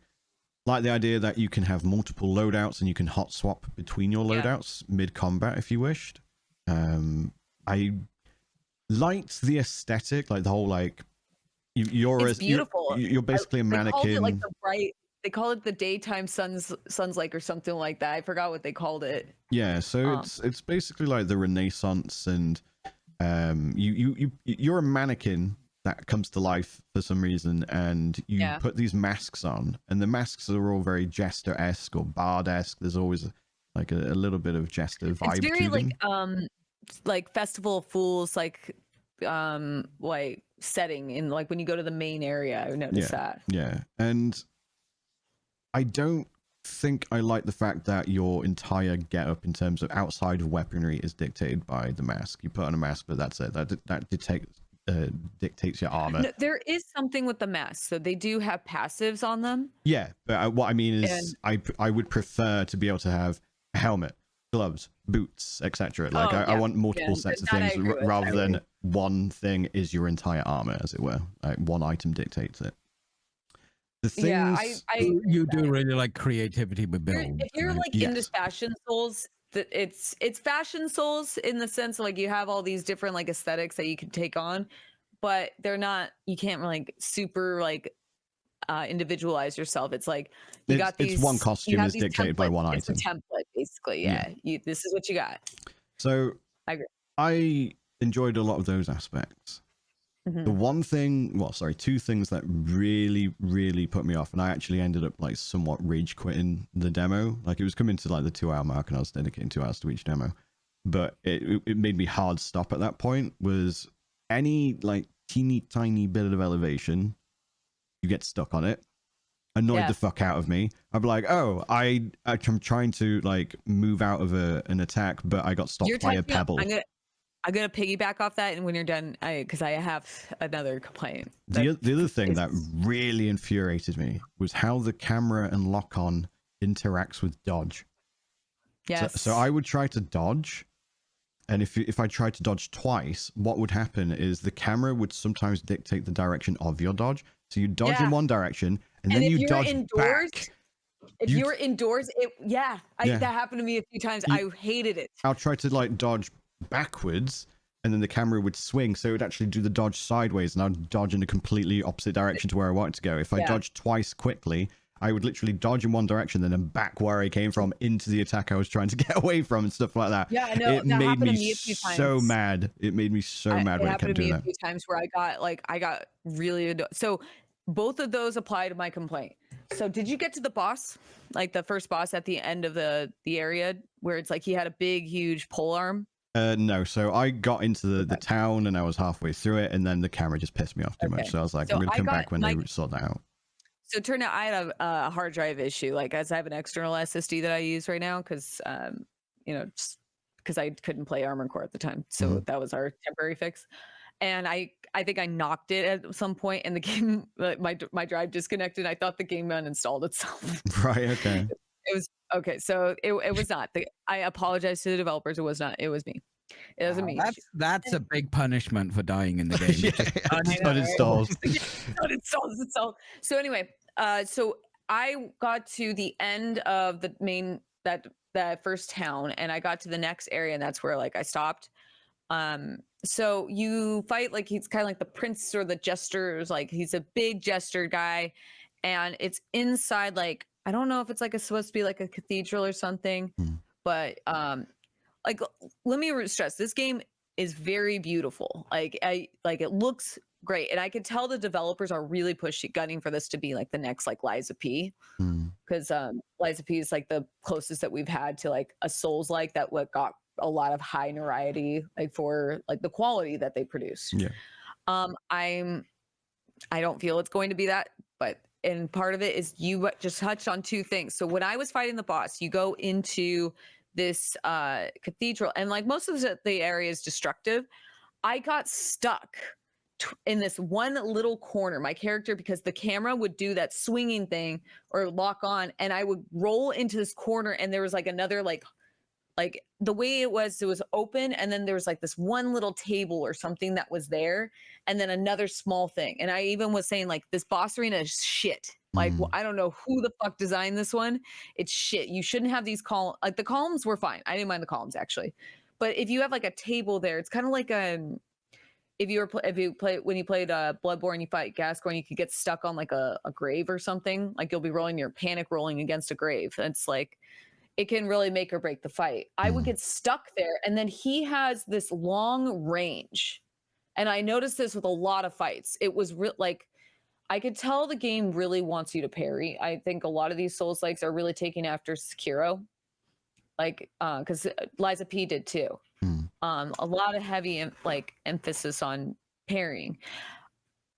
like the idea that you can have multiple loadouts and you can hot swap between your loadouts mid-combat if you wished. I liked the aesthetic, like the whole like It's beautiful. You're basically a mannequin. They called it like the bright. They call it the daytime sun's like or something like that. I forgot what they called it. Yeah, so it's basically like the Renaissance, and you're a mannequin that comes to life for some reason, and you put these masks on, and the masks are all very jester-esque or bard-esque. There's always like a little bit of jester vibe. It's very to them. like Festival of Fools, like setting in like when you go to the main area. I noticed that. Yeah, and I don't think I like the fact that your entire getup in terms of outside of weaponry is dictated by the mask. You put on a mask, but that's it. That dictates your armor. No, there is something with the mask, so they do have passives on them. Yeah, but what I mean is, I would prefer to be able to have a helmet, gloves, boots, etc. Like I want multiple sets of things rather than one thing is your entire armor, as it were. Like one item dictates it. The things you do really like creativity with builds. If you're like into Fashion Souls, that it's Fashion Souls in the sense of, like, you have all these different like aesthetics that you can take on, but they're not. You can't like super like individualize yourself. It's like got these. It's one costume is dictated by one item. It's a template, basically. Yeah. This is what you got. So I agree. I enjoyed a lot of those aspects. The one thing, two things that really, really put me off, and I actually ended up like somewhat rage quitting the demo. Like it was coming to like the 2 hour mark, and I was dedicating 2 hours to each demo, but it made me hard stop at that point. Was any like teeny tiny bit of elevation, you get stuck on it, annoyed Yeah. the fuck out of me. I'd be like, oh, I'm trying to like move out of an attack, but I got stopped by a touching on- pebble. I'm gonna piggyback off that, and when you're done, because I have another complaint. The other thing that really infuriated me was how the camera and lock on interacts with dodge. Yes. So I would try to dodge, and if I tried to dodge twice, what would happen is the camera would sometimes dictate the direction of your dodge. So you dodge in one direction, and then you dodge back. If you're indoors, that happened to me a few times. I hated it. I'll try to like dodge backwards, and then the camera would swing, so it would actually do the dodge sideways, and I'd dodge in a completely opposite direction to where I wanted to go. If I dodged twice quickly, I would literally dodge in one direction, then back where I came from into the attack I was trying to get away from and stuff like that. Yeah, I know. It made me a few so times. mad. It made me so mad when it kept doing that. A few times where I got really so both of those apply to my complaint. So did you get to the boss, like the first boss at the end of the area where it's like he had a big, huge pole arm? No, so I got into the town and I was halfway through it, and then the camera just pissed me off too much. So I was like, I'm going to come back when they sort that out. So it turned out I had a hard drive issue, like as I have an external SSD that I use right now because, just because I couldn't play Armored Core at the time. So that was our temporary fix. And I think I knocked it at some point and the game, my drive disconnected. I thought the game uninstalled itself. Right, okay. It was, okay, so it was not. I apologize to the developers. It was not. It was me. It wasn't me. That's a big punishment for dying in the game. Uninstalled. Uninstalled. So anyway, so I got to the end of the main that first town, and I got to the next area, and that's where like I stopped. So you fight like he's kind of like the prince or the jester, like he's a big jester guy, and it's inside like I don't know if it's like supposed to be like a cathedral or something, but like let me stress, this game is very beautiful. Like it looks great, and I could tell the developers are really gunning for this to be like the next like Lies of P, because Lies of P is like the closest that we've had to like a Souls like that what got a lot of high notoriety like for like the quality that they produced. I don't feel it's going to be that, and part of it is you just touched on two things. So when I was fighting the boss, you go into this cathedral, and like most of the area is destructive. I got stuck in this one little corner, my character, because the camera would do that swinging thing or lock on, and I would roll into this corner, and there was like another like the way it was open, and then there was like this one little table or something that was there, and then another small thing. And I even was saying like this boss arena is shit. Like I don't know who the fuck designed this one. It's shit. You shouldn't have these columns. Like the columns were fine. I didn't mind the columns actually, but if you have like a table there, it's kind of like when you played Bloodborne, you fight Gascoigne, you could get stuck on like a grave or something. Like you'll be panic rolling against a grave. It's like it can really make or break the fight. I would get stuck there, and then he has this long range, and I noticed this with a lot of fights. It was like I could tell the game really wants you to parry. I think a lot of these Souls likes are really taking after Sekiro, like because Lies of P did too. A lot of heavy emphasis on parrying.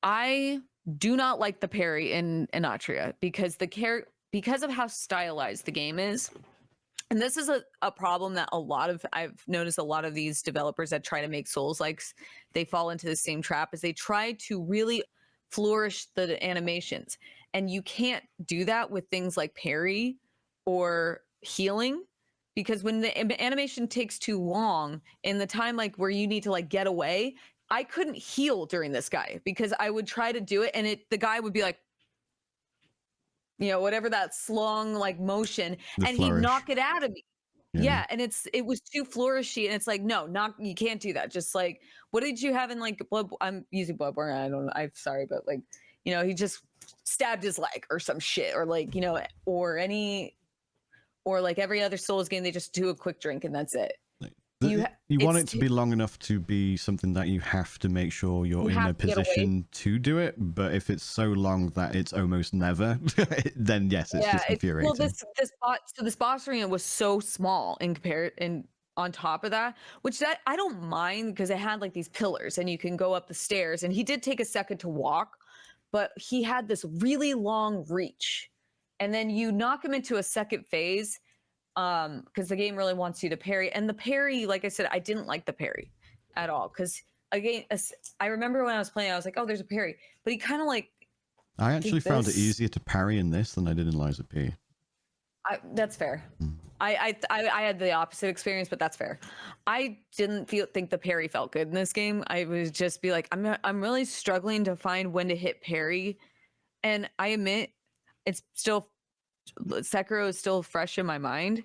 I do not like the parry in Enotria because because of how stylized the game is. And this is a problem that I've noticed a lot of these developers that try to make Souls likes, they fall into the same trap as they try to really flourish the animations. And you can't do that with things like parry or healing, because when the animation takes too long in the time like where you need to like get away, I couldn't heal during this guy because I would try to do it and the guy would be like, whatever that slung like motion, and he'd knock it out of me. Yeah, and it was too flourishy, and it's like, no, you can't do that. Just like, what did you have in like I'm using Bloodborne. I'm sorry, but like, he just stabbed his leg or some shit, or like, or like every other Souls game, they just do a quick drink and that's it. You want it to be long enough to be something that you have to make sure you're in a position to do it, but if it's so long that it's almost never, then yes, it's just infuriating. Well, this boss arena was so small on top of that, which I don't mind because it had like these pillars and you can go up the stairs, and he did take a second to walk, but he had this really long reach. And then you knock him into a second phase because the game really wants you to parry. And the parry, like I said, I didn't like the parry at all because again, I remember when I was playing, I was like, oh, there's a parry, but he kind of like. I actually found it easier to parry in this than I did in Lies of P. That's fair. I had the opposite experience, but that's fair. I didn't think the parry felt good in this game. I would just be like, I'm really struggling to find when to hit parry, and I admit it's still Sekiro is still fresh in my mind,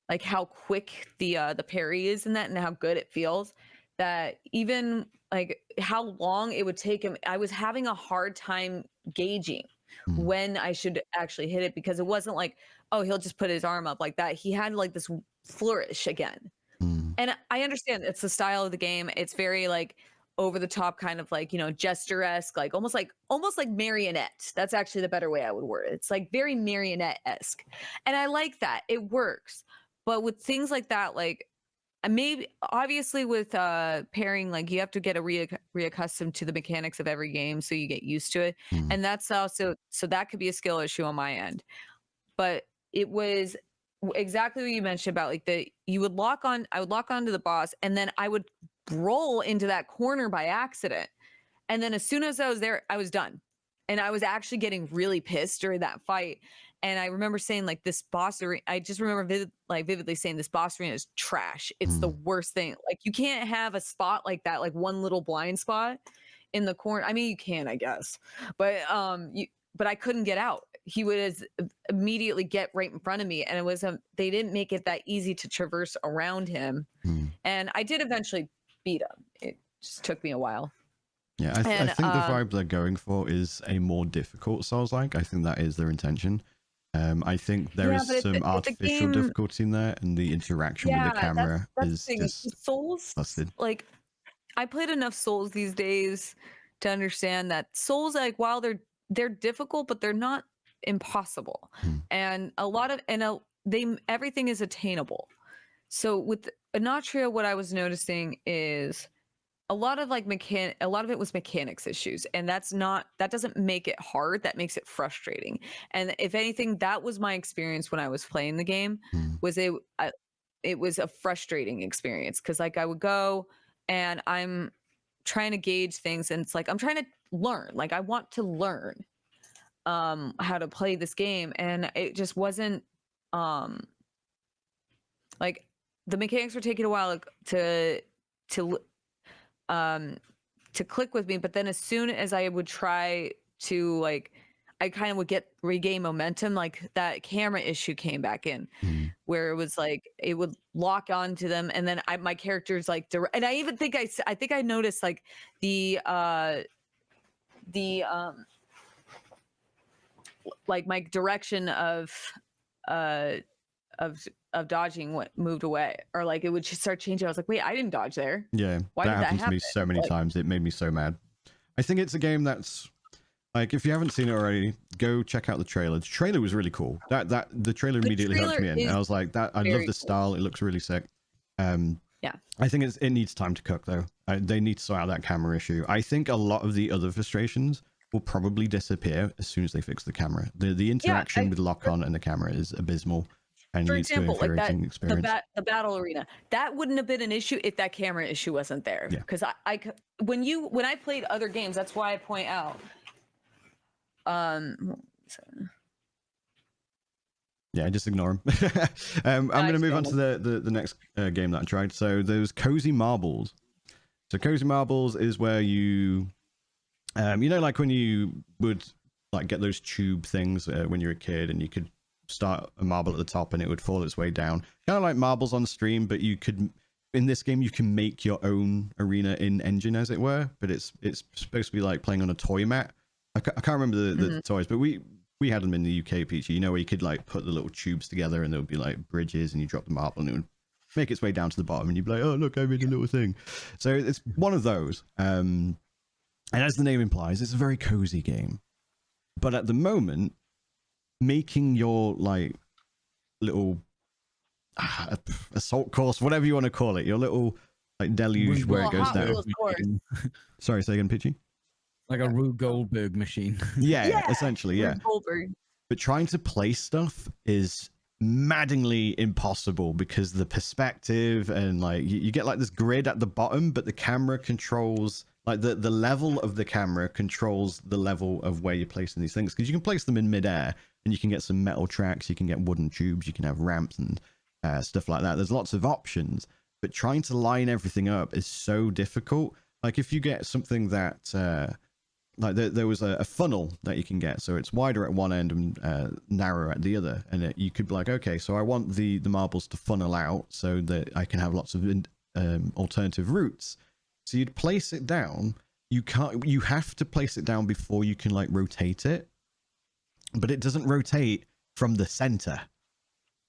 like how quick the parry is in that and how good it feels. That even like how long it would take him, I was having a hard time gauging when I should actually hit it because it wasn't like, oh, he'll just put his arm up like that. He had like this flourish again. And I understand it's the style of the game. It's very like over the top kind of like, you know, gesture-esque, like almost like marionette. That's actually the better way I would word it. It's like very marionette-esque. And I like that. It works. But with things like that, like maybe obviously with pairing, like you have to get reaccustomed to the mechanics of every game so you get used to it. And that's also, so that could be a skill issue on my end. But it was exactly what you mentioned about like I would lock onto the boss and then I would roll into that corner by accident. And then as soon as I was there, I was done. And I was actually getting really pissed during that fight. And I remember saying like this boss arena, I just remember vividly saying this boss arena is trash. It's the worst thing. Like you can't have a spot like that, like one little blind spot in the corner. I mean, you can, I guess, but I couldn't get out. He would immediately get right in front of me, and it was they didn't make it that easy to traverse around him. And I did eventually beat him. It just took me a while. Yeah, I think the vibe they're going for is a more difficult Souls-like. I think that is their intention. I think there is some artificial difficulty in there, and the interaction with the camera is just Souls. busted. Like, I played enough Souls these days to understand that Souls, like, while they're difficult, but they're not impossible. And a lot of everything is attainable. So with Enotria, what I was noticing is a lot of it was mechanics issues, and that doesn't make it hard. That makes it frustrating. And if anything, that was my experience when I was playing the game. It was a frustrating experience because like I would go and I'm trying to gauge things, and it's like I'm trying to learn. Like I want to learn how to play this game, and it just wasn't like the mechanics were taking a while to click with me. But then as soon as I would try to like, I kind of would regain momentum, like that camera issue came back in where it was like it would lock onto them, and then my character's like and I even think I noticed like the like my direction of dodging moved away, or like it would just start changing. I was like, wait, I didn't dodge there. Yeah, why that did that happened to me so many times. It made me so mad. I think it's a game that's like, if you haven't seen it already, go check out the trailer. The trailer was really cool. The trailer immediately hooked me in. And I was like, I love the style. It looks really sick. Yeah, I think it needs time to cook though. They need to sort out that camera issue. I think a lot of the other frustrations will probably disappear as soon as they fix the camera. The interaction with lock-on and the camera is abysmal. And for example, like the battle arena, that wouldn't have been an issue if that camera issue wasn't there. Because when I played other games, that's why I point out. Yeah, just ignore him. I'm going to move on to the next game that I tried. So there's Cozy Marbles. So Cozy Marbles is where you know, like when you would like get those tube things when you're a kid, and you could start a marble at the top and it would fall its way down, kind of like marbles on stream, but you could, in this game, you can make your own arena in engine, as it were, but it's supposed to be like playing on a toy mat. I can't remember the toys, but we had them in the UK, Peachy, you know, where you could like put the little tubes together and there would be like bridges, and you drop the marble and it would make its way down to the bottom, and you'd be like, oh look, I made a little thing. So it's one of those, and as the name implies, it's a very cozy game. But at the moment, making your like little assault course, whatever you want to call it, your little like deluge where it goes down. Sorry, say again, Pitchy. Like a Rube Goldberg machine. Yeah, essentially, yeah. Rube Goldberg. But trying to place stuff is maddeningly impossible because the perspective and like you get like this grid at the bottom, but the camera controls like the level of the camera controls the level of where you're placing these things, because you can place them in midair and you can get some metal tracks, you can get wooden tubes, you can have ramps and stuff like that. There's lots of options, but trying to line everything up is so difficult. Like if you get something that like there was a funnel that you can get, so it's wider at one end and narrower at the other, and you could be like, okay, so I want the marbles to funnel out so that I can have lots of alternative routes. So you'd place it down. You have to place it down before you can like rotate it, but it doesn't rotate from the center.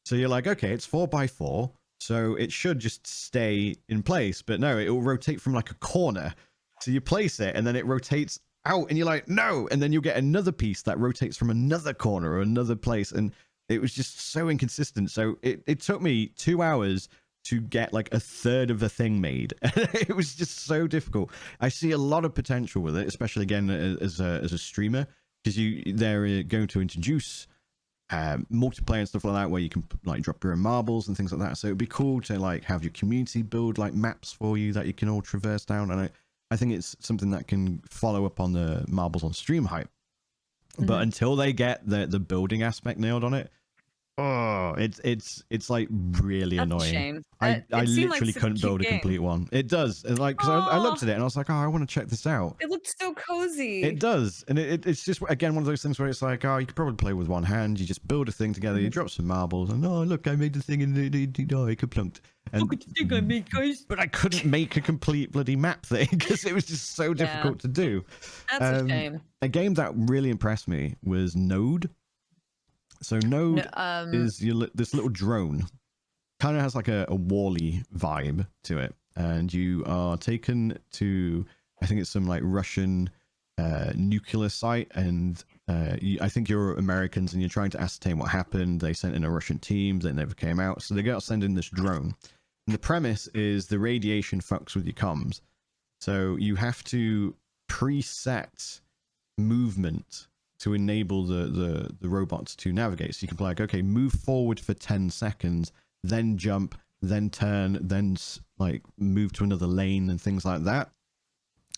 So you're like, okay, it's 4x4, so it should just stay in place, but no, it will rotate from like a corner. So you place it and then it rotates out and you're like, no, and then you'll get another piece that rotates from another corner or another place, and it was just so inconsistent. So it took me 2 hours to get like a third of a thing made. It was just so difficult. I see a lot of potential with it, especially again as a streamer, because they're going to introduce multiplayer and stuff like that where you can like drop your own marbles and things like that. So it'd be cool to like have your community build like maps for you that you can all traverse down, and I think it's something that can follow up on the marbles on stream hype. But until they get the building aspect nailed on it, oh, it's like really That's annoying. a shame. I literally couldn't build a game. complete one. It does. And like, because I looked at it and I was like, oh, I want to check this out. It looks so cozy. It does. And it's just, again, one of those things where it's like, oh, you could probably play with one hand. You just build a thing together, you drop some marbles, and oh, look, I made the thing, and I kaplunked. And, Look at the thing I made, guys. but I couldn't make a complete bloody map thing because it was just so difficult to do. That's a shame. A game that really impressed me was Node. So Node is this little drone. Kind of has like a Wall-E vibe to it, and you are taken to, I think it's some like Russian nuclear site, and I think you're Americans and you're trying to ascertain what happened. They sent in a Russian team, they never came out, so they got to send in this drone. And the premise is the radiation fucks with your comms, so you have to preset movement to enable the robots to navigate. So you can be like, okay, move forward for 10 seconds, then jump, then turn, then like move to another lane and things like that.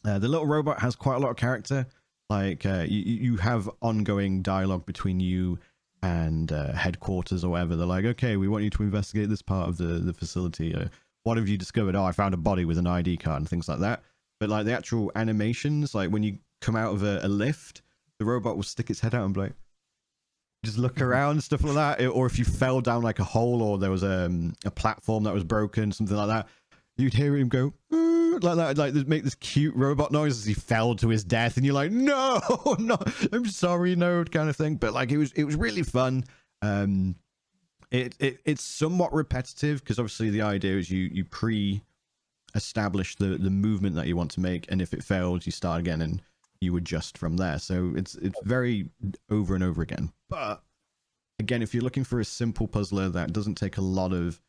The little robot has quite a lot of character. Like you have ongoing dialogue between you and headquarters or whatever. They're like, okay, we want you to investigate this part of the facility. What have you discovered? Oh, I found a body with an ID card and things like that. But like the actual animations, like when you come out of a lift, the robot will stick its head out and be like, just look around and stuff like that. Or if you fell down like a hole, or there was a platform that was broken, something like that, you'd hear him go like that, like make this cute robot noise as he fell to his death, and you're like, no, no, I'm sorry, no, kind of thing. But like it was really fun. It's somewhat repetitive because obviously the idea is you pre-establish the movement that you want to make, and if it fails, you start again and you adjust from there. So it's very over and over again. But again, if you're looking for a simple puzzler that doesn't take a lot of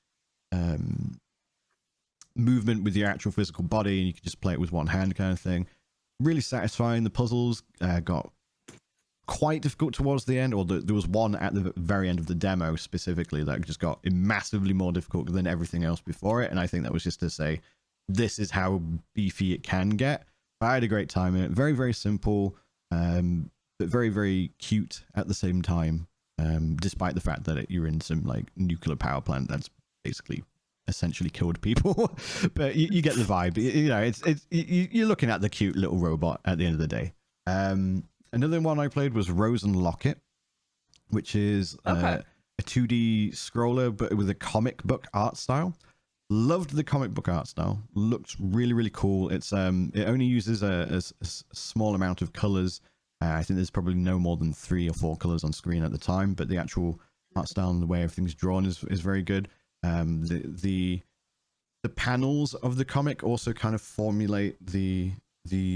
movement with your actual physical body, and you can just play it with one hand kind of thing, really satisfying. The puzzles got quite difficult towards the end, or there was one at the very end of the demo specifically that just got massively more difficult than everything else before it, and I think that was just to say this is how beefy it can get. I had a great time in it. Very, very simple, but very, very cute at the same time, despite the fact that you're in some like nuclear power plant that's basically essentially killed people. But you get the vibe. You know, you're looking at the cute little robot at the end of the day. Another one I played was Rose and Locket, which is a 2D scroller, but with a comic book art style. Loved the comic book art style. Looked really, really cool. It's it only uses a small amount of colors. I think there's probably no more than 3 or 4 colors on screen at the time, but the actual art style and the way everything's drawn is very good. The panels of the comic also kind of formulate the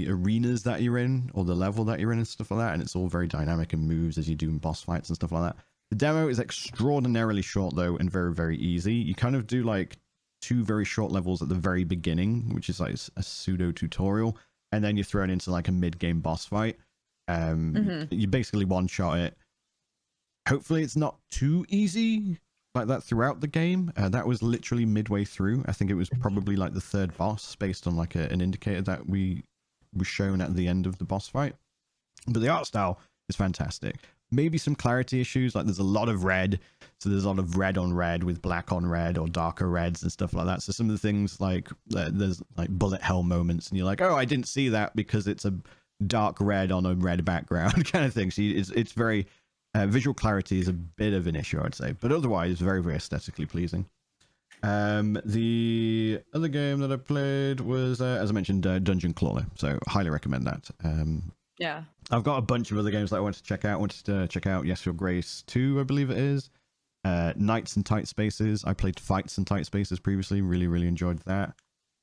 arenas that you're in, or the level that you're in and stuff like that, and it's all very dynamic and moves as you do in boss fights and stuff like that. The demo is extraordinarily short though, and very, very easy. You kind of do like 2 very short levels at the very beginning, which is like a pseudo tutorial, and then you're thrown into like a mid-game boss fight. You basically one-shot it. Hopefully it's not too easy like that throughout the game. That was literally midway through. I think it was probably like the third boss based on like an indicator that was shown at the end of the boss fight. But the art style is fantastic. Maybe some clarity issues, like there's a lot of red, so there's a lot of red on red with black on red or darker reds and stuff like that. So some of the things like there's like bullet hell moments and you're like, oh, I didn't see that because it's a dark red on a red background kind of thing. So it's very visual clarity is a bit of an issue, I'd say, but otherwise very, very aesthetically pleasing. The other game that I played was as I mentioned, Dungeon Clawler, so highly recommend that. Yeah, I've got a bunch of other games that I wanted to check out. I wanted to check out Yes Your Grace 2, I believe it is. Knights and Tight Spaces. I played Fights and Tight Spaces previously. Really, really enjoyed that.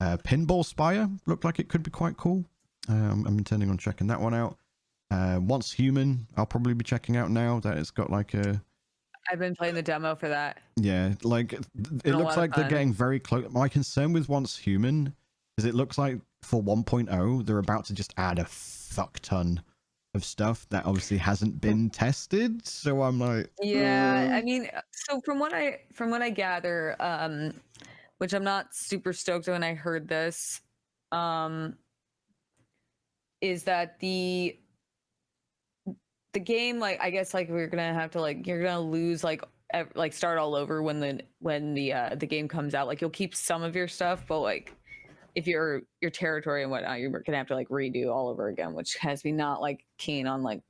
Pinball Spire looked like it could be quite cool. I'm intending on checking that one out. Once Human, I'll probably be checking out now that it's got like a... I've been playing the demo for that. Yeah, like it looks like they're getting very close. My concern with Once Human is it looks like for 1.0, they're about to just add a fuck ton of stuff that obviously hasn't been tested. So I'm like, yeah, I mean, so from what I gather, which I'm not super stoked when I heard this, is that the game, like, I guess like we're gonna have to like, you're gonna lose like start all over when the game comes out. Like you'll keep some of your stuff, but like if your territory and whatnot, you're gonna have to like redo all over again, which has me not like keen on like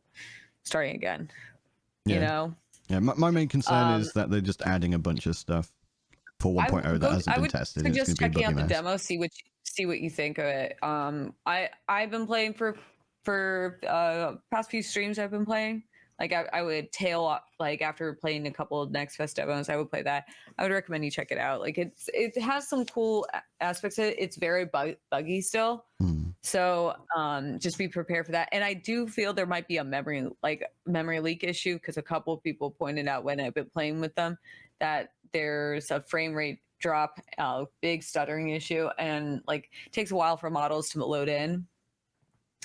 starting again. yeah. You know? Yeah, my main concern is that they're just adding a bunch of stuff for 1.0 that hasn't been tested. I would It's suggest gonna be a checking bloody out the mess. demo, see what you think of it. I've been playing for past few streams I've been playing. Like I would tail off, like after playing a couple of Next Fest demos, I would play that. I would recommend you check it out. Like it has some cool aspects of it. It's very buggy still. So just be prepared for that. And I do feel there might be a memory leak issue because a couple of people pointed out when I've been playing with them that there's a frame rate drop, big stuttering issue, and like it takes a while for models to load in.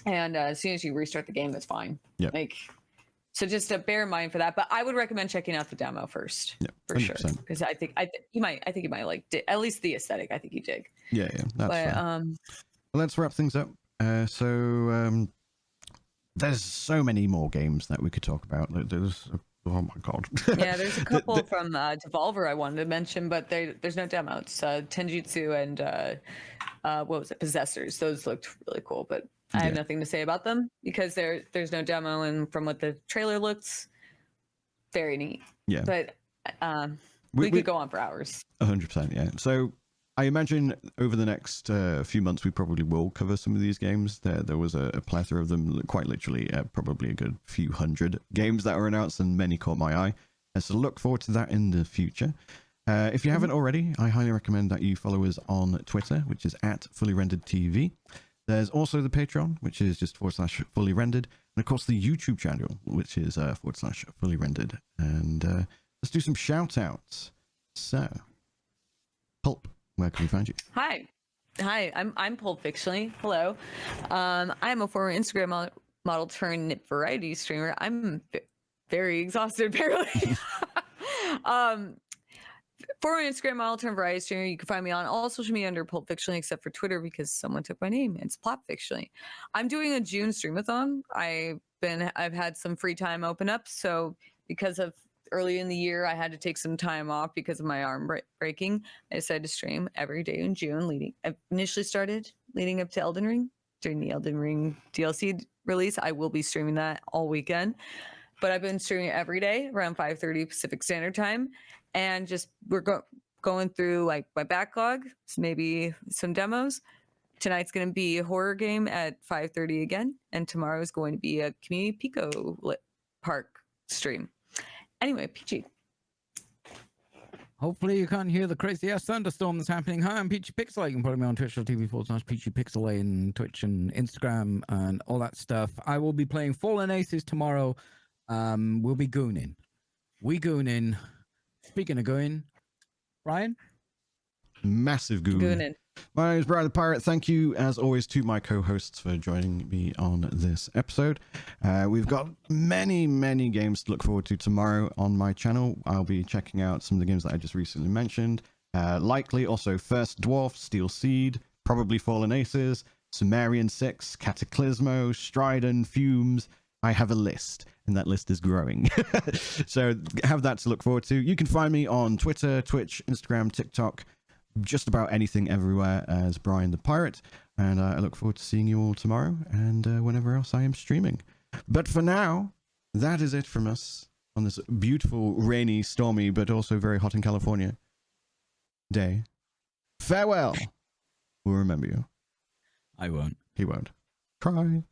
And as soon as you restart the game, it's fine. Yeah. Like, so just bear in mind for that. But I would recommend checking out the demo first, for 100%. Sure, because I think you might like at least the aesthetic. I think you dig. Yeah, that's fine. Well, let's wrap things up. So there's so many more games that we could talk about. There's oh my god. Yeah, there's a couple from Devolver I wanted to mention, but there's no demo. It's Tenjutsu and what was it, Possessors. Those looked really cool, but I have nothing to say about them because there's no demo, and from what the trailer looks, very neat. Yeah, but we could go on for hours. 100%. Yeah. So I imagine over the next few months we probably will cover some of these games. There was a plethora of them, quite literally, probably a good few hundred games that were announced, and many caught my eye. And so look forward to that in the future. If you haven't already, I highly recommend that you follow us on Twitter, which is @FullyRenderedTV. There's also the Patreon, which is just /fullyrendered. And of course, the YouTube channel, which is /fullyrendered. And let's do some shout outs. So, Pulp, where can we find you? Hi, I'm Pulp Fictionally. Hello. I'm a former Instagram model turned variety streamer. I'm very exhausted, apparently. Former Instagram model turned variety streamer. You can find me on all social media under Pulp Fictionally, except for Twitter because someone took my name. It's Plop Fictionally. I'm doing a June streamathon. I've had some free time open up, so because of early in the year, I had to take some time off because of my arm breaking. I decided to stream every day in June. I initially started leading up to Elden Ring. During the Elden Ring DLC release, I will be streaming that all weekend. But I've been streaming every day around 5:30 Pacific Standard Time, and just we're going through like my backlog, maybe some demos. Tonight's going to be a horror game at 5:30 again, and tomorrow is going to be a community Pico Park stream. Anyway, PG. Hopefully you can't hear the crazy ass thunderstorm that's happening. Hi, I'm Peachy Pixel. You can follow me on twitch.tv/Peachy Pixel and Twitch and Instagram and all that stuff. I will be playing Fallen Aces tomorrow. We'll be gooning. We gooning. Speaking of gooning, Brian? Massive goon. Gooning. My name is Brian the Pirate. Thank you, as always, to my co-hosts for joining me on this episode. We've got many, many games to look forward to tomorrow on my channel. I'll be checking out some of the games that I just recently mentioned. Likely also First Dwarf, Steel Seed, probably Fallen Aces, Sumerian 6, Cataclysmo, Stridon, Fumes. I have a list, and that list is growing. So have that to look forward to. You can find me on Twitter, Twitch, Instagram, TikTok, just about anything everywhere as Brian the Pirate. And I look forward to seeing you all tomorrow and whenever else I am streaming. But for now, that is it from us on this beautiful, rainy, stormy, but also very hot in California day. Farewell. We'll remember you. I won't. He won't. Cry.